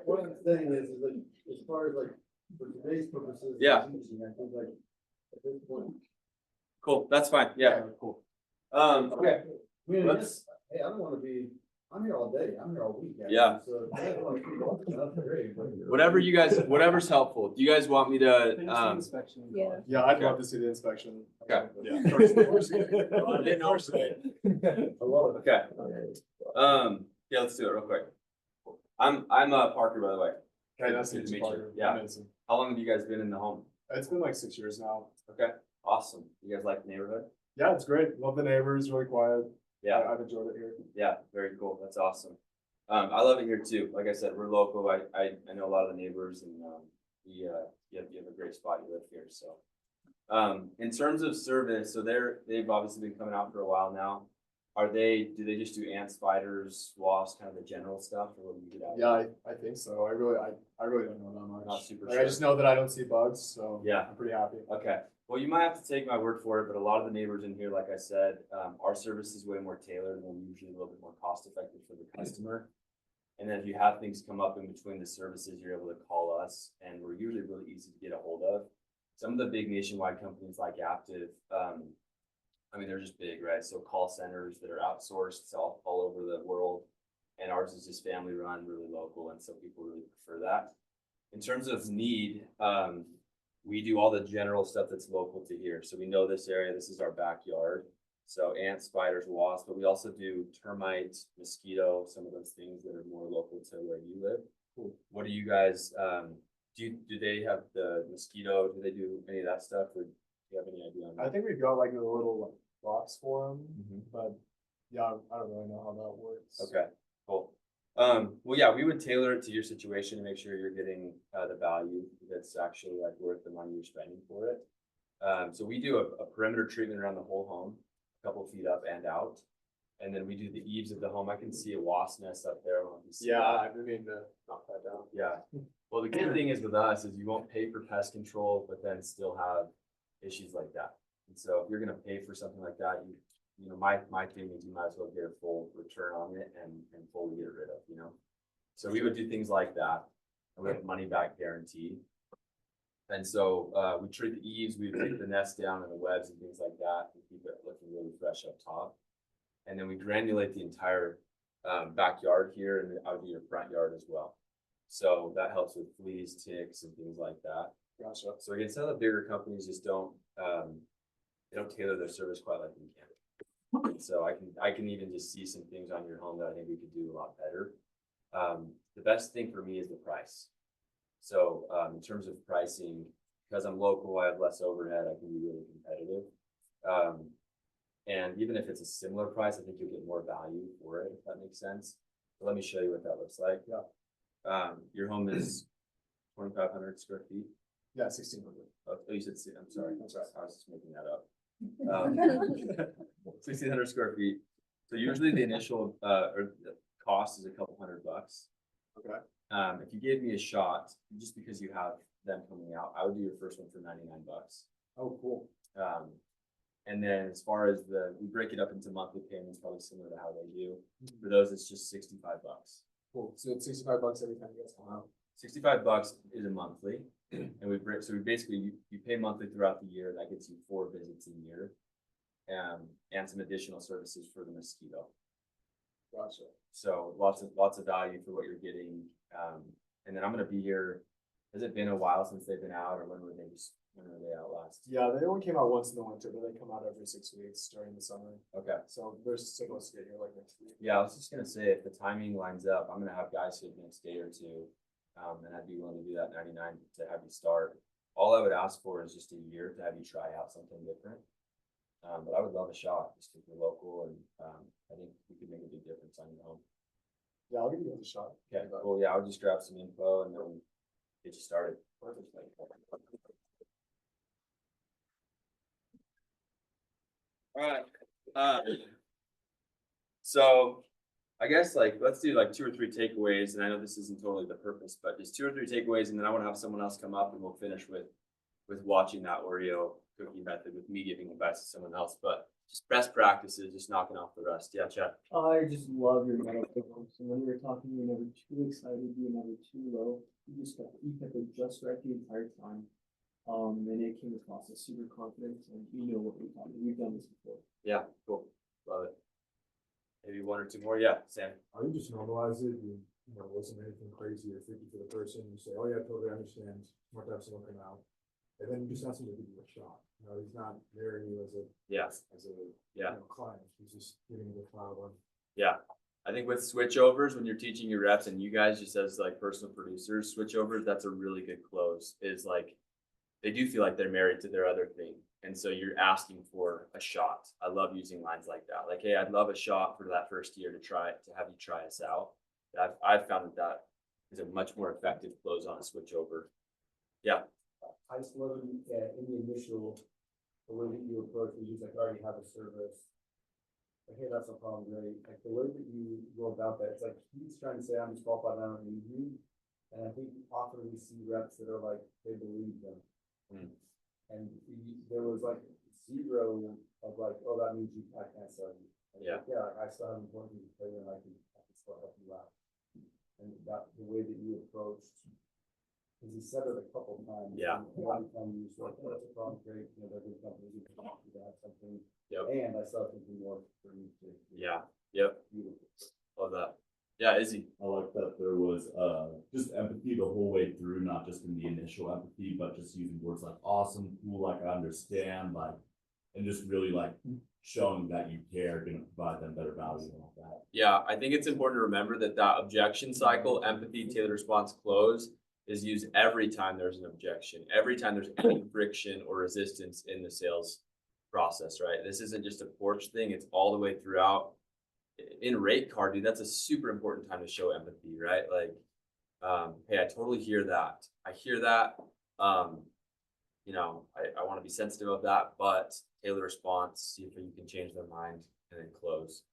What I'm saying is like, as far as like, for today's purposes. Yeah. teaching, I think like, at this point. cool, that's fine. Yeah, cool. Okay. I mean, Let's- it's, hey, I don't wanna be, I'm here all day, I'm here all week. actually, Yeah. So. I don't wanna keep going, that's great, but- Whatever's helpful. Do you guys want me to, Yeah. Yeah, I'd Okay. love to see the inspection. Okay. Yeah. I love it. Okay. Yeah, let's do it real quick. I'm Parker, by the way. Okay, nice to Good meet you, Parker. Yeah. Amazing. How long have you guys been in the home? It's been like 6 years now. Okay, awesome. You guys like the neighborhood? Yeah, it's great. Love the neighbors, really quiet. Yeah. I've enjoyed it here. Yeah, very cool. That's awesome. I love it here too. Like I said, we're local. I know a lot of the neighbors and, you have a great spot. You live here, so. In terms of service, so they've obviously been coming out for a while now. Do they just do ants, spiders, wasps, kind of the general stuff, or what do you get out? Yeah, I think so. I really don't know that much. Not super Like, sure. I just know that I don't see bugs, so. Yeah. I'm pretty happy. Okay, well, you might have to take my word for it, but a lot of the neighbors in here, like I said, our service is way more tailored and usually a little bit more cost effective for the customer. And then if you have things come up in between the services, you're able to call us, and we're usually really easy to get a hold of. Some of the big nationwide companies like Aptiv, I mean, they're just big, right? So call centers that are outsourced all over the world. And ours is just family run, really local, and so people really prefer that. In terms of need, we do all the general stuff that's local to here. So we know this area, this is our backyard. So ants, spiders, wasps, but we also do termites, mosquito, some of those things that are more local to where you live. Cool. What do you guys, do they have the mosquito? Do they do any of that stuff, or do you have any idea on I that? think we've got like a little like box for them, Mhm. but yeah, I don't really know how that works. Okay, cool. Well, yeah, we would tailor it to your situation to make sure you're getting the value that's actually like worth the money you're spending for it. So we do a perimeter treatment around the whole home, a couple feet up and out. And then we do the eaves of the home. I can see a wasp nest up there. I don't know if you see Yeah, that. I've been meaning to knock that down. Yeah. Well, the good thing is with us is you won't pay for pest control, but then still have issues like that. And so if you're gonna pay for something like that, you know, my thing is you might as well get a full return on it and fully get rid of, you know? So we would do things like that, and we have a money back guarantee. And so, we treat the eaves, we take the nest down and the webs and things like that, and keep it looking really fresh up top. And then we granulate the entire, backyard here and out of your front yard as well. So that helps with fleas, ticks and things like that. Gotcha. So again, some of the bigger companies just don't, they don't tailor their service quite like we can. And so I can even just see some things on your home that I think we could do a lot better. The best thing for me is the price. So, in terms of pricing, because I'm local, I have less overhead, I can be really competitive. And even if it's a similar price, I think you'll get more value for it, if that makes sense. So let me show you what that looks like. Yeah. Your home is 2,500 square feet. Yeah, 1,600. Oh, you said, I'm sorry, that's right, I was just making that up. 1,600 square feet. So usually the initial, or the cost is a couple $100. Okay. If you gave me a shot, just because you have them coming out, I would do your first one for $99. Oh, cool. And then as far as we break it up into monthly payments, probably similar to how they do. For those, it's just $65. Cool. So it's $65 every time you guys come out. $65 is a monthly, and we basically, you pay monthly throughout the year, that gets you 4 visits a year. And some additional services for the mosquito. Gotcha. So lots of value for what you're getting. And then I'm gonna be here. Has it been a while since they've been out, or when were they out last? Yeah, they only came out once in the winter, but they come out every 6 weeks during the summer. Okay. So they're supposed to get here like next week. Yeah, I was just gonna say, if the timing lines up, I'm gonna have guys here the next day or two. And I'd be willing to do that 99 to have you start. All I would ask for is just a year to have you try out something different. But I would love a shot, just because we're local, and I think we could make a big difference on your home. Yeah, I'll give you guys a shot. Okay, well, yeah, I'll just grab some info and then get you started. Alright, so I guess let's do 2 or 3 takeaways, and I know this isn't totally the purpose, but just 2 or 3 takeaways, and then I wanna have someone else come up and we'll finish with watching that Oreo cookie method with me giving advice to someone else, but just best practices, just knocking off the rest. Yeah, Chad. I just love your metal programs. And when we were talking, you were never too excited, you were never too low. You kept it just right the entire time. And it came across as super confident, and you know what we're talking. We've done this before. Yeah, cool. Love it. Maybe 1 or 2 more. Yeah, Sam. I would just normalize it and, wasn't anything crazy or freaky for the person. You say, oh yeah, totally understand. Smart to have someone come out. And then you just ask him to give you a shot. He's not marrying you as a client. He's just giving you the cloud one. Yeah. I think with switchovers, when you're teaching your reps and you guys just as personal producers, switchovers, that's a really good close. Is they do feel like they're married to their other thing. And so you're asking for a shot. I love using lines like that. Hey, I'd love a shot for that first year to have you try us out. I've found that is a much more effective close on a switchover. Yeah. I just love in the initial, the way that you approach it, you already have a service. Hey, that's a problem, great. The way that you go about that, it's he's trying to say, I'm disqualified, I don't need you. And I think often we see reps that are they believe them. And there was 0 of oh, that means I can't sell you. I still have important to play and I can still help you out. And that the way that you approached, because he said it a couple of times. Yeah. Every time you sort of, that's a problem, great, they're good companies, you can have something. Yep. And I still have something more for you to. Yeah. Yep. Beautiful. Love that. Yeah, Izzy. I like that there was just empathy the whole way through, not just in the initial empathy, but just using words like awesome, cool, I understand, and just really showing that you care, gonna provide them better value and all that. Yeah, I think it's important to remember that objection cycle, empathy, tailored response, close is used every time there's an objection, every time there's any friction or resistance in the sales process, right? This isn't just a porch thing, it's all the way throughout. In rate card, dude, that's a super important time to show empathy, right? Hey, I totally hear that. I hear that. I want to be sensitive of that, but tailor response, see if you can change their mind, and then close.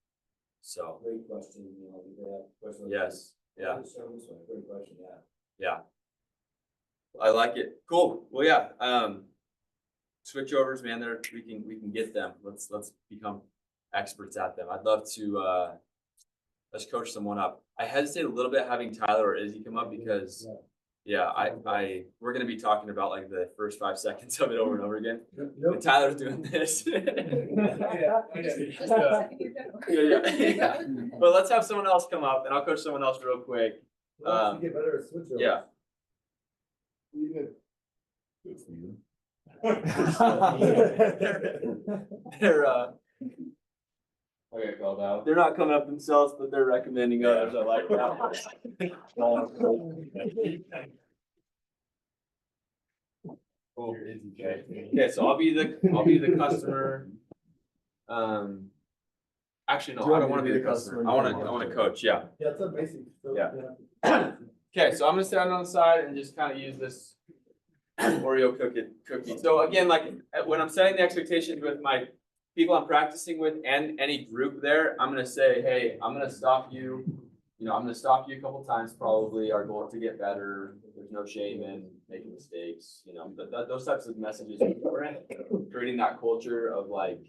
So Great question, question. Yes, yeah. Great question, yeah. Yeah. I like it. Cool. Well, yeah. Switchovers, man, we can get them. Let's become experts at them. I'd love to let's coach someone up. I hesitate a little bit having Tyler or Izzy come up because we're gonna be talking about the first 5 seconds of it over and over again. And Tyler's doing this. Yeah. But let's have someone else come up and I'll coach someone else real quick. Get better at switch. Yeah. They're not coming up themselves, but they're recommending others. I like that. Cool. Okay, so I'll be the customer. Actually, Do no, you I wanna don't wanna be be the the customer. customer? I wanna coach, yeah. Yeah, it's a basic. Yeah. Okay, so I'm gonna stand on the side and just kind of use this Oreo cookie. So again, like, when I'm setting the expectations with my people I'm practicing with and any group there, I'm gonna say, hey, I'm gonna stop you. You know, I'm gonna stop you a couple times, probably. Our goal is to get better. There's no shame in making mistakes, you know, those types of messages are important. Creating that culture of like,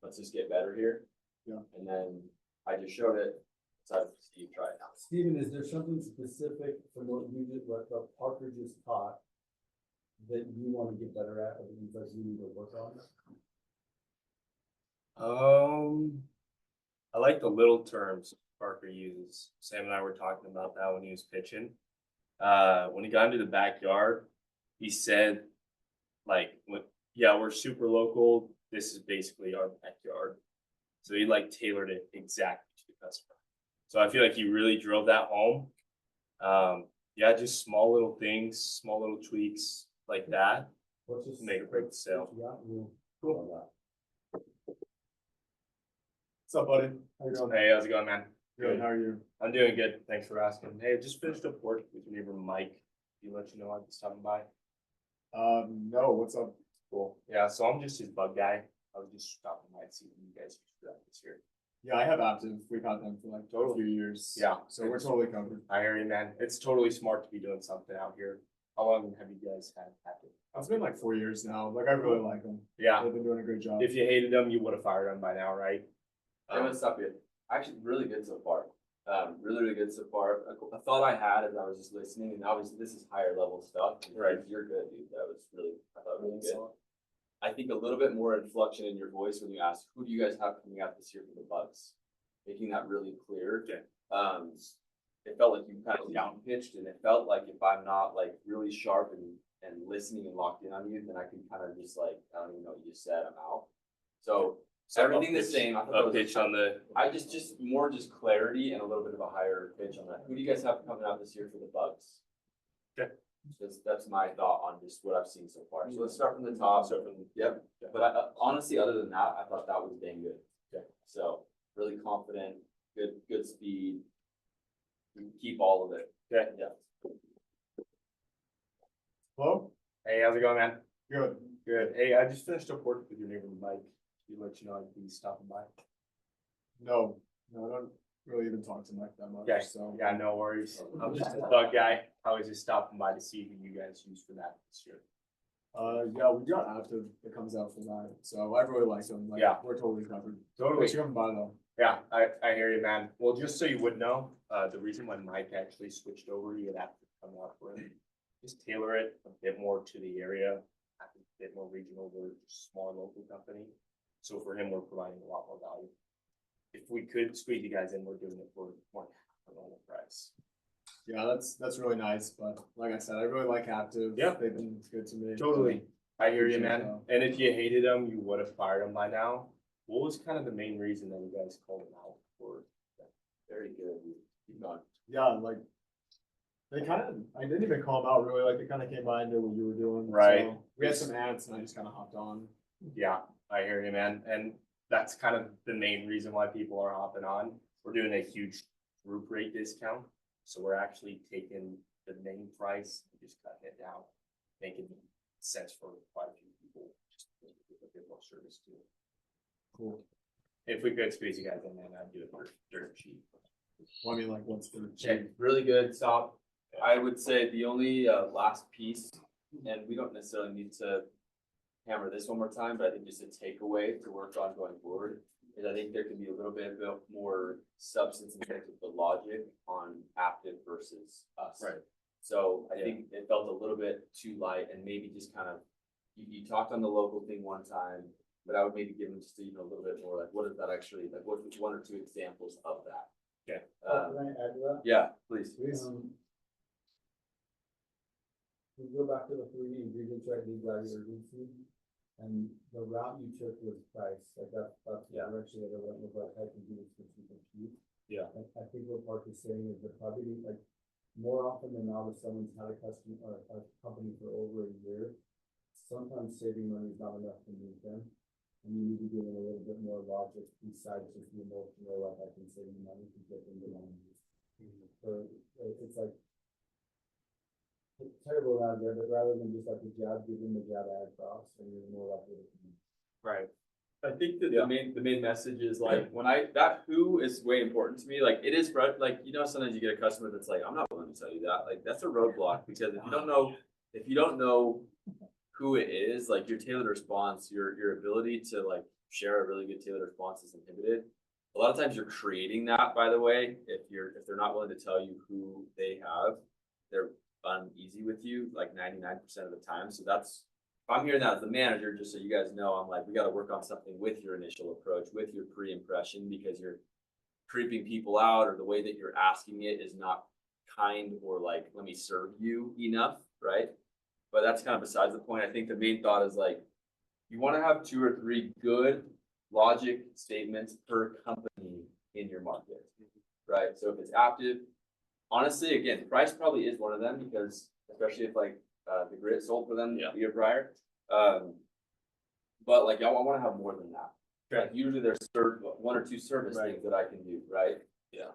let's just get better here. Yeah. And then I just showed it. So Steve, try it now. Steven, is there something specific from what you did, what Parker just taught, that you want to get better at, or that you guys need to work on? I like the little terms Parker uses. Sam and I were talking about that when he was pitching. When he got into the backyard, he said, like, yeah, we're super local. This is basically our backyard. So he like tailored it exactly to the customer. So I feel like he really drove that home. Yeah, just small little things, small little tweaks like that. What's this? Make or break the sale. Yeah, Cool. What's up, buddy? How you doing? Hey, how's it going, man? Good, how are you? I'm doing good. Thanks for asking. Hey, I just finished up work with your neighbor Mike. He let you know I'd be stopping by. No, what's up? Cool. Yeah, so I'm just his bug guy. I was just stopping by to see what you guys use for that this year. Yeah, I have Aptiv. We've had them for like a few years. Yeah. So we're totally covered. I hear you, man. It's totally smart to be doing something out here. How long have you guys had it? It's been like 4 years now. Like, I really like them. Yeah. They've been doing a great job. If you hated them, you would have fired them by now, right? I'm gonna stop you. Actually, really good so far. Really good so far. A thought I had as I was just listening, and obviously this is higher level stuff. Right. You're good, dude. That was really, I thought really good. I think a little bit more inflection in your voice when you ask, who do you guys have coming out this year for the Bucks? Making that really clear. Okay. It felt like you kind of down pitched, and it felt like if I'm not like really sharp and listening and locked in on you, then I can kind of just like, I don't even know what you just said, I'm out. So everything the same. I thought that A was pitch on the, I just more just clarity and a little bit of a higher pitch on that. Who do you guys have coming out this year for the Bucks? Okay. That's my thought on just what I've seen so far. So let's start from the top. Yep. But I, honestly, other than that, I thought that was dang good. Okay. So really confident, good speed. Keep all of it. Okay. Yeah. Hello? hey, how's it going, man? Good. Good. Hey, I just finished up work with your neighbor Mike. He let you know I'd be stopping by. No, I don't really even talk to Mike that much, Okay. so. Yeah, no worries. I'm just a bug guy. I was just stopping by to see who you guys use for that this year. Yeah, we got Aptiv that comes out for that, so I really like them. Like, Yeah. we're totally covered. Totally. Thanks for coming by though. Yeah, I hear you, man. Well, just so you would know, the reason why Mike actually switched over, he would have to come out for it. Just tailor it a bit more to the area, a bit more regional, we're just a small local company. So for him, we're providing a lot more value. If we could squeeze you guys in, we're doing it for more than normal price. Yeah, that's really nice, but like I said, I really like Aptiv. Yeah. They've been good to me. Totally. I hear you, Appreciate man. that. And if you hated him, you would have fired him by now. What was kind of the main reason that you guys called him out for? Very good. Keep going. Yeah, like, they kind of, I didn't even call them out really, like, they kind of came by and knew what you were doing. Right. So we had some ads and I just kind of hopped on. Yeah, I hear you, man. And that's kind of the main reason why people are hopping on. We're doing a huge group rate discount. So we're actually taking the main price and just cutting it down, making sense for quite a few people. Just to give a bit more service to it. Cool. If we could squeeze you guys in, then I'd do it for dirt cheap. Well, I mean, like, what's the? Okay, really good. Stop. I would say the only last piece, and we don't necessarily need to hammer this one more time, but I think just a takeaway to work on going forward is I think there can be a little bit more substance in terms of the logic on Aptiv versus us. Right. So I think it felt a little bit too light and maybe just kind of, you talked on the local thing one time, but I would maybe give them just even a little bit more, like, what is that actually, like, what one or two examples of that? Okay. Can I add to that? Yeah, please. We go back to the three ingredients, right, need value, urgency, and the route you took was price, like that's the direction that I went with, like, how can you cheap? Yeah. I think what Park is saying is that probably, like, more often than not, if someone's had a customer or a company for over a year, sometimes saving money is not enough to move them. And you need to be doing a little bit more logic besides just the emotional, like I can save you money to get them to line. So it's like, it's terrible out there, but rather than just like the job, give them the job ad cross and you're more likely to. Right. I think that the main message is like, when that who is way important to me, like it is, like, you know, sometimes you get a customer that's like, I'm not willing to tell you that, like, that's a roadblock, because if you don't know who it is, like your tailored response, your ability to like share a really good tailored response is inhibited. A lot of times you're creating that, by the way, if they're not willing to tell you who they have, they're uneasy with you like 99% of the time. So that's, if I'm hearing that as the manager, just so you guys know, I'm like, we got to work on something with your initial approach, with your pre-impression, because you're creeping people out, or the way that you're asking it is not kind, or like, let me serve you enough, right? But that's kind of besides the point. I think the main thought is like, you want to have 2 or 3 good logic statements per company in your market, right? So if it's Aptiv, honestly, again, price probably is one of them, because especially if like the grid sold for them the year prior. But like, I want to have more than that. Like usually there's 1 or 2 service things that I can do, right? Yeah.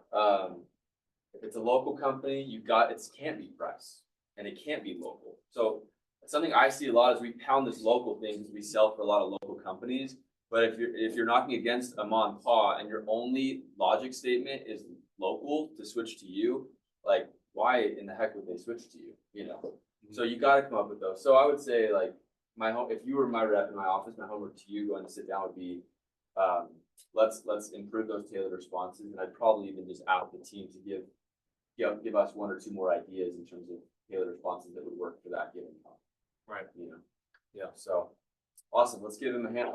If it's a local company, it can't be price, and it can't be local. So something I see a lot is we pound this local thing because we sell for a lot of local companies. But if you're knocking against a mom and pa, and your only logic statement is local to switch to you, like, why in the heck would they switch to you? You know, so you got to come up with those. So I would say, like, if you were my rep in my office, my homework to you going to sit down would be, let's improve those tailored responses, and I'd probably even just ask the team to give us 1 or 2 more ideas in terms of tailored responses that would work for that given company. Right. You know, yeah. So awesome. Let's give him a hand.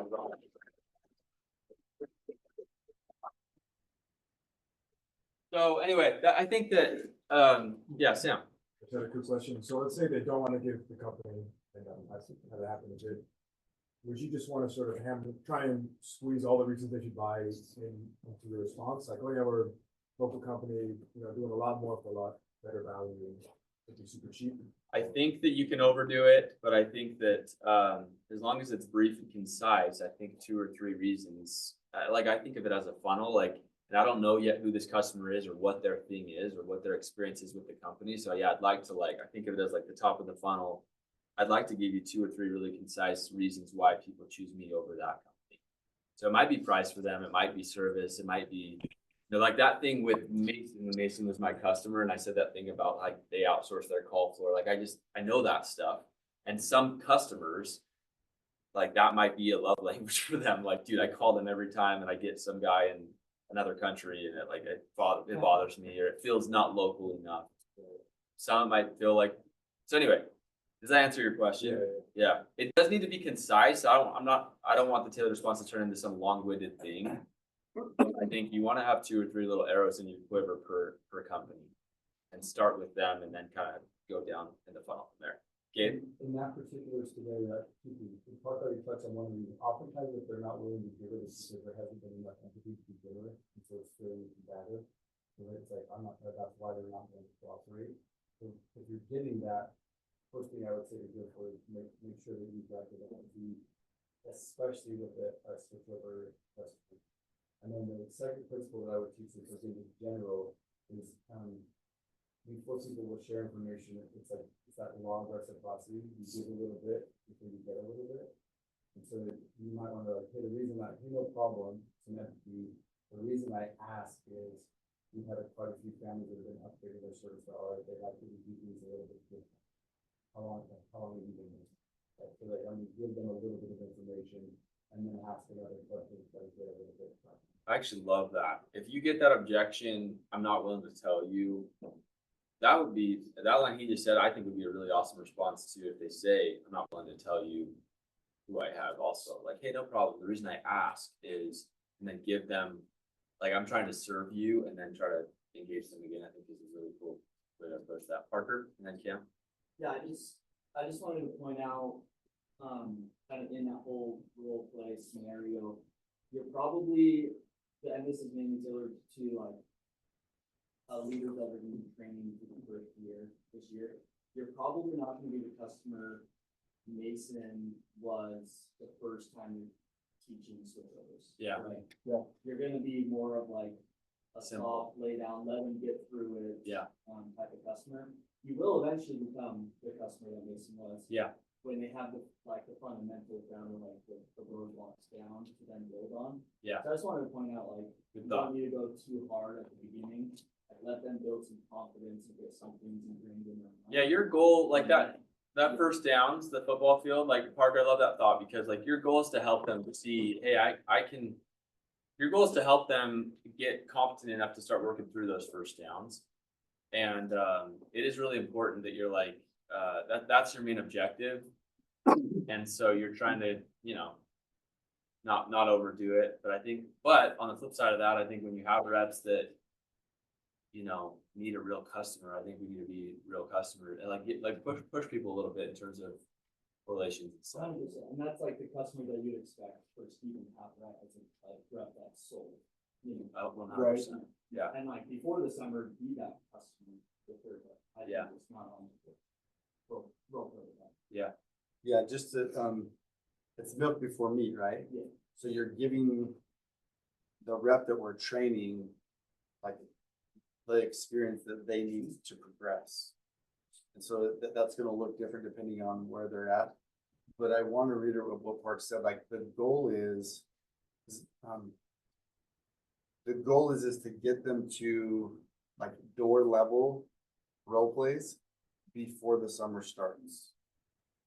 So anyway, I think that, yeah, Sam. I just had a quick question. So let's say they don't want to give the company, and that's how that happened a bit. Would you just want to sort of try and squeeze all the reasons they should buy into your response? Like, oh yeah, we're a local company, you know, doing a lot more for a lot better value, and it'd be super cheap. I think that you can overdo it, but I think that as long as it's brief and concise, I think 2 or 3 reasons. Like, I think of it as a funnel, like, and I don't know yet who this customer is, or what their thing is, or what their experience is with the company. So yeah, I'd like to, like, I think of it as like the top of the funnel. I'd like to give you 2 or 3 really concise reasons why people choose me over that company. So it might be price for them, it might be service, it might be, you know, like that thing with Mason, when Mason was my customer, and I said that thing about like they outsource their call floor. Like I know that stuff. And some customers, like that might be a love language for them. Like, dude, I call them every time and I get some guy in another country, and it bothers me, or it feels not local enough. Some might feel like, so anyway, does that answer your question? Yeah. It does need to be concise. I don't want the tailored response to turn into some long-winded thing. I think you want to have 2 or 3 little arrows in your quiver per company, and start with them, and then kind of go down in the funnel from there. Gabe? In that particular today, the part that you touched on, one of these, oftentimes if they're not willing to give it, it's because there hasn't been enough empathy to begin with, and so it's fairly combative. So it's like, that's why they're not going to cooperate. So if you're getting that, first thing I would say to do for is make sure that you've got the empathy, especially with a switchover customer. And then the second principle that I would teach in general is, before people will share information, it's that long reciprocity. You give a little bit before you get a little bit. And so you might want to like, hey, the reason no problem, it's an empathy. The reason I ask is we've had quite a few families that have been upgrading their service to all right, they like to do things a little bit different. How long have you been there? So like, give them a little bit of information and then ask another question to get a little bit of. I actually love that. If you get that objection, I'm not willing to tell you, that line he just said, I think would be a really awesome response to if they say, I'm not willing to tell you who I have also. Like, hey, no problem. The reason I ask is, and then give them, like, I'm trying to serve you, and then try to engage them again. I think this is a really cool way to approach that. Parker, and then Cam. Yeah, I just wanted to point out, kind of in that whole role play scenario, you're probably, and this is mainly tailored to like leaders that are going to be training for the first year this year. You're probably not going to be the customer Mason was the first time teaching switchovers. Yeah. Like, Yeah. you're gonna be more of like a Simple. soft lay down, let them get through it. Yeah. Type of customer. You will eventually become the customer that Mason was. Yeah. When they have the, like, the fundamentals down and like the roadblocks down to then build on. Yeah. So I just wanted to point out, like, Good you thought. don't need to go too hard at the beginning. Like, let them build some confidence and get some things ingrained in their mind. Yeah, your goal, like that first downs, the football field, like Parker, I love that thought because like your goal is to help them see, hey, I can. Your goal is to help them get competent enough to start working through those first downs. And it is really important that you're like, that's your main objective. And so you're trying to, you know, not overdo it. But on the flip side of that, I think when you have reps that, you know, need a real customer, I think we need to be real customer and like push people a little bit in terms of relations and stuff. 100%, and that's like the customer that you'd expect for Stephen Patrick as a like rep that's sold. You know, 100%. Yeah. and like before the summer, be that customer with her, but I Yeah. think it's not on the roll. Yeah, just to, it's milk before meat, right? Yeah. So you're giving the rep that we're training, like, the experience that they need to progress. And so that's gonna look different depending on where they're at. But I want to reiterate what Park said, like, the goal is to get them to like door level role plays before the summer starts.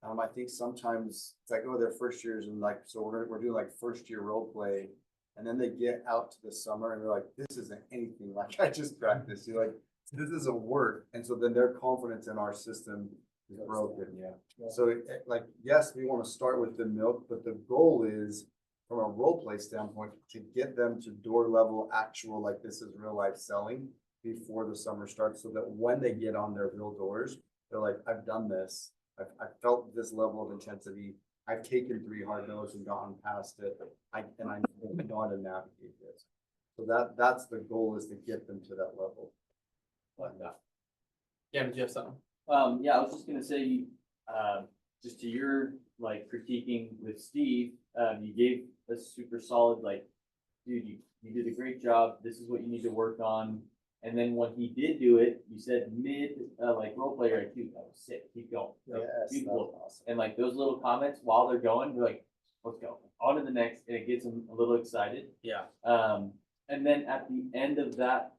I think sometimes it's like, oh, their first years and like, so we're doing like first year role play. And then they get out to the summer and they're like, this isn't anything like I just practiced. You're like, this doesn't work. And so then their confidence in our system is broken, yeah. So like, yes, we want to start with the milk, but the goal is from a role play standpoint to get them to door level actual, like this is real life selling before the summer starts. So that when they get on their real doors, they're like, I've done this. I've felt this level of intensity. I've taken 3 hard no's and gotten past it. I know how to navigate this. So that's the goal, is to get them to that level. Like that. Yeah, did you have something? Yeah, I was just gonna say, just to your like critiquing with Steve, you gave a super solid, like, dude, you did a great job. This is what you need to work on. And then when he did do it, you said like role player IQ, that was sick. Keep going. Like, Yes, beautiful. that's awesome. And like those little comments while they're going, you're like, let's go on to the next, and it gets them a little excited. Yeah. And then at the end of that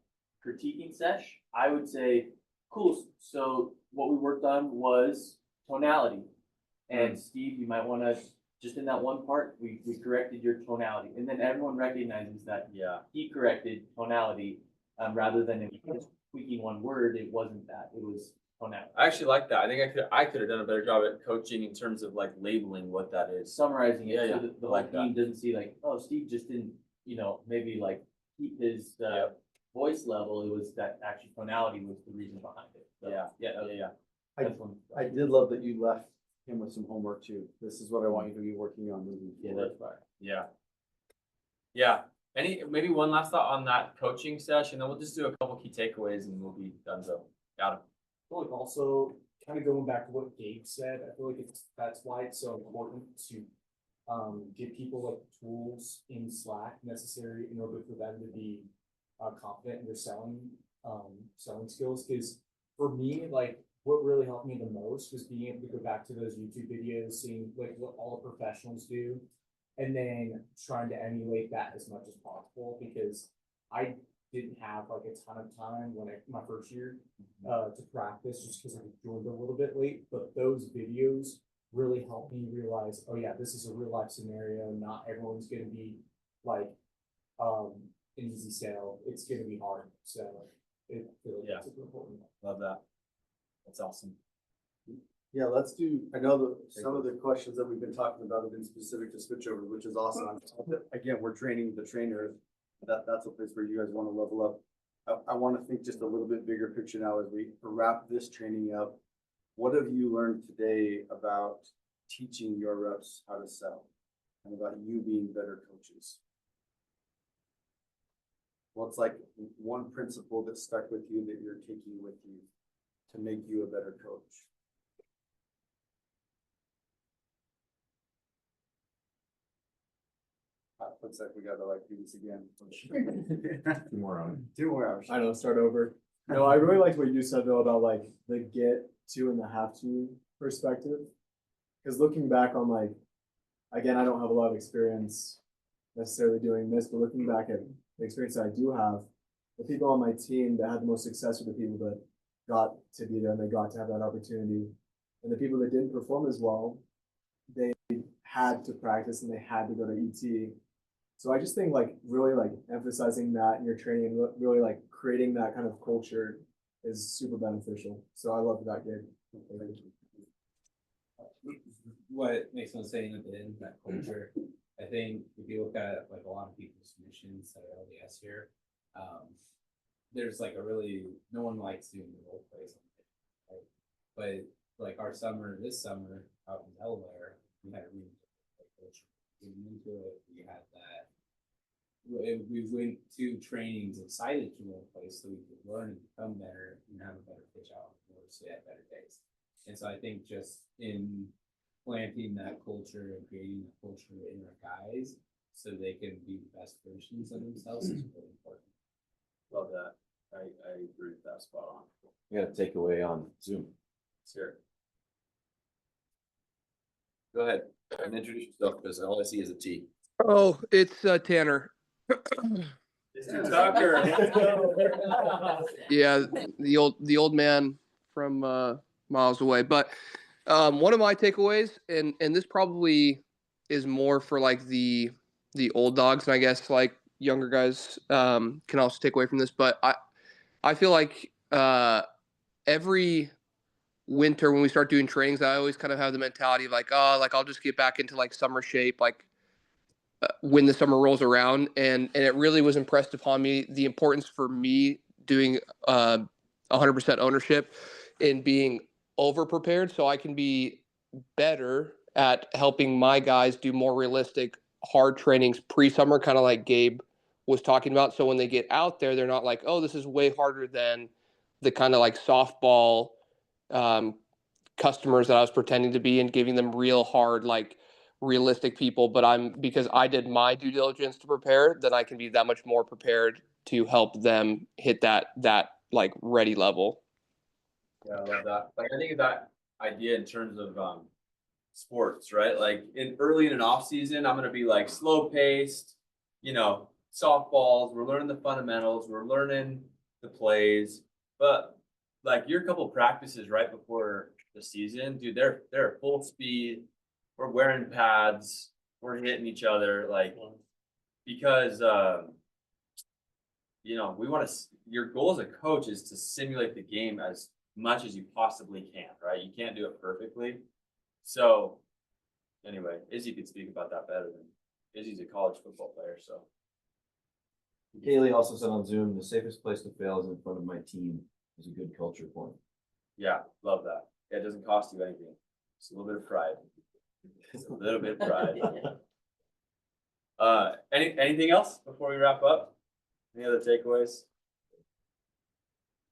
critiquing sesh, I would say, cool. So what we worked on was tonality. And Steve, you might want to, just in that one part, we corrected your tonality. And then everyone recognizes that he corrected tonality, rather than if was tweaking one word, it wasn't that, it was tonality. I actually like that. I think I could have done a better job at coaching in terms of like labeling what that is. Summarizing it, Yeah, so yeah. that the I whole like that. team doesn't see like, oh, Steve just didn't, you know, maybe like keep his voice level, it was that actually tonality was the reason behind it. So, Yeah. yeah. I- That's one. I did love that you left him with some homework too. This is what I want you to be working on moving Yeah, forward. that's fine. Yeah. Yeah. Maybe one last thought on that coaching session, then we'll just do a couple key takeaways and we'll be done. So got it. I feel like also kind of going back to what Gabe said, I feel like that's why it's so important to give people like tools in Slack necessary in order for them to be confident in their selling skills. Because for me, like what really helped me the most was being able to go back to those YouTube videos, seeing like what all the professionals do, and then trying to emulate that as much as possible, because I didn't have like a ton of time when my first year to practice, just because I joined a little bit late. But those videos really helped me realize, oh yeah, this is a real life scenario. Not everyone's going to be like an easy sale. It's going to be hard. So it really Yeah. super important. Love that. That's awesome. Yeah, let's do, I know that some of the questions that we've been talking about have been specific to switchover, which is awesome. Again, we're training the trainers. That's a place where you guys want to level up. I want to think just a little bit bigger picture now as we wrap this training up. What have you learned today about teaching your reps how to sell and about you being better coaches? What's like one principle that stuck with you that you're taking with you to make you a better coach? Looks like we gotta like do this again. 2 more on. 2 more hours. I know, start over. No, I really liked what you said though about like the get to and the have to perspective. Cause looking back on like, again, I don't have a lot of experience necessarily doing this, but looking back at the experience that I do have, the people on my team that had the most success were the people that got to be there and they got to have that opportunity. And the people that didn't perform as well, they had to practice and they had to go to ET. So I just think like really like emphasizing that in your training and really like creating that kind of culture is super beneficial. So I love that, Gabe. What makes one saying at the end, that culture, I think if you look at like a lot of people's missions that are LDS here, there's like a really, no one likes doing the role plays, right? But like our summer, this summer out in Delaware, we had a really good culture. We went into it, we had that. We went to trainings excited to role play so we could learn and become better and have a better pitch out or stay at better days. And so I think just in planting that culture and creating that culture in our guys so they can be the best versions of themselves is really important. Love that. I agree with that spot on. We got a takeaway on Zoom. Sure. Go ahead and introduce yourself, because all I see is a T. Oh, it's Tanner. Mr. Tucker. Yeah, the old man from miles away. But one of my takeaways, and this probably is more for like the old dogs, and I guess like younger guys can also take away from this. But I feel like every winter when we start doing trainings, I always kind of have the mentality of like, oh, like I'll just get back into like summer shape, like when the summer rolls around. And it really was impressed upon me the importance for me doing 100% ownership in being over prepared so I can be better at helping my guys do more realistic hard trainings pre-summer, kind of like Gabe was talking about. So when they get out there, they're not like, oh, this is way harder than the kind of like softball customers that I was pretending to be and giving them real hard, like realistic people. But because I did my due diligence to prepare, then I can be that much more prepared to help them hit that like ready level. Yeah, I love that. Like I think of that idea in terms of sports, right? Like early in an off season, I'm gonna be like slow paced, softballs. We're learning the fundamentals. We're learning the plays. But like your couple practices right before the season, dude, they're full speed. We're wearing pads. We're hitting each other, like because we want to. Your goal as a coach is to simulate the game as much as you possibly can, right? You can't do it perfectly. So anyway, Izzy could speak about that better than Izzy's a college football player, so. Kaylee also said on Zoom, the safest place to fail is in front of my team is a good culture point. Yeah, love that. Yeah, it doesn't cost you anything. It's a little bit of pride. It's a little bit of pride. Anything else before we wrap up? Any other takeaways?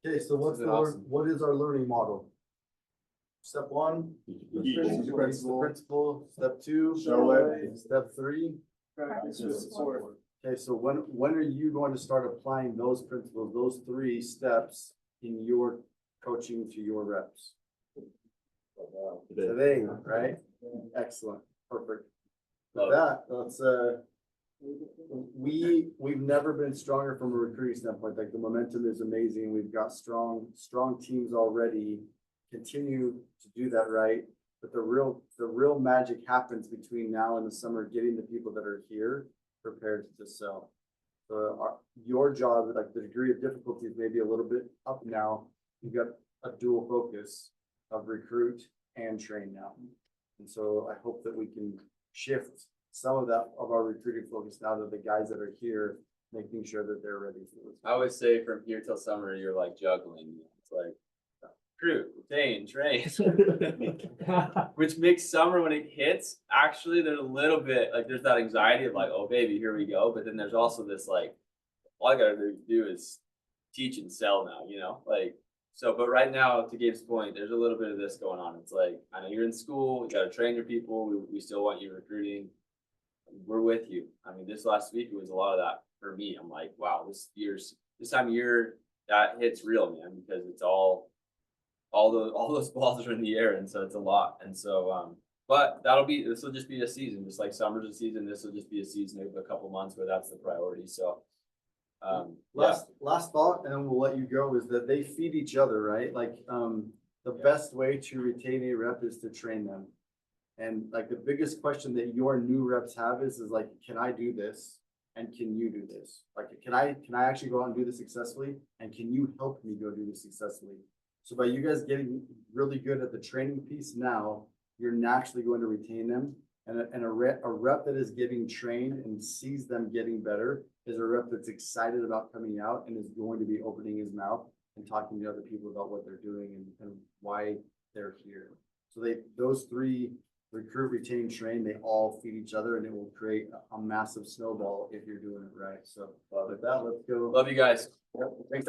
Okay, so what is our learning model? Step 1, teach the principle. Step 2, show it. Step 3, Practice with support. Okay, so when are you going to start applying those principles, those 3 steps in your coaching to your reps? Today, right? Excellent, perfect. With that, let's we've never been stronger from a recruiting standpoint. Like the momentum is amazing. We've got strong teams already. Continue to do that, right? But the real magic happens between now and the summer, getting the people that are here prepared to sell. So your job, like the degree of difficulty is maybe a little bit up now. You've got a dual focus of recruit and train now. And so I hope that we can shift some of our recruiting focus now that the guys that are here, making sure that they're ready for this. I always say from here till summer, you're like juggling. It's like recruit, retain, train. Which makes summer when it hits, actually there's a little bit like there's that anxiety of like, oh baby, here we go. But then there's also this like, all I gotta do is teach and sell now, like so. But right now, to Gabe's point, there's a little bit of this going on. It's like, I know you're in school, you gotta train your people, we still want you recruiting. we're with you. I mean, this last week, it was a lot of that for me. I'm like, wow, this time of year, that hits real, man, because it's all those balls are in the air, and so it's a lot. And so, but this will just be a season, just like summer's a season, this will just be a season of a couple months where that's the priority, so. Yeah, Last thought, and then we'll let you go, is that they feed each other, right? Like, the best way to retain a rep is to train them. And like the biggest question that your new reps have is like, can I do this? And can you do this? Like, can I actually go out and do this successfully? And can you help me go do this successfully? So by you guys getting really good at the training piece now, you're naturally going to retain them. And a rep that is getting trained and sees them getting better is a rep that's excited about coming out and is going to be opening his mouth and talking to other people about what they're doing and why they're here. So those three, recruit, retain, train, they all feed each other, and it will create a massive snowball if you're doing it right. So with that, let's go. love you guys. Thanks.